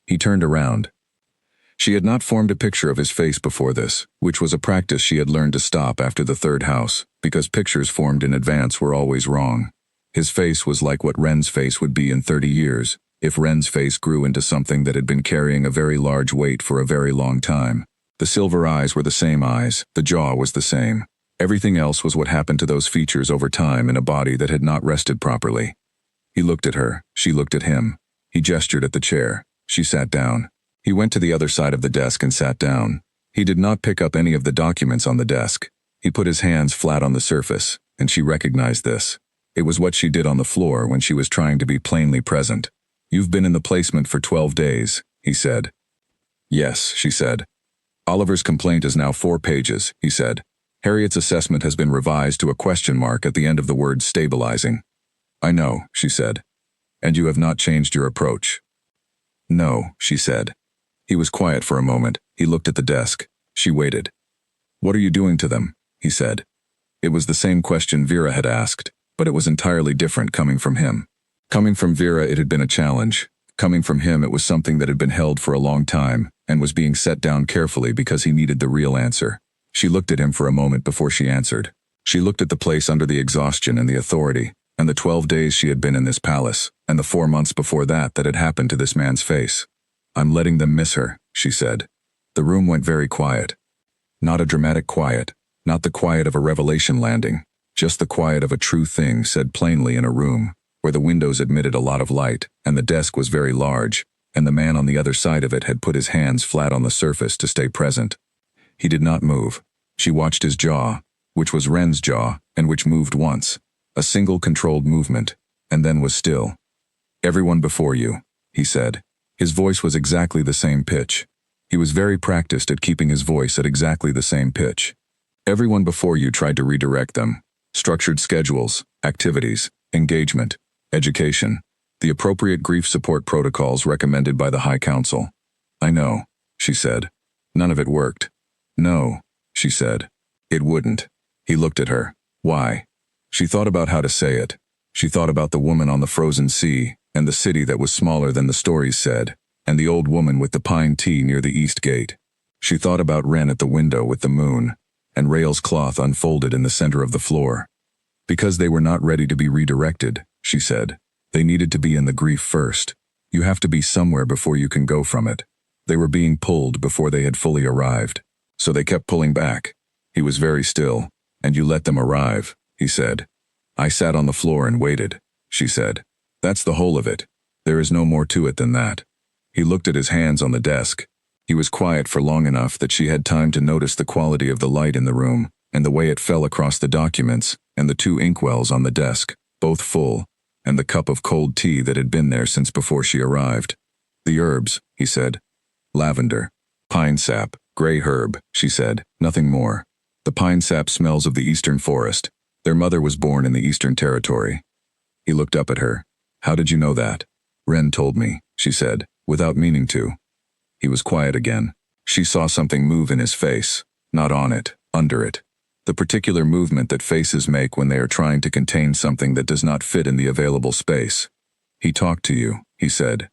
Speaker 1: He turned around. She had not formed a picture of his face before this, which was a practice she had learned to stop after the third house, because pictures formed in advance were always wrong. His face was like what Ren's face would be in 30 years, if Ren's face grew into something that had been carrying a very large weight for a very long time. The silver eyes were the same eyes, the jaw was the same. Everything else was what happened to those features over time in a body that had not rested properly. He looked at her, she looked at him. He gestured at the chair. She sat down. He went to the other side of the desk and sat down. He did not pick up any of the documents on the desk. He put his hands flat on the surface, and she recognized this. It was what she did on the floor when she was trying to be plainly present. "You've been in the placement for 12 days, he said. "Yes," she said. "Oliver's complaint is now 4 pages, he said. Harriet's assessment has been revised to a question mark at the end of the word stabilizing." "I know," she said. "And you have not changed your approach." "No," she said. He was quiet for a moment. He looked at the desk. She waited. "What are you doing to them?" he said. It was the same question Vera had asked, but it was entirely different coming from him. Coming from Vera it had been a challenge. Coming from him it was something that had been held for a long time, and was being set down carefully because he needed the real answer. She looked at him for a moment before she answered. She looked at the place under the exhaustion and the authority, and the 12 days she had been in this palace, and the 4 months before that had happened to this man's face. "I'm letting them miss her," she said. The room went very quiet. Not a dramatic quiet, not the quiet of a revelation landing, just the quiet of a true thing said plainly in a room, where the windows admitted a lot of light, and the desk was very large, and the man on the other side of it had put his hands flat on the surface to stay present. He did not move. She watched his jaw, which was Ren's jaw, and which moved once, a single controlled movement, and then was still. "Everyone before you," he said. His voice was exactly the same pitch. He was very practiced at keeping his voice at exactly the same pitch. "Everyone before you tried to redirect them. Structured schedules, activities, engagement, education, the appropriate grief support protocols recommended by the High Council." "I know," she said. "None of it worked." "No," she said. "It wouldn't." He looked at her. "Why?" She thought about how to say it. She thought about the woman on the frozen sea, and the city that was smaller than the stories said, and the old woman with the pine tea near the east gate. She thought about Ren at the window with the moon, and Rael's cloth unfolded in the center of the floor. Because they were not ready to be redirected, she said. They needed to be in the grief first. You have to be somewhere before you can go from it. They were being pulled before they had fully arrived. So they kept pulling back. He was very still. "And you let them arrive," he said. "I sat on the floor and waited," she said. "That's the whole of it. There is no more to it than that." He looked at his hands on the desk. He was quiet for long enough that she had time to notice the quality of the light in the room, and the way it fell across the documents, and the 2 inkwells on the desk, both full, and the cup of cold tea that had been there since before she arrived. "The herbs," he said. "Lavender, pine sap, gray herb," she said, "nothing more. The pine sap smells of the eastern forest. Their mother was born in the Eastern Territory." He looked up at her. "How did you know that?" "Ren told me," she said, without meaning to. He was quiet again. She saw something move in his face. Not on it, under it. The particular movement that faces make when they are trying to contain something that does not fit in the available space. He talked to you, he said.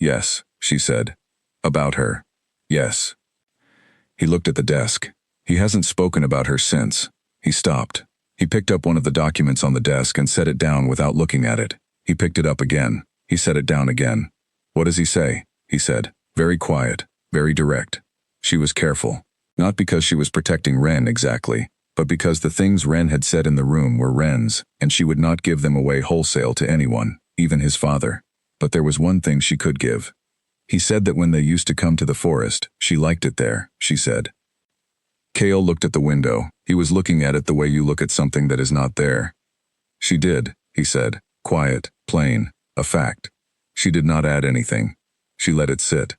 Speaker 1: Yes, she said. About her. Yes. He looked at the desk. He hasn't spoken about her since. He stopped. He picked up one of the documents on the desk and set it down without looking at it. He picked it up again. He set it down again. What does he say? He said. Very quiet, very direct. She was careful. Not because she was protecting Ren exactly, but because the things Ren had said in the room were Ren's, and she would not give them away wholesale to anyone, even his father. But there was one thing she could give. He said that when they used to come to the forest, she liked it there, she said. Kale looked at the window. He was looking at it the way you look at something that is not there. She did, he said. Quiet, plain, a fact. She did not add anything. She let it sit.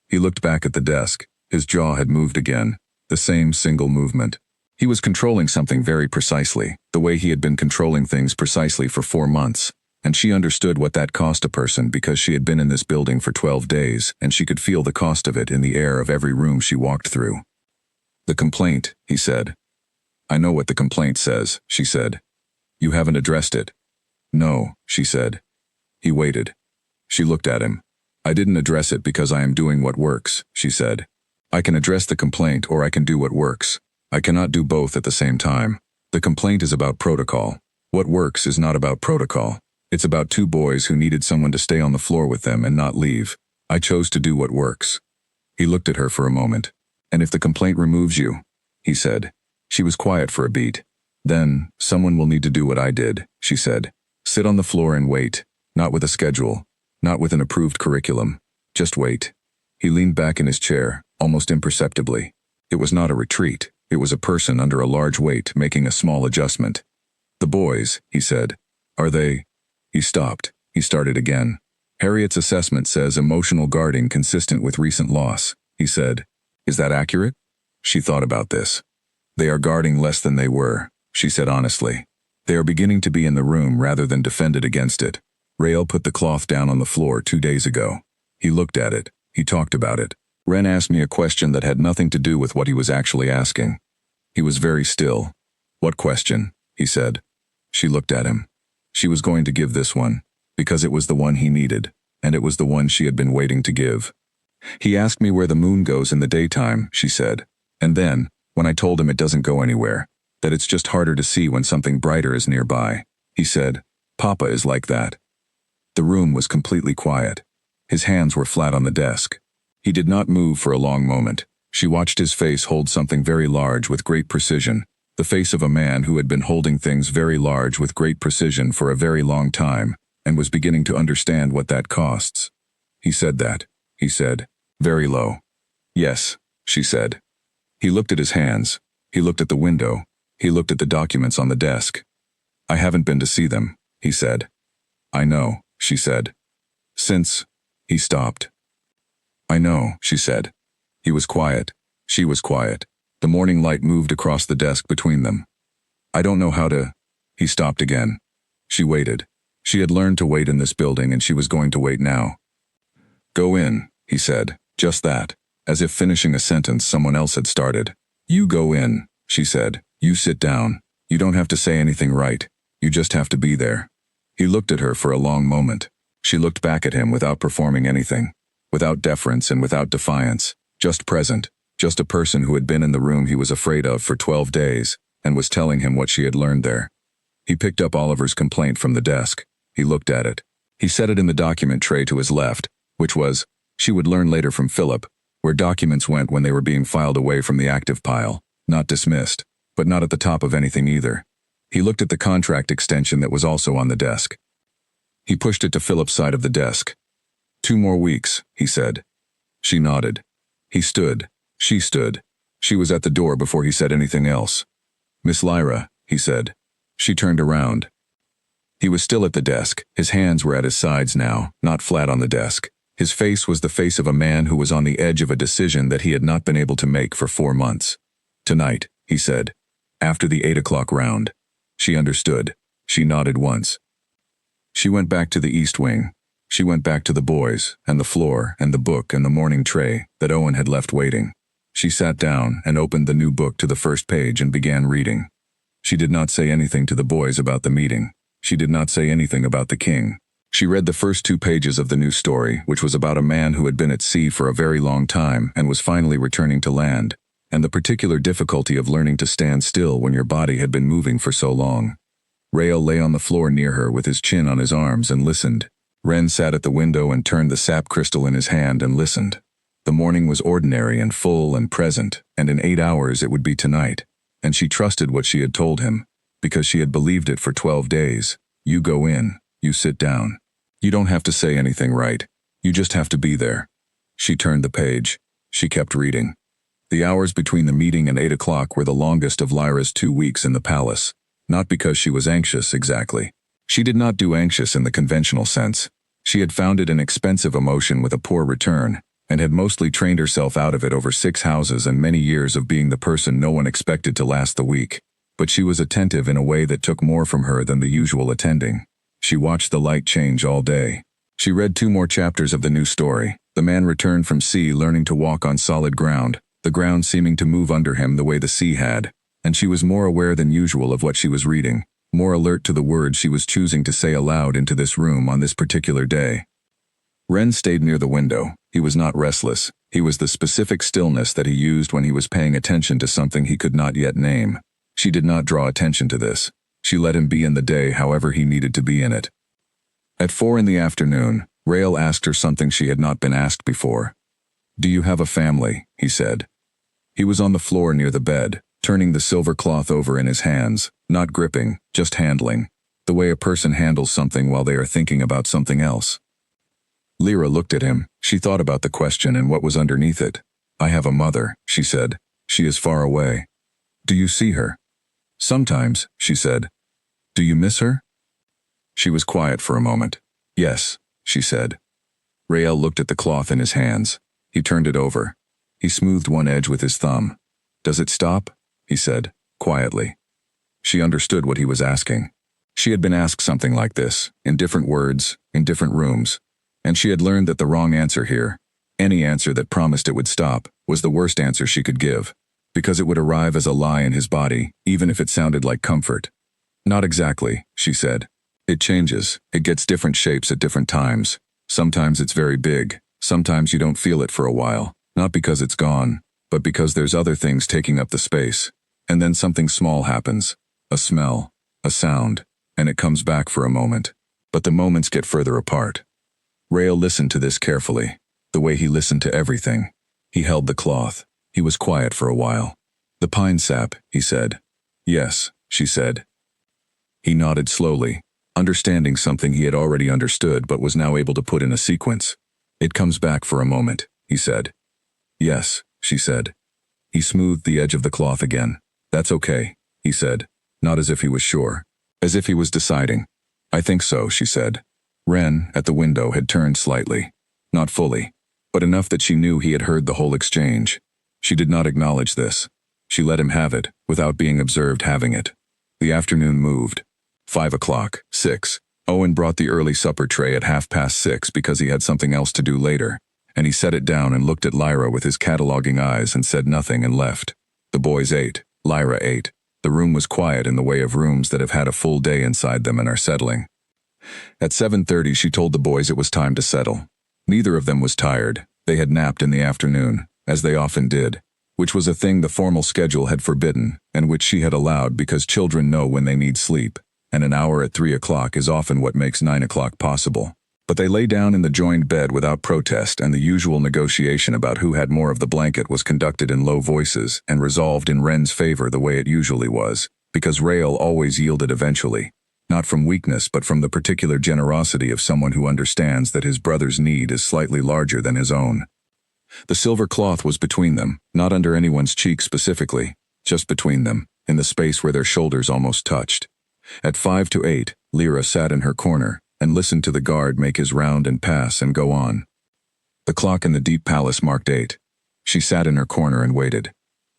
Speaker 1: He looked back at the desk. His jaw had moved again, the same single movement. He was controlling something very precisely, the way he had been controlling things precisely for 4 months. And she understood what that cost a person because she had been in this building for 12 days, and she could feel the cost of it in the air of every room she walked through. The complaint, he said. I know what the complaint says, she said. You haven't addressed it. No, she said. He waited. She looked at him. I didn't address it because I am doing what works, she said. I can address the complaint or I can do what works. I cannot do both at the same time. The complaint is about protocol. What works is not about protocol. It's about 2 boys who needed someone to stay on the floor with them and not leave. I chose to do what works. He looked at her for a moment. And if the complaint removes you, he said. She was quiet for a beat. Then, someone will need to do what I did, she said. Sit on the floor and wait. Not with a schedule. Not with an approved curriculum. Just wait. He leaned back in his chair, almost imperceptibly. It was not a retreat. It was a person under a large weight making a small adjustment. The boys, he said. Are they? He stopped. He started again. Harriet's assessment says emotional guarding consistent with recent loss, he said. Is that accurate? She thought about this. They are guarding less than they were, she said honestly. They are beginning to be in the room rather than defended against it. Rael put the cloth down on the floor 2 days ago. He looked at it. He talked about it. Ren asked me a question that had nothing to do with what he was actually asking. He was very still. What question? He said. She looked at him. She was going to give this one, because it was the one he needed, and it was the one she had been waiting to give. He asked me where the moon goes in the daytime, she said. And then, when I told him it doesn't go anywhere, that it's just harder to see when something brighter is nearby, he said, Papa is like that. The room was completely quiet. His hands were flat on the desk. He did not move for a long moment. She watched his face hold something very large with great precision, the face of a man who had been holding things very large with great precision for a very long time, and was beginning to understand what that costs. He said that, he said, very low. Yes, she said. He looked at his hands. He looked at the window. He looked at the documents on the desk. I haven't been to see them, he said. I know, she said. Since, he stopped. I know, she said. He was quiet. She was quiet. The morning light moved across the desk between them. I don't know how to... He stopped again. She waited. She had learned to wait in this building and she was going to wait now. Go in, he said, just that, as if finishing a sentence someone else had started. You go in, she said. You sit down. You don't have to say anything right. You just have to be there. He looked at her for a long moment. She looked back at him without performing anything, without deference and without defiance, just present, just a person who had been in the room he was afraid of for 12 days and was telling him what she had learned there. He picked up Oliver's complaint from the desk. He looked at it. He set it in the document tray to his left, which was, she would learn later from Philip, where documents went when they were being filed away from the active pile, not dismissed, but not at the top of anything either. He looked at the contract extension that was also on the desk. He pushed it to Philip's side of the desk. 2 more weeks, he said. She nodded. He stood. She stood. She was at the door before he said anything else. Miss Lyra, he said. She turned around. He was still at the desk. His hands were at his sides now, not flat on the desk. His face was the face of a man who was on the edge of a decision that he had not been able to make for 4 months. Tonight, he said. After the 8 o'clock round. She understood. She nodded once. She went back to the east wing. She went back to the boys, and the floor, and the book, and the morning tray that Owen had left waiting. She sat down and opened the new book to the first page and began reading. She did not say anything to the boys about the meeting. She did not say anything about the king. She read the first 2 pages of the new story, which was about a man who had been at sea for a very long time and was finally returning to land, and the particular difficulty of learning to stand still when your body had been moving for so long. Rael lay on the floor near her with his chin on his arms and listened. Ren sat at the window and turned the sap crystal in his hand and listened. The morning was ordinary and full and present, and in 8 hours it would be tonight, and she trusted what she had told him, because she had believed it for 12 days. You go in, you sit down. You don't have to say anything, right? You just have to be there. She turned the page. She kept reading. The hours between the meeting and 8 o'clock were the longest of Lyra's 2 weeks in the palace, not because she was anxious exactly. She did not do anxious in the conventional sense. She had found it an expensive emotion with a poor return, and had mostly trained herself out of it over 6 houses and many years of being the person no one expected to last the week. But she was attentive in a way that took more from her than the usual attending. She watched the light change all day. She read 2 more chapters of the new story. The man returned from sea learning to walk on solid ground, the ground seeming to move under him the way the sea had, and she was more aware than usual of what she was reading, more alert to the words she was choosing to say aloud into this room on this particular day. Ren stayed near the window. He was not restless. He was the specific stillness that he used when he was paying attention to something he could not yet name. She did not draw attention to this. She let him be in the day however he needed to be in it. At 4 in the afternoon, Rael asked her something she had not been asked before. "Do you have a family?" he said. He was on the floor near the bed, turning the silver cloth over in his hands, not gripping, just handling, the way a person handles something while they are thinking about something else. Lyra looked at him. She thought about the question and what was underneath it. "I have a mother," she said. "She is far away." "Do you see her?" "Sometimes," she said. "Do you miss her?" She was quiet for a moment. "Yes," she said. Rael looked at the cloth in his hands. He turned it over. He smoothed one edge with his thumb. "Does it stop?" he said, quietly. She understood what he was asking. She had been asked something like this, in different words, in different rooms, and she had learned that the wrong answer here, any answer that promised it would stop, was the worst answer she could give, because it would arrive as a lie in his body, even if it sounded like comfort. "Not exactly," she said. "It changes. It gets different shapes at different times. Sometimes it's very big. Sometimes you don't feel it for a while, not because it's gone, but because there's other things taking up the space. And then something small happens. A smell, a sound, and it comes back for a moment. But the moments get further apart." Rael listened to this carefully, the way he listened to everything. He held the cloth. He was quiet for a while. "The pine sap," he said. "Yes," she said. He nodded slowly, understanding something he had already understood but was now able to put in a sequence. "It comes back for a moment," he said. "Yes," she said. He smoothed the edge of the cloth again. "That's okay," he said, not as if he was sure, as if he was deciding. "I think so," she said. Ren, at the window, had turned slightly. Not fully, but enough that she knew he had heard the whole exchange. She did not acknowledge this. She let him have it, without being observed having it. The afternoon moved. 5 o'clock, 6. Owen brought the early supper tray at 6:30 because he had something else to do later, and he set it down and looked at Lyra with his cataloging eyes and said nothing and left. The boys ate. Lyra ate. The room was quiet in the way of rooms that have had a full day inside them and are settling. At 7:30 she told the boys it was time to settle. Neither of them was tired. They had napped in the afternoon, as they often did, which was a thing the formal schedule had forbidden, and which she had allowed because children know when they need sleep, and an hour at 3 o'clock is often what makes 9 o'clock possible. But they lay down in the joined bed without protest, and the usual negotiation about who had more of the blanket was conducted in low voices and resolved in Ren's favor the way it usually was, because Rael always yielded eventually, not from weakness but from the particular generosity of someone who understands that his brother's need is slightly larger than his own. The silver cloth was between them, not under anyone's cheek specifically, just between them, in the space where their shoulders almost touched. At 5 to 8, Lyra sat in her corner and listened to the guard make his round and pass and go on. The clock in the deep palace marked 8. She sat in her corner and waited.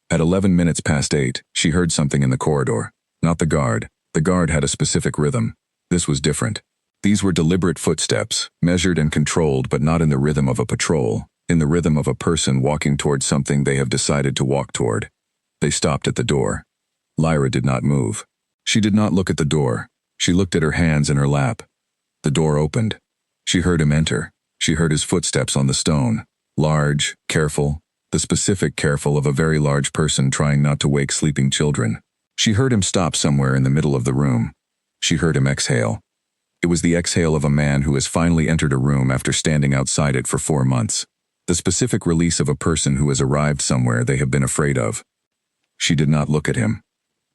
Speaker 1: At 11 minutes past 8, she heard something in the corridor. Not the guard. The guard had a specific rhythm. This was different. These were deliberate footsteps, measured and controlled, but not in the rhythm of a patrol, in the rhythm of a person walking toward something they have decided to walk toward. They stopped at the door. Lyra did not move. She did not look at the door. She looked at her hands in her lap. The door opened. She heard him enter. She heard his footsteps on the stone. Large, careful, the specific careful of a very large person trying not to wake sleeping children. She heard him stop somewhere in the middle of the room. She heard him exhale. It was the exhale of a man who has finally entered a room after standing outside it for 4 months. The specific release of a person who has arrived somewhere they have been afraid of. She did not look at him.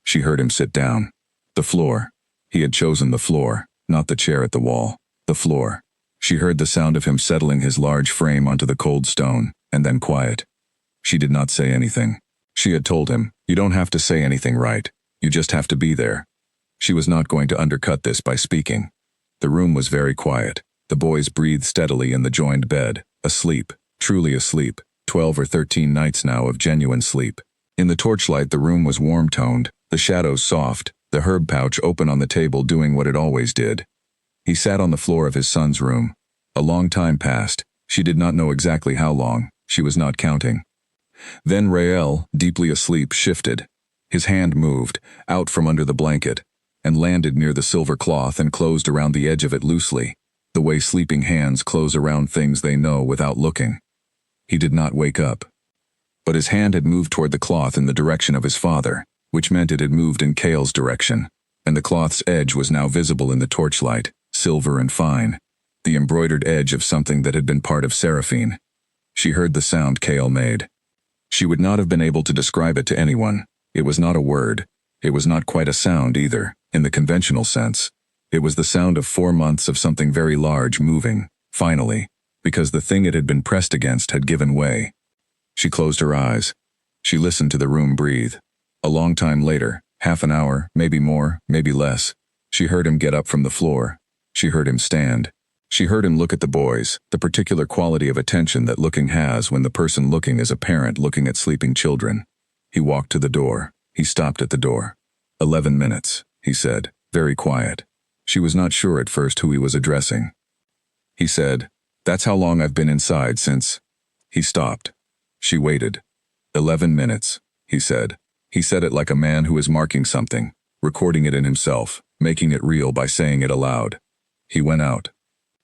Speaker 1: She heard him sit down. The floor. He had chosen the floor, not the chair at the wall. The floor. She heard the sound of him settling his large frame onto the cold stone, and then quiet. She did not say anything. She had told him, "You don't have to say anything, right? You just have to be there." She was not going to undercut this by speaking. The room was very quiet. The boys breathed steadily in the joined bed, asleep, truly asleep, 12 or 13 nights now of genuine sleep. In the torchlight the room was warm-toned, the shadows soft, the herb pouch open on the table doing what it always did. He sat on the floor of his son's room. A long time passed. She did not know exactly how long. She was not counting. Then Rael, deeply asleep, shifted. His hand moved, out from under the blanket, and landed near the silver cloth and closed around the edge of it loosely, the way sleeping hands close around things they know without looking. He did not wake up. But his hand had moved toward the cloth in the direction of his father, which meant it had moved in Cale's direction, and the cloth's edge was now visible in the torchlight, silver and fine, the embroidered edge of something that had been part of Seraphine. She heard the sound Cale made. She would not have been able to describe it to anyone. It was not a word. It was not quite a sound either, in the conventional sense. It was the sound of 4 months of something very large moving, finally, because the thing it had been pressed against had given way. She closed her eyes. She listened to the room breathe. A long time later, half an hour, maybe more, maybe less, she heard him get up from the floor. She heard him stand. She heard him look at the boys, the particular quality of attention that looking has when the person looking is a parent looking at sleeping children. He walked to the door. He stopped at the door. 11 minutes, he said, very quiet. She was not sure at first who he was addressing. He said, "That's how long I've been inside since." He stopped. She waited. 11 minutes, he said. He said it like a man who is marking something, recording it in himself, making it real by saying it aloud. He went out.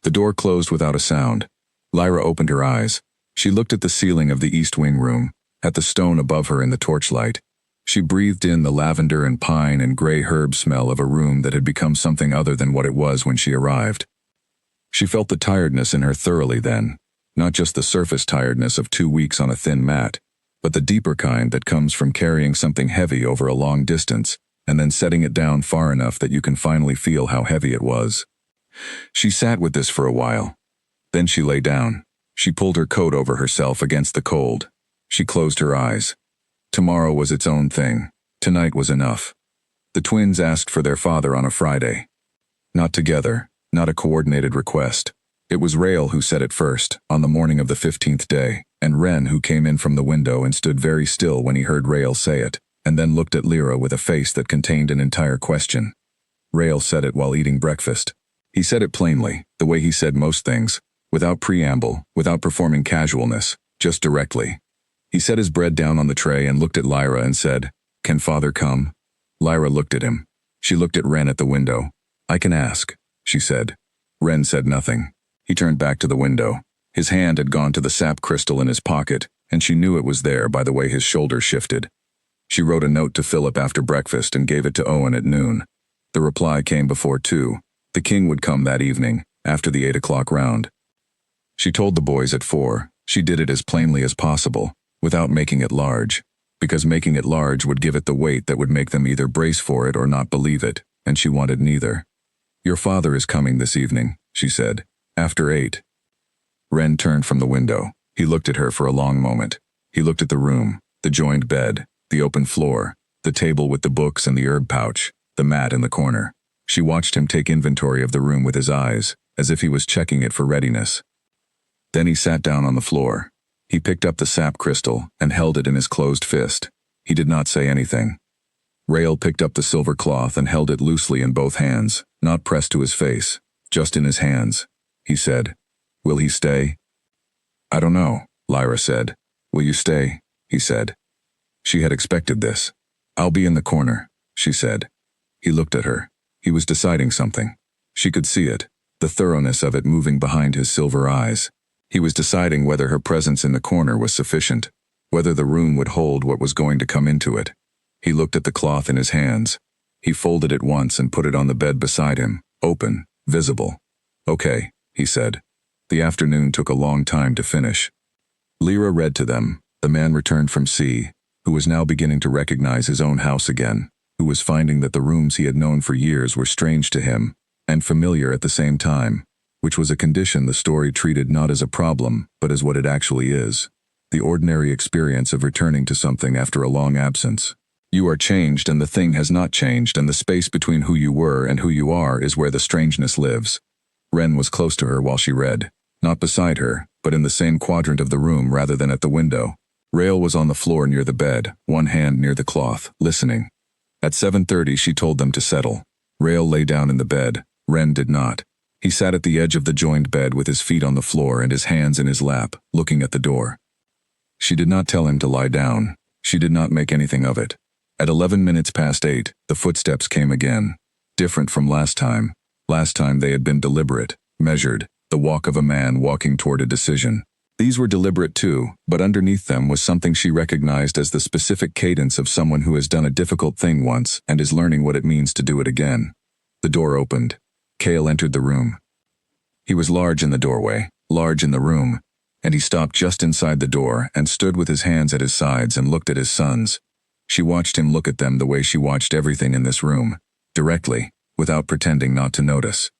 Speaker 1: The door closed without a sound. Lyra opened her eyes. She looked at the ceiling of the East Wing room, at the stone above her in the torchlight. She breathed in the lavender and pine and gray herb smell of a room that had become something other than what it was when she arrived. She felt the tiredness in her thoroughly then, not just the surface tiredness of 2 weeks on a thin mat, but the deeper kind that comes from carrying something heavy over a long distance and then setting it down far enough that you can finally feel how heavy it was. She sat with this for a while. Then she lay down. She pulled her coat over herself against the cold. She closed her eyes. Tomorrow was its own thing. Tonight was enough. The twins asked for their father on a Friday. Not together, not a coordinated request. It was Rael who said it first, on the morning of the 15th day, and Wren who came in from the window and stood very still when he heard Rael say it, and then looked at Lyra with a face that contained an entire question. Rael said it while eating breakfast. He said it plainly, the way he said most things, without preamble, without performing casualness, just directly. He set his bread down on the tray and looked at Lyra and said, "Can father come?" Lyra looked at him. She looked at Wren at the window. "I can ask," she said. Wren said nothing. He turned back to the window. His hand had gone to the sap crystal in his pocket, and she knew it was there by the way his shoulders shifted. She wrote a note to Philip after breakfast and gave it to Owen at noon. The reply came before 2. The king would come that evening, after the 8 o'clock round. She told the boys at 4. She did it as plainly as possible, without making it large, because making it large would give it the weight that would make them either brace for it or not believe it, and she wanted neither. "Your father is coming this evening," she said, "after 8. Wren turned from the window. He looked at her for a long moment. He looked at the room, the joined bed, the open floor, the table with the books and the herb pouch, the mat in the corner. She watched him take inventory of the room with his eyes, as if he was checking it for readiness. Then he sat down on the floor. He picked up the sap crystal and held it in his closed fist. He did not say anything. Rael picked up the silver cloth and held it loosely in both hands, not pressed to his face. Just in his hands. He said, "Will he stay?" "I don't know," Lyra said. "Will you stay?" he said. She had expected this. "I'll be in the corner," she said. He looked at her. He was deciding something. She could see it, the thoroughness of it moving behind his silver eyes. He was deciding whether her presence in the corner was sufficient, whether the room would hold what was going to come into it. He looked at the cloth in his hands. He folded it once and put it on the bed beside him, open, visible. "Okay," he said. The afternoon took a long time to finish. Lyra read to them. The man returned from sea, who was now beginning to recognize his own house again, who was finding that the rooms he had known for years were strange to him, and familiar at the same time, which was a condition the story treated not as a problem, but as what it actually is. The ordinary experience of returning to something after a long absence. You are changed and the thing has not changed, and the space between who you were and who you are is where the strangeness lives. Wren was close to her while she read, not beside her, but in the same quadrant of the room rather than at the window. Rael was on the floor near the bed, one hand near the cloth, listening. At 7:30 she told them to settle. Rael lay down in the bed. Wren did not. He sat at the edge of the joined bed with his feet on the floor and his hands in his lap, looking at the door. She did not tell him to lie down. She did not make anything of it. At 11 minutes past 8, the footsteps came again. Different from last time. Last time they had been deliberate, measured, the walk of a man walking toward a decision. These were deliberate too, but underneath them was something she recognized as the specific cadence of someone who has done a difficult thing once and is learning what it means to do it again. The door opened. Cale entered the room. He was large in the doorway, large in the room, and he stopped just inside the door and stood with his hands at his sides and looked at his sons. She watched him look at them the way she watched everything in this room, directly, without pretending not to notice.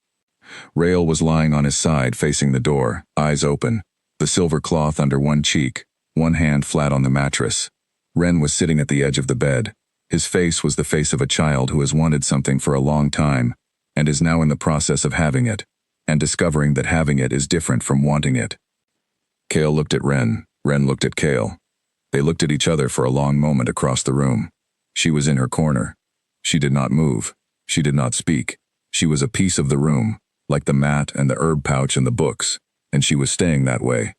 Speaker 1: Rael was lying on his side facing the door, eyes open, the silver cloth under one cheek, one hand flat on the mattress. Wren was sitting at the edge of the bed. His face was the face of a child who has wanted something for a long time, and is now in the process of having it, and discovering that having it is different from wanting it. Cale looked at Wren. Wren looked at Cale. They looked at each other for a long moment across the room. She was in her corner. She did not move. She did not speak. She was a piece of the room, like the mat and the herb pouch and the books, and she was staying that way.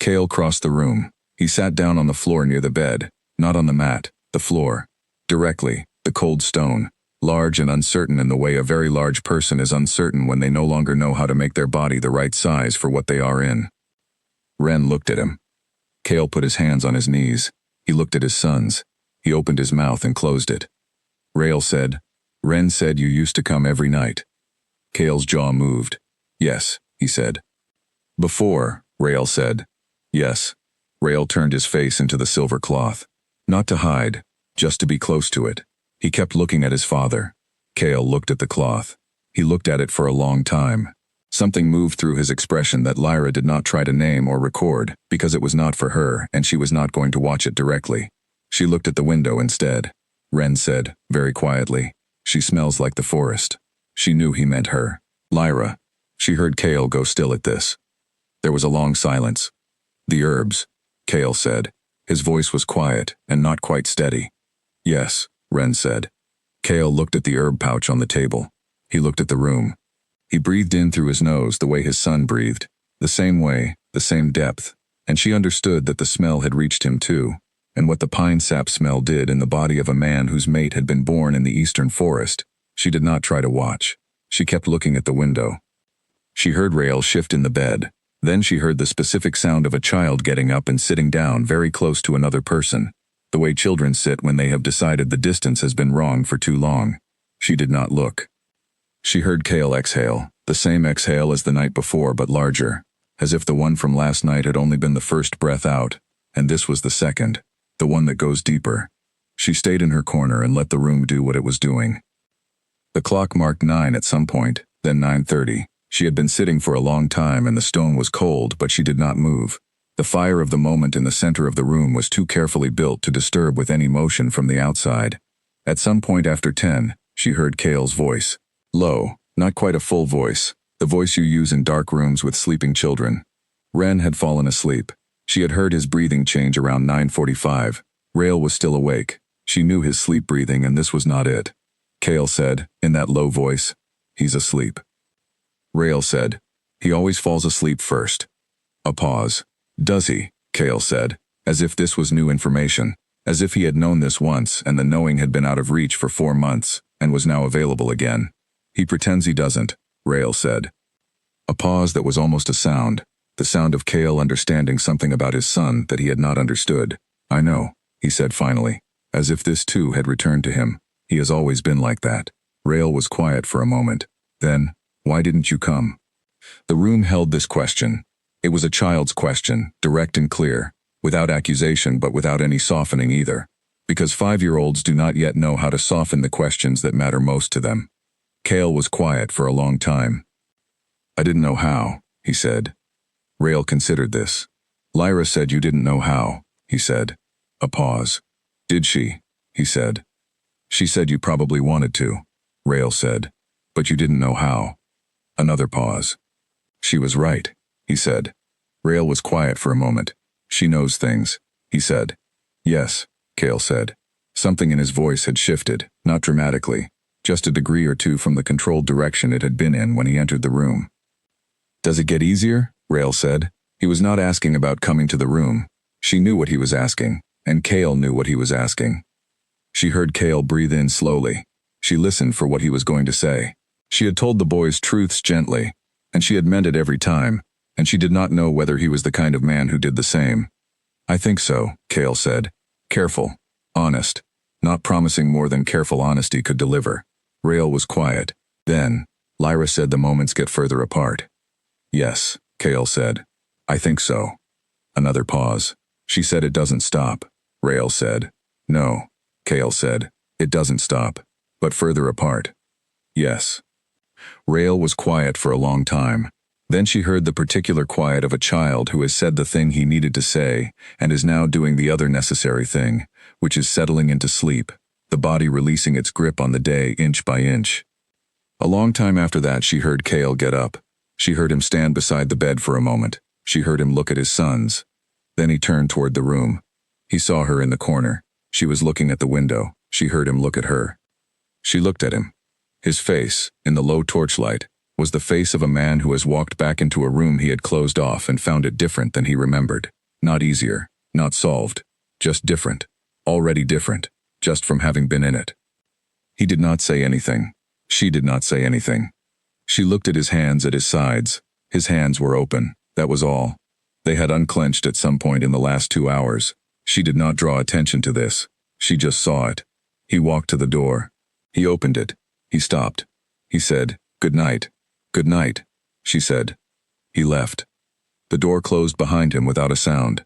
Speaker 1: Cale crossed the room. He sat down on the floor near the bed, not on the mat, the floor. Directly, the cold stone, large and uncertain in the way a very large person is uncertain when they no longer know how to make their body the right size for what they are in. Wren looked at him. Cale put his hands on his knees. He looked at his sons. He opened his mouth and closed it. Rael said, "Wren said you used to come every night." Cale's jaw moved. "Yes," he said. "Before," Rael said. "Yes." Rael turned his face into the silver cloth. Not to hide, just to be close to it. He kept looking at his father. Cale looked at the cloth. He looked at it for a long time. Something moved through his expression that Lyra did not try to name or record, because it was not for her and she was not going to watch it directly. She looked at the window instead. Wren said, very quietly, "She smells like the forest." She knew he meant her. Lyra. She heard Cale go still at this. There was a long silence. "The herbs," Cale said. His voice was quiet and not quite steady. "Yes," Wren said. Cale looked at the herb pouch on the table. He looked at the room. He breathed in through his nose the way his son breathed, the same way, the same depth, and she understood that the smell had reached him too, and what the pine sap smell did in the body of a man whose mate had been born in the eastern forest. She did not try to watch. She kept looking at the window. She heard Rael shift in the bed. Then she heard the specific sound of a child getting up and sitting down very close to another person, the way children sit when they have decided the distance has been wrong for too long. She did not look. She heard Cale exhale, the same exhale as the night before but larger, as if the one from last night had only been the first breath out, and this was the second, the one that goes deeper. She stayed in her corner and let the room do what it was doing. The clock marked 9 at some point, then 9:30. She had been sitting for a long time and the stone was cold, but she did not move. The fire of the moment in the center of the room was too carefully built to disturb with any motion from the outside. At some point after 10, she heard Cale's voice. Low, not quite a full voice, the voice you use in dark rooms with sleeping children. Wren had fallen asleep. She had heard his breathing change around 9:45. Rael was still awake. She knew his sleep breathing and this was not it. Cale said, in that low voice, "He's asleep." Rael said. He always falls asleep first. A pause. Does he? Cale said, as if this was new information, as if he had known this once and the knowing had been out of reach for 4 months and was now available again. He pretends he doesn't, Rael said. A pause that was almost a sound, the sound of Cale understanding something about his son that he had not understood. I know, he said finally, as if this too had returned to him. He has always been like that. Rael was quiet for a moment. Then, why didn't you come? The room held this question. It was a child's question, direct and clear, without accusation but without any softening either, because 5-year-olds do not yet know how to soften the questions that matter most to them. Cale was quiet for a long time. I didn't know how, he said. Rael considered this. Lyra said you didn't know how, he said. A pause. Did she? He said. She said you probably wanted to, Rael said, but you didn't know how. Another pause. She was right, he said. Rael was quiet for a moment. She knows things, he said. Yes, Cale said. Something in his voice had shifted, not dramatically, just a degree or two from the controlled direction it had been in when he entered the room. Does it get easier? Rael said. He was not asking about coming to the room. She knew what he was asking, and Cale knew what he was asking. She heard Cale breathe in slowly. She listened for what he was going to say. She had told the boys truths gently, and she had meant it every time, and she did not know whether he was the kind of man who did the same. I think so, Cale said. Careful, honest, not promising more than careful honesty could deliver. Rael was quiet. Then, Lyra said the moments get further apart. Yes, Cale said. I think so. Another pause. She said it doesn't stop. Rael said. No, Cale said. It doesn't stop, but further apart. Yes. Rael was quiet for a long time. Then she heard the particular quiet of a child who has said the thing he needed to say and is now doing the other necessary thing, which is settling into sleep, the body releasing its grip on the day inch by inch. A long time after that she heard Cale get up. She heard him stand beside the bed for a moment. She heard him look at his sons. Then he turned toward the room. He saw her in the corner. She was looking at the window. She heard him look at her. She looked at him. His face, in the low torchlight, was the face of a man who has walked back into a room he had closed off and found it different than he remembered. Not easier, not solved, just different, already different, just from having been in it. He did not say anything. She did not say anything. She looked at his hands at his sides. His hands were open, that was all. They had unclenched at some point in the last 2 hours. She did not draw attention to this. She just saw it. He walked to the door. He opened it. He stopped. He said, "Good night." "Good night," she said. He left. The door closed behind him without a sound.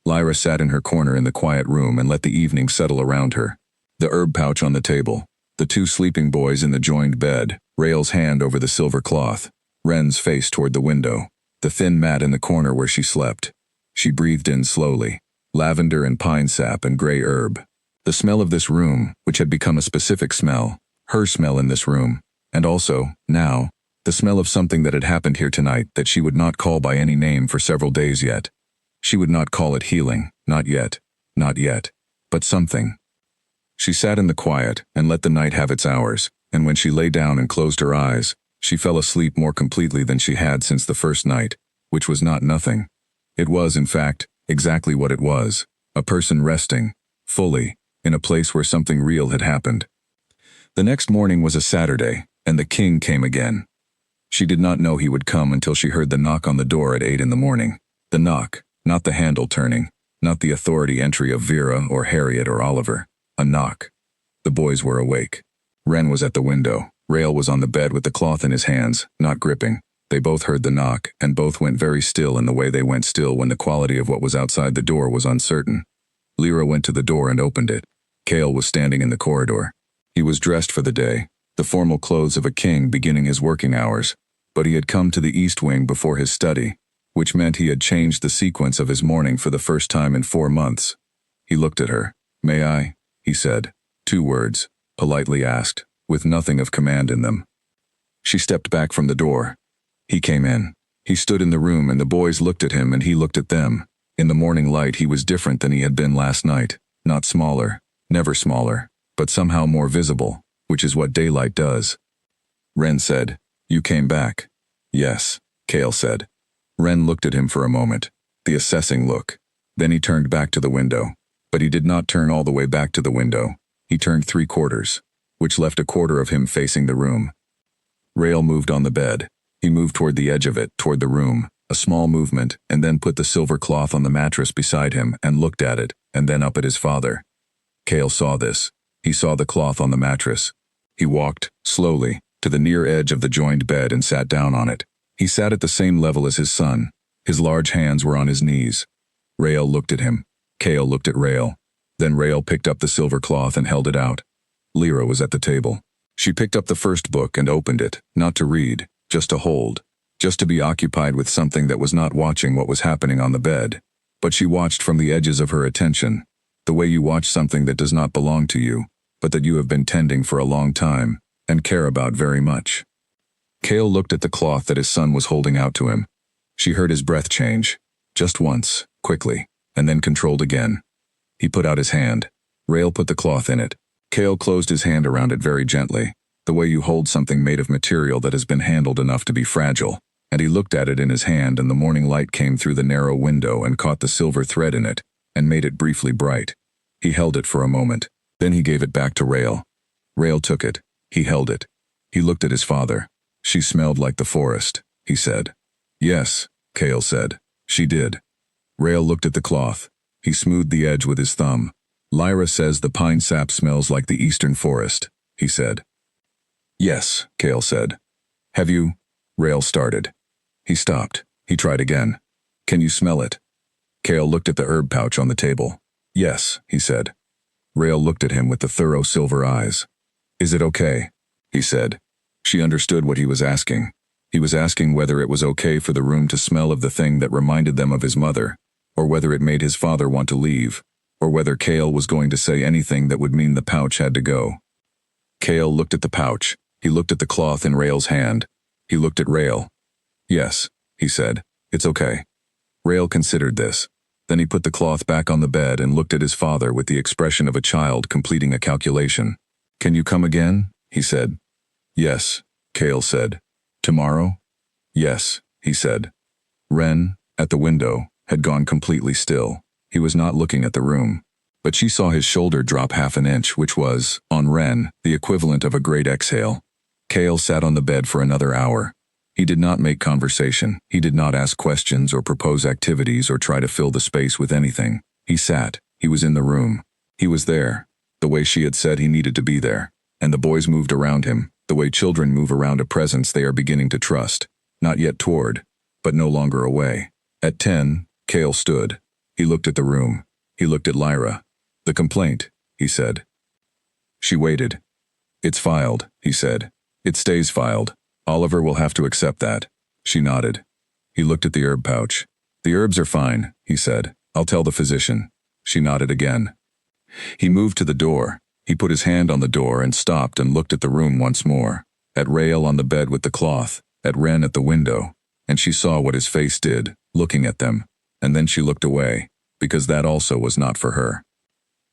Speaker 1: Lyra sat in her corner in the quiet room and let the evening settle around her. The herb pouch on the table, the 2 sleeping boys in the joined bed, Rael's hand over the silver cloth, Wren's face toward the window, the thin mat in the corner where she slept. She breathed in slowly, lavender and pine sap and gray herb. The smell of this room, which had become a specific smell, her smell in this room, and also, now, the smell of something that had happened here tonight that she would not call by any name for several days yet. She would not call it healing, not yet, but something. She sat in the quiet and let the night have its hours, and when she lay down and closed her eyes, she fell asleep more completely than she had since the first night, which was not nothing. It was, in fact, exactly what it was, a person resting, fully, in a place where something real had happened. The next morning was a Saturday, and the king came again. She did not know he would come until she heard the knock on the door at 8 in the morning. The knock, not the handle turning, not the authority entry of Vera or Harriet or Oliver. A knock. The boys were awake. Wren was at the window. Rael was on the bed with the cloth in his hands, not gripping. They both heard the knock, and both went very still in the way they went still when the quality of what was outside the door was uncertain. Lyra went to the door and opened it. Cale was standing in the corridor. He was dressed for the day, the formal clothes of a king beginning his working hours, but he had come to the east wing before his study, which meant he had changed the sequence of his morning for the first time in 4 months. He looked at her. "May I?" he said. 2 words, politely asked, with nothing of command in them. She stepped back from the door. He came in. He stood in the room and the boys looked at him and he looked at them. In the morning light he was different than he had been last night, not smaller, never smaller, but somehow more visible, which is what daylight does. Wren said, "You came back." Yes, Kale said. Ren looked at him for a moment, the assessing look. Then he turned back to the window. But he did not turn all the way back to the window. He turned 3/4, which left a quarter of him facing the room. Rael moved on the bed. He moved toward the edge of it, toward the room, a small movement, and then put the silver cloth on the mattress beside him and looked at it, and then up at his father. Kale saw this. He saw the cloth on the mattress. He walked, slowly, to the near edge of the joined bed and sat down on it. He sat at the same level as his son. His large hands were on his knees. Rael looked at him. Kale looked at Rael. Then Rael picked up the silver cloth and held it out. Lyra was at the table. She picked up the first book and opened it, not to read, just to hold, just to be occupied with something that was not watching what was happening on the bed. But she watched from the edges of her attention, the way you watch something that does not belong to you, but that you have been tending for a long time, and care about very much. Kale looked at the cloth that his son was holding out to him. She heard his breath change, just once, quickly, and then controlled again. He put out his hand. Rael put the cloth in it. Kale closed his hand around it very gently, the way you hold something made of material that has been handled enough to be fragile, and he looked at it in his hand, and the morning light came through the narrow window and caught the silver thread in it, and made it briefly bright. He held it for a moment. Then he gave it back to Rael. Rael took it. He held it. He looked at his father. She smelled like the forest, he said. Yes, Kale said. She did. Rael looked at the cloth. He smoothed the edge with his thumb. Lyra says the pine sap smells like the eastern forest, he said. Yes, Kale said. Have you? Rael started. He stopped. He tried again. Can you smell it? Kale looked at the herb pouch on the table. Yes, he said. Rael looked at him with the thorough silver eyes. Is it okay? He said. She understood what he was asking. He was asking whether it was okay for the room to smell of the thing that reminded them of his mother, or whether it made his father want to leave, or whether Kale was going to say anything that would mean the pouch had to go. Kale looked at the pouch. He looked at the cloth in Rael's hand. He looked at Rael. Yes, he said. It's okay. Rael considered this. Then he put the cloth back on the bed and looked at his father with the expression of a child completing a calculation. Can you come again? He said. Yes, Kale said. Tomorrow? Yes, he said. Ren, at the window, had gone completely still. He was not looking at the room. But she saw his shoulder drop half an inch, which was, on Ren, the equivalent of a great exhale. Kale sat on the bed for another hour. He did not make conversation. He did not ask questions or propose activities or try to fill the space with anything. He sat. He was in the room. He was there, the way she had said he needed to be there. And the boys moved around him, the way children move around a presence they are beginning to trust, not yet toward, but no longer away. At 10, Kale stood. He looked at the room. He looked at Lyra. The complaint, he said. She waited. It's filed, he said. It stays filed. Oliver will have to accept that. She nodded. He looked at the herb pouch. The herbs are fine, he said. I'll tell the physician. She nodded again. He moved to the door. He put his hand on the door and stopped and looked at the room once more. At Rael on the bed with the cloth. At Ren at the window. And she saw what his face did, looking at them. And then she looked away, because that also was not for her.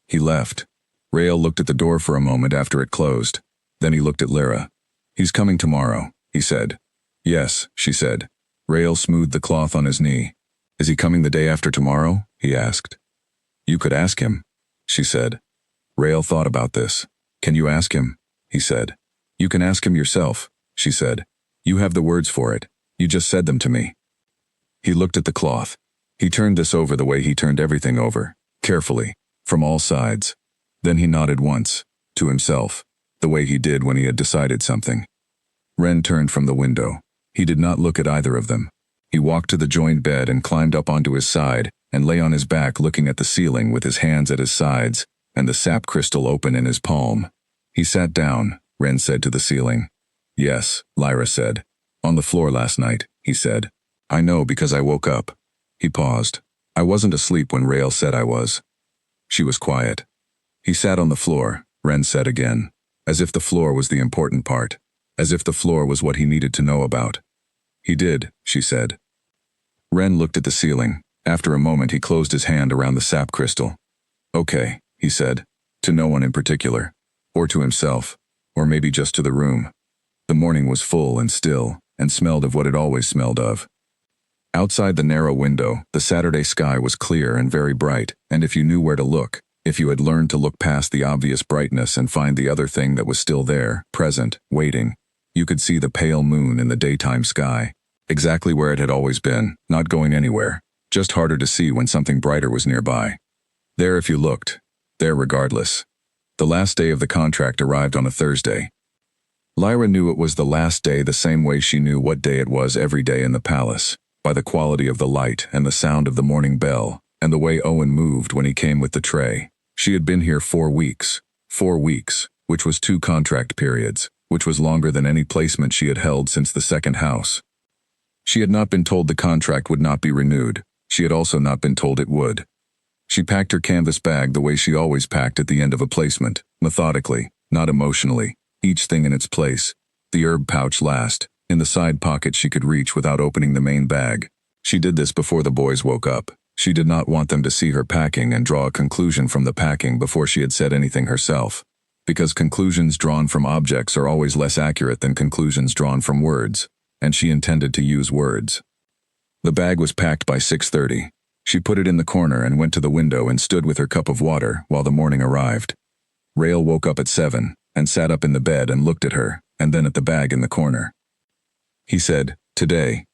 Speaker 1: He left. Rael looked at the door for a moment after it closed. Then he looked at Lyra. He's coming tomorrow, he said. Yes, she said. Rael smoothed the cloth on his knee. Is he coming the day after tomorrow? He asked. You could ask him, she said. Rael thought about this. Can you ask him? He said. You can ask him yourself, she said. You have the words for it. You just said them to me. He looked at the cloth. He turned this over the way he turned everything over, carefully, from all sides. Then he nodded once, to himself, the way he did when he had decided something. Ren turned from the window. He did not look at either of them. He walked to the joined bed and climbed up onto his side and lay on his back looking at the ceiling with his hands at his sides and the sap crystal open in his palm. He sat down, Ren said to the ceiling. Yes, Lyra said. On the floor last night, he said. I know because I woke up. He paused. I wasn't asleep when Rael said I was. She was quiet. He sat on the floor, Ren said again, as if the floor was the important part, as if the floor was what he needed to know about. He did, she said. Ren looked at the ceiling. After a moment he closed his hand around the sap crystal. Okay, he said, to no one in particular, or to himself, or maybe just to the room. The morning was full and still, and smelled of what it always smelled of. Outside the narrow window, the Saturday sky was clear and very bright, and if you knew where to look, if you had learned to look past the obvious brightness and find the other thing that was still there, present, waiting, you could see the pale moon in the daytime sky, exactly where it had always been, not going anywhere, just harder to see when something brighter was nearby. There if you looked, there regardless. The last day of the contract arrived on a Thursday. Lyra knew it was the last day the same way she knew what day it was every day in the palace, by the quality of the light and the sound of the morning bell, and the way Owen moved when he came with the tray. She had been here 4 weeks. 4 weeks, which was 2 contract periods, which was longer than any placement she had held since the second house. She had not been told the contract would not be renewed. She had also not been told it would. She packed her canvas bag the way she always packed at the end of a placement, methodically, not emotionally, each thing in its place, the herb pouch last, in the side pocket she could reach without opening the main bag. She did this before the boys woke up. She did not want them to see her packing and draw a conclusion from the packing before she had said anything herself, because conclusions drawn from objects are always less accurate than conclusions drawn from words, and she intended to use words. The bag was packed by 6:30. She put it in the corner and went to the window and stood with her cup of water while the morning arrived. Rail woke up at 7 and sat up in the bed and looked at her, and then at the bag in the corner. He said, "Today."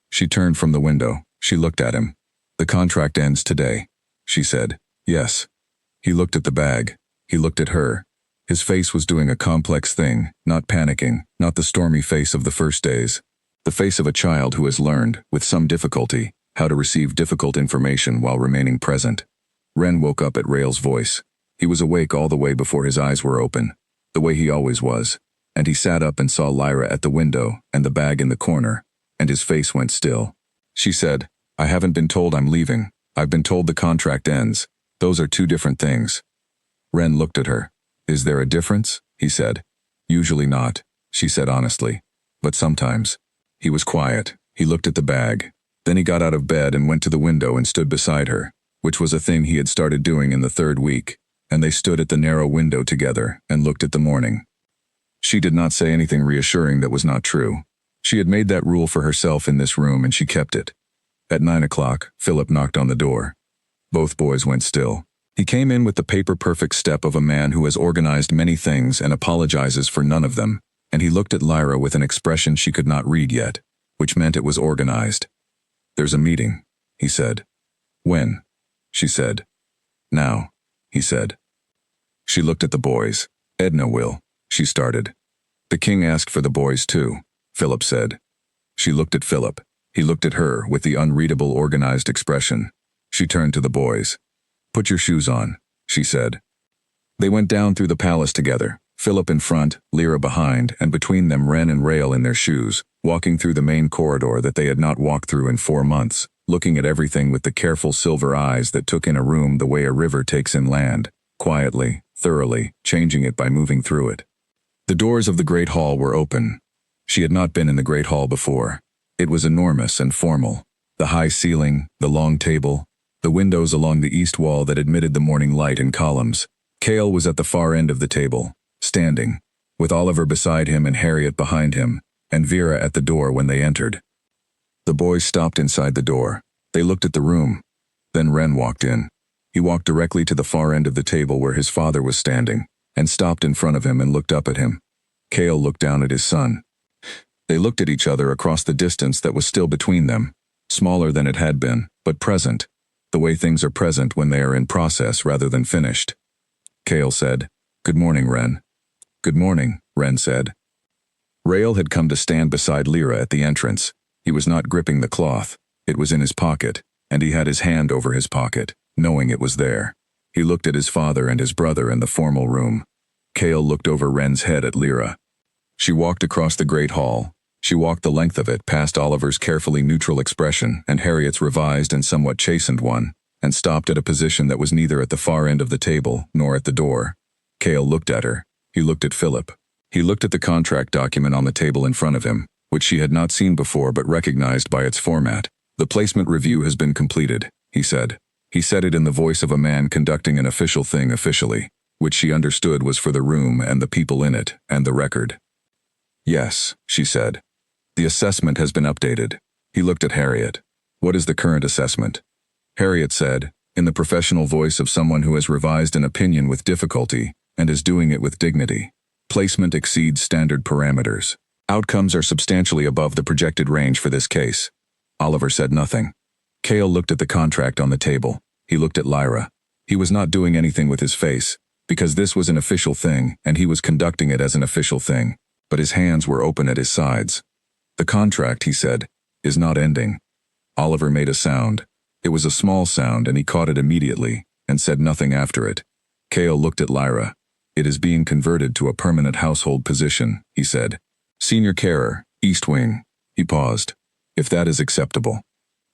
Speaker 1: She turned from the window. She looked at him. "The contract ends today," she said. "Yes." He looked at the bag. He looked at her. His face was doing a complex thing, not panicking, not the stormy face of the first days. The face of a child who has learned, with some difficulty, how to receive difficult information while remaining present. Ren woke up at Rail's voice. He was awake all the way before his eyes were open, the way he always was, and he sat up and saw Lyra at the window and the bag in the corner, and his face went still. She said, "I haven't been told I'm leaving. I've been told the contract ends. Those are 2 different things." Ren looked at her. "Is there a difference?" he said. "Usually not," she said honestly. "But sometimes." He was quiet. He looked at the bag. Then he got out of bed and went to the window and stood beside her, which was a thing he had started doing in the 3rd week, and they stood at the narrow window together and looked at the morning. She did not say anything reassuring that was not true. She had made that rule for herself in this room and she kept it. At 9 o'clock, Philip knocked on the door. Both boys went still. He came in with the paper-perfect step of a man who has organized many things and apologizes for none of them, and he looked at Lyra with an expression she could not read yet, which meant it was organized. "There's a meeting," he said. "When?" she said. "Now," he said. She looked at the boys. "Edna will," she started. "The king asked for the boys too," Philip said. She looked at Philip. He looked at her with the unreadable organized expression. She turned to the boys. "Put your shoes on," she said. They went down through the palace together, Philip in front, Lyra behind, and between them Ren and Rail in their shoes, walking through the main corridor that they had not walked through in 4 months, looking at everything with the careful silver eyes that took in a room the way a river takes in land, quietly, thoroughly, changing it by moving through it. The doors of the great hall were open. She had not been in the great hall before. It was enormous and formal. The high ceiling, the long table, the windows along the east wall that admitted the morning light in columns. Cale was at the far end of the table, standing, with Oliver beside him and Harriet behind him, and Vera at the door when they entered. The boys stopped inside the door. They looked at the room. Then Ren walked in. He walked directly to the far end of the table where his father was standing, and stopped in front of him and looked up at him. Cale looked down at his son. They looked at each other across the distance that was still between them, smaller than it had been, but present, the way things are present when they are in process rather than finished. Cale said, "Good morning, Ren." "Good morning," Ren said. Rail had come to stand beside Lyra at the entrance. He was not gripping the cloth. It was in his pocket, and he had his hand over his pocket, knowing it was there. He looked at his father and his brother in the formal room. Cale looked over Ren's head at Lyra. She walked across the great hall. She walked the length of it past Oliver's carefully neutral expression and Harriet's revised and somewhat chastened one, and stopped at a position that was neither at the far end of the table nor at the door. Cale looked at her. He looked at Philip. He looked at the contract document on the table in front of him, which she had not seen before but recognized by its format. "The placement review has been completed," he said. He said it in the voice of a man conducting an official thing officially, which she understood was for the room and the people in it and the record. "Yes," she said. The assessment has been updated. He looked at Harriet. What is the current assessment? Harriet said, in the professional voice of someone who has revised an opinion with difficulty and is doing it with dignity. Placement exceeds standard parameters. Outcomes are substantially above the projected range for this case. Oliver said nothing. Cale looked at the contract on the table. He looked at Lyra. He was not doing anything with his face, because this was an official thing and he was conducting it as an official thing, but his hands were open at his sides. The contract, he said, is not ending. Oliver made a sound. It was a small sound and he caught it immediately and said nothing after it. Cale looked at Lyra. It is being converted to a permanent household position, he said. Senior carer, East Wing. He paused. If that is acceptable.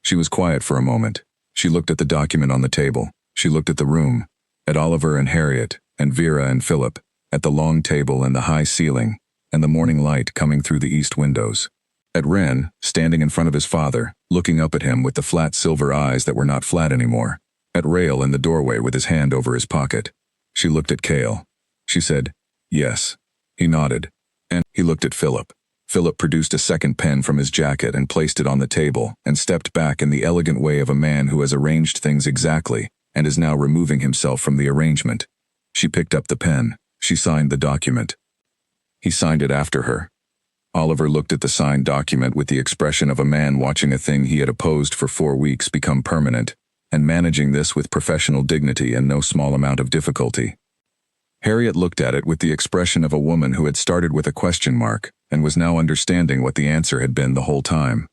Speaker 1: She was quiet for a moment. She looked at the document on the table. She looked at the room, at Oliver and Harriet, and Vera and Philip, at the long table and the high ceiling, and the morning light coming through the east windows. At Wren, standing in front of his father, looking up at him with the flat silver eyes that were not flat anymore. At Rail in the doorway with his hand over his pocket. She looked at Cale. She said, yes. He nodded. And he looked at Philip. Philip produced a second pen from his jacket and placed it on the table and stepped back in the elegant way of a man who has arranged things exactly and is now removing himself from the arrangement. She picked up the pen. She signed the document. He signed it after her. Oliver looked at the signed document with the expression of a man watching a thing he had opposed for 4 weeks become permanent, and managing this with professional dignity and no small amount of difficulty. Harriet looked at it with the expression of a woman who had started with a question mark and was now understanding what the answer had been the whole time.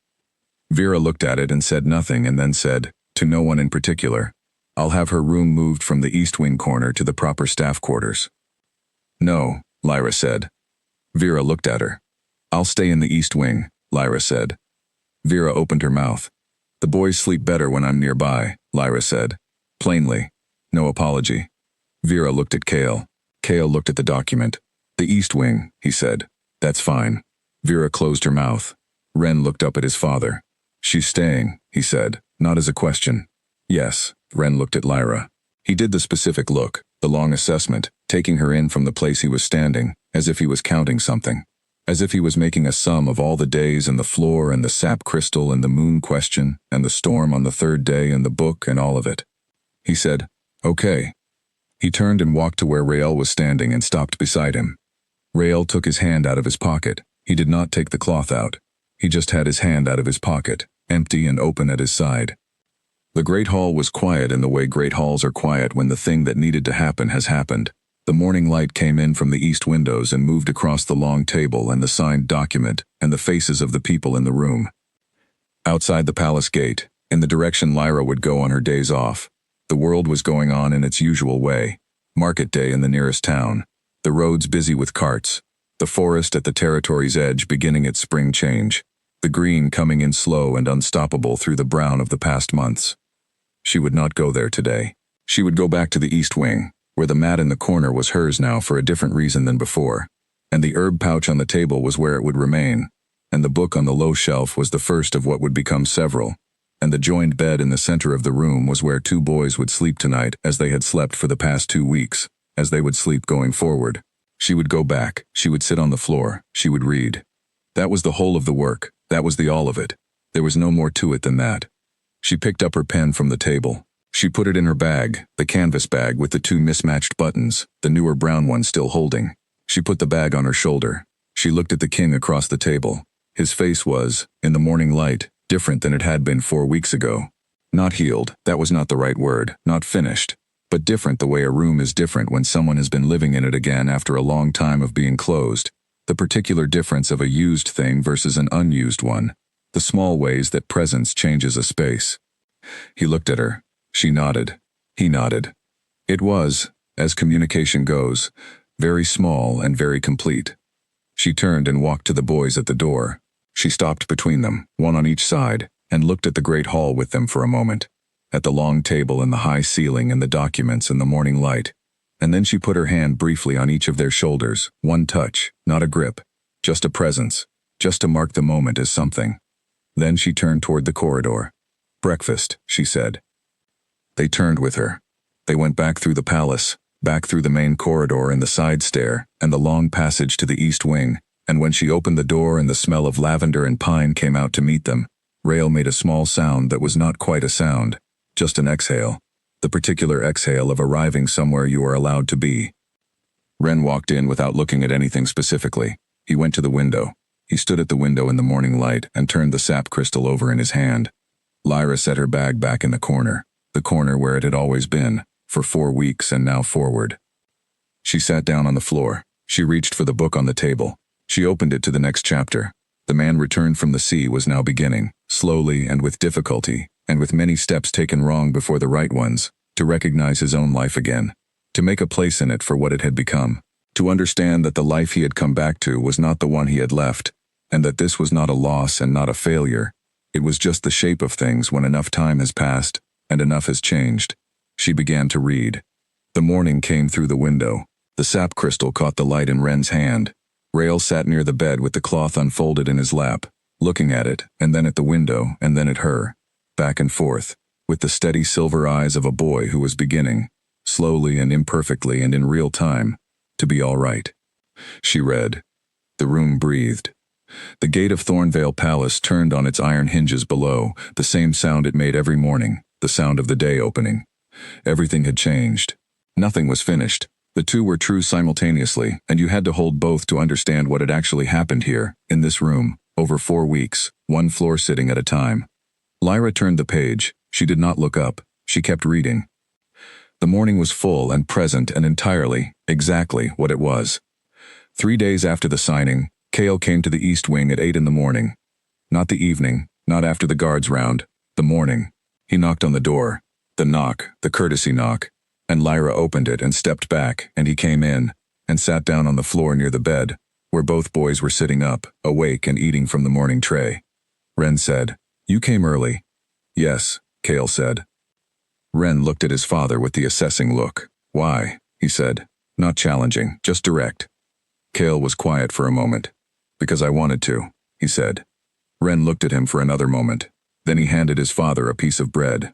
Speaker 1: Vera looked at it and said nothing and then said, to no one in particular, I'll have her room moved from the East Wing corner to the proper staff quarters. No, Lyra said. Vera looked at her. I'll stay in the East Wing, Lyra said. Vera opened her mouth. The boys sleep better when I'm nearby, Lyra said. Plainly. No apology. Vera looked at Cale. Cale looked at the document. The East Wing, he said. That's fine. Vera closed her mouth. Wren looked up at his father. She's staying, he said, not as a question. Yes, Wren looked at Lyra. He did the specific look, the long assessment, taking her in from the place he was standing, as if he was counting something. As if he was making a sum of all the days and the floor and the sap crystal and the moon question and the storm on the third day and the book and all of it. He said, okay. He turned and walked to where Rael was standing and stopped beside him. Rael took his hand out of his pocket. He did not take the cloth out. He just had his hand out of his pocket, empty and open at his side. The great hall was quiet in the way great halls are quiet when the thing that needed to happen has happened. The morning light came in from the east windows and moved across the long table and the signed document and the faces of the people in the room. Outside the palace gate, in the direction Lyra would go on her days off, the world was going on in its usual way. Market day in the nearest town, the roads busy with carts, the forest at the territory's edge beginning its spring change, the green coming in slow and unstoppable through the brown of the past months. She would not go there today. She would go back to the East Wing, where the mat in the corner was hers now for a different reason than before, and the herb pouch on the table was where it would remain, and the book on the low shelf was the first of what would become several, and the joined bed in the center of the room was where 2 boys would sleep tonight as they had slept for the past 2 weeks, as they would sleep going forward. She would go back, she would sit on the floor, she would read. That was the whole of the work, that was the all of it. There was no more to it than that. She picked up her pen from the table. She put it in her bag, the canvas bag with the 2 mismatched buttons, the newer brown one still holding. She put the bag on her shoulder. She looked at the king across the table. His face was, in the morning light, different than it had been 4 weeks ago. Not healed, that was not the right word, not finished, but different the way a room is different when someone has been living in it again after a long time of being closed. The particular difference of a used thing versus an unused one. The small ways that presence changes a space. He looked at her. She nodded. He nodded. It was, as communication goes, very small and very complete. She turned and walked to the boys at the door. She stopped between them, one on each side, and looked at the great hall with them for a moment, at the long table and the high ceiling and the documents and the morning light, and then she put her hand briefly on each of their shoulders, one touch, not a grip, just a presence, just to mark the moment as something. Then she turned toward the corridor. Breakfast, she said. They turned with her. They went back through the palace, back through the main corridor and the side stair and the long passage to the East Wing, And when she opened the door and the smell of lavender and pine came out to meet them, Rael made a small sound that was not quite a sound, just an exhale, the particular exhale of arriving somewhere you are allowed to be. Ren walked in without looking at anything specifically. He went to the window. He stood at the window in the morning light and turned the sap crystal over in his hand. Lyra set her bag back in the corner where it had always been, for 4 weeks and now forward. She sat down on the floor. She reached for the book on the table. She opened it to the next chapter. The man returned from the sea was now beginning, slowly and with difficulty, and with many steps taken wrong before the right ones, to recognize his own life again, to make a place in it for what it had become, to understand that the life he had come back to was not the one he had left, and that this was not a loss and not a failure. It was just the shape of things when enough time has passed, and enough has changed. She began to read. The morning came through the window. The sap crystal caught the light in Ren's hand. Rael sat near the bed with the cloth unfolded in his lap, looking at it, and then at the window, and then at her, back and forth, with the steady silver eyes of a boy who was beginning, slowly and imperfectly and in real time, to be all right. She read. The room breathed. The gate of Thornvale Palace turned on its iron hinges below, the same sound it made every morning, the sound of the day opening. Everything had changed. Nothing was finished. The two were true simultaneously, and you had to hold both to understand what had actually happened here, in this room, over 4 weeks, one floor sitting at a time. Lyra turned the page. She did not look up. She kept reading. The morning was full and present and entirely, exactly what it was. 3 days after the signing, Cale came to the East Wing at 8 in the morning. Not the evening, not after the guards round, the morning. He knocked on the door. The knock, the courtesy knock. And Lyra opened it and stepped back, and he came in, and sat down on the floor near the bed, where both boys were sitting up, awake and eating from the morning tray. Ren said, "You came early." "Yes," Cale said. Ren looked at his father with the assessing look. "Why?" he said. Not challenging, just direct. Cale was quiet for a moment. "Because I wanted to," he said. Ren looked at him for another moment. Then he handed his father a piece of bread.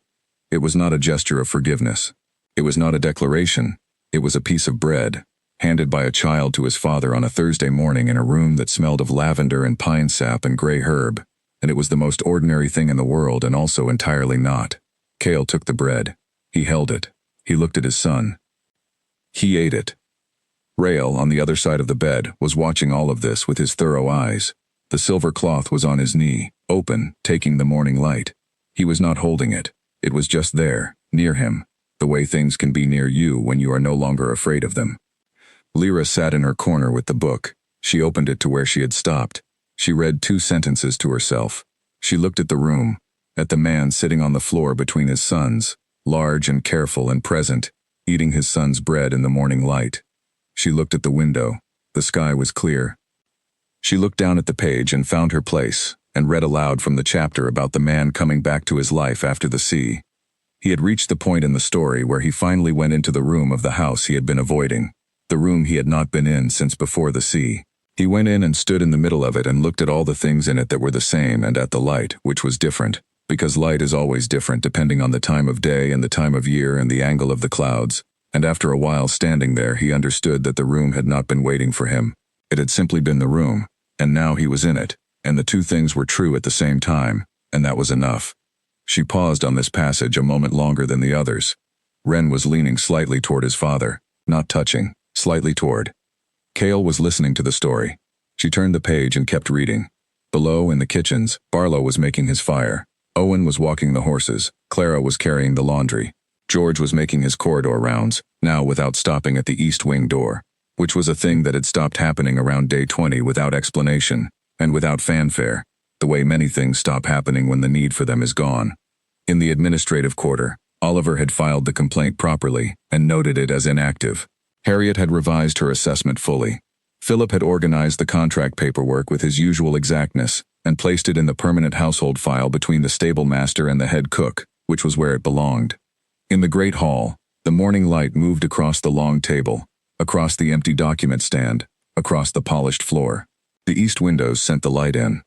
Speaker 1: It was not a gesture of forgiveness. It was not a declaration. It was a piece of bread, handed by a child to his father on a Thursday morning in a room that smelled of lavender and pine sap and gray herb, and it was the most ordinary thing in the world and also entirely not. Cale took the bread. He held it. He looked at his son. He ate it. Rael, on the other side of the bed, was watching all of this with his thorough eyes. The silver cloth was on his knee, open, taking the morning light. He was not holding it. It was just there, near him, the way things can be near you when you are no longer afraid of them. Lyra sat in her corner with the book. She opened it to where she had stopped. She read 2 sentences to herself. She looked at the room, at the man sitting on the floor between his sons, large and careful and present, eating his son's bread in the morning light. She looked at the window. The sky was clear. She looked down at the page and found her place, and read aloud from the chapter about the man coming back to his life after the sea. He had reached the point in the story where he finally went into the room of the house he had been avoiding, the room he had not been in since before the sea. He went in and stood in the middle of it and looked at all the things in it that were the same and at the light, which was different, because light is always different depending on the time of day and the time of year and the angle of the clouds, and after a while standing there he understood that the room had not been waiting for him. It had simply been the room, and now he was in it, and the 2 things were true at the same time, and that was enough. She paused on this passage a moment longer than the others. Ren was leaning slightly toward his father, not touching, slightly toward. Cale was listening to the story. She turned the page and kept reading. Below, in the kitchens, Barlow was making his fire. Owen was walking the horses. Clara was carrying the laundry. George was making his corridor rounds, now without stopping at the East Wing door, which was a thing that had stopped happening around day 20 without explanation, and without fanfare, the way many things stop happening when the need for them is gone. In the administrative quarter, Oliver had filed the complaint properly and noted it as inactive. Harriet had revised her assessment fully. Philip had organized the contract paperwork with his usual exactness and placed it in the permanent household file between the stable master and the head cook, which was where it belonged. In the great hall, the morning light moved across the long table, across the empty document stand, across the polished floor. The east windows sent the light in.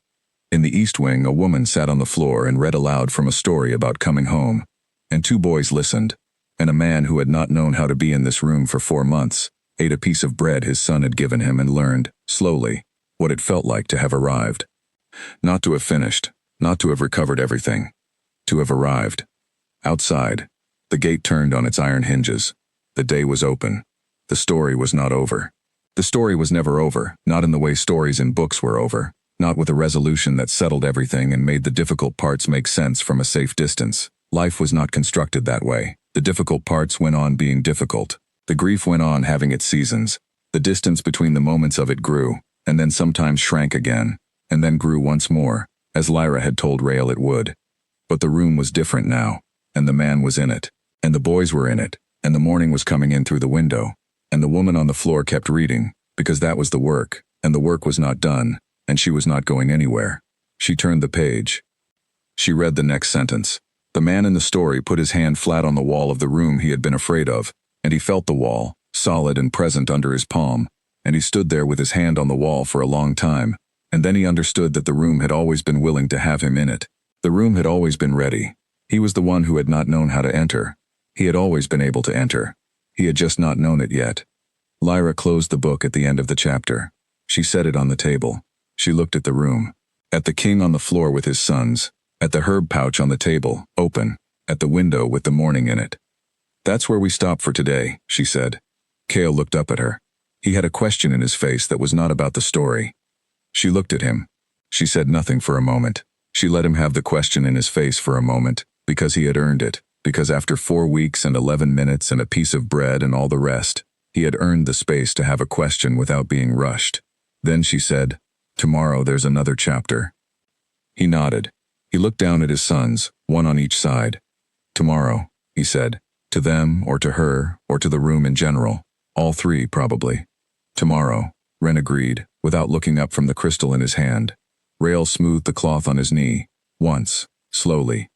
Speaker 1: In the East Wing, a woman sat on the floor and read aloud from a story about coming home, and 2 boys listened, and a man who had not known how to be in this room for 4 months ate a piece of bread his son had given him and learned, slowly, what it felt like to have arrived. Not to have finished, not to have recovered everything. To have arrived. Outside, the gate turned on its iron hinges. The day was open. The story was not over. The story was never over, not in the way stories in books were over, not with a resolution that settled everything and made the difficult parts make sense from a safe distance. Life was not constructed that way. The difficult parts went on being difficult. The grief went on having its seasons. The distance between the moments of it grew, and then sometimes shrank again, and then grew once more, as Lyra had told Rael it would. But the room was different now, and the man was in it, and the boys were in it, and the morning was coming in through the window, and the woman on the floor kept reading, because that was the work, and the work was not done, and she was not going anywhere. She turned the page. She read the next sentence. The man in the story put his hand flat on the wall of the room he had been afraid of, and he felt the wall, solid and present under his palm, and he stood there with his hand on the wall for a long time, and then he understood that the room had always been willing to have him in it. The room had always been ready. He was the one who had not known how to enter. He had always been able to enter. He had just not known it yet. Lyra closed the book at the end of the chapter. She set it on the table. She looked at the room. At the king on the floor with his sons. At the herb pouch on the table, open. At the window with the morning in it. "That's where we stop for today," she said. Cale looked up at her. He had a question in his face that was not about the story. She looked at him. She said nothing for a moment. She let him have the question in his face for a moment, because he had earned it, because after 4 weeks and 11 minutes and a piece of bread and all the rest, he had earned the space to have a question without being rushed. Then she said, "Tomorrow there's another chapter." He nodded. He looked down at his sons, one on each side. "Tomorrow," he said, to them or to her or to the room in general. All three, probably. "Tomorrow," Wren agreed, without looking up from the crystal in his hand. Rael smoothed the cloth on his knee, once, slowly.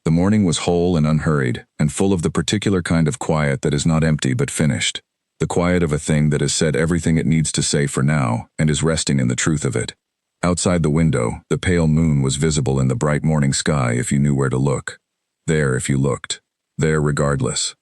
Speaker 1: The morning was whole and unhurried, and full of the particular kind of quiet that is not empty but finished. The quiet of a thing that has said everything it needs to say for now and is resting in the truth of it. Outside the window, the pale moon was visible in the bright morning sky if you knew where to look. There if you looked. There regardless.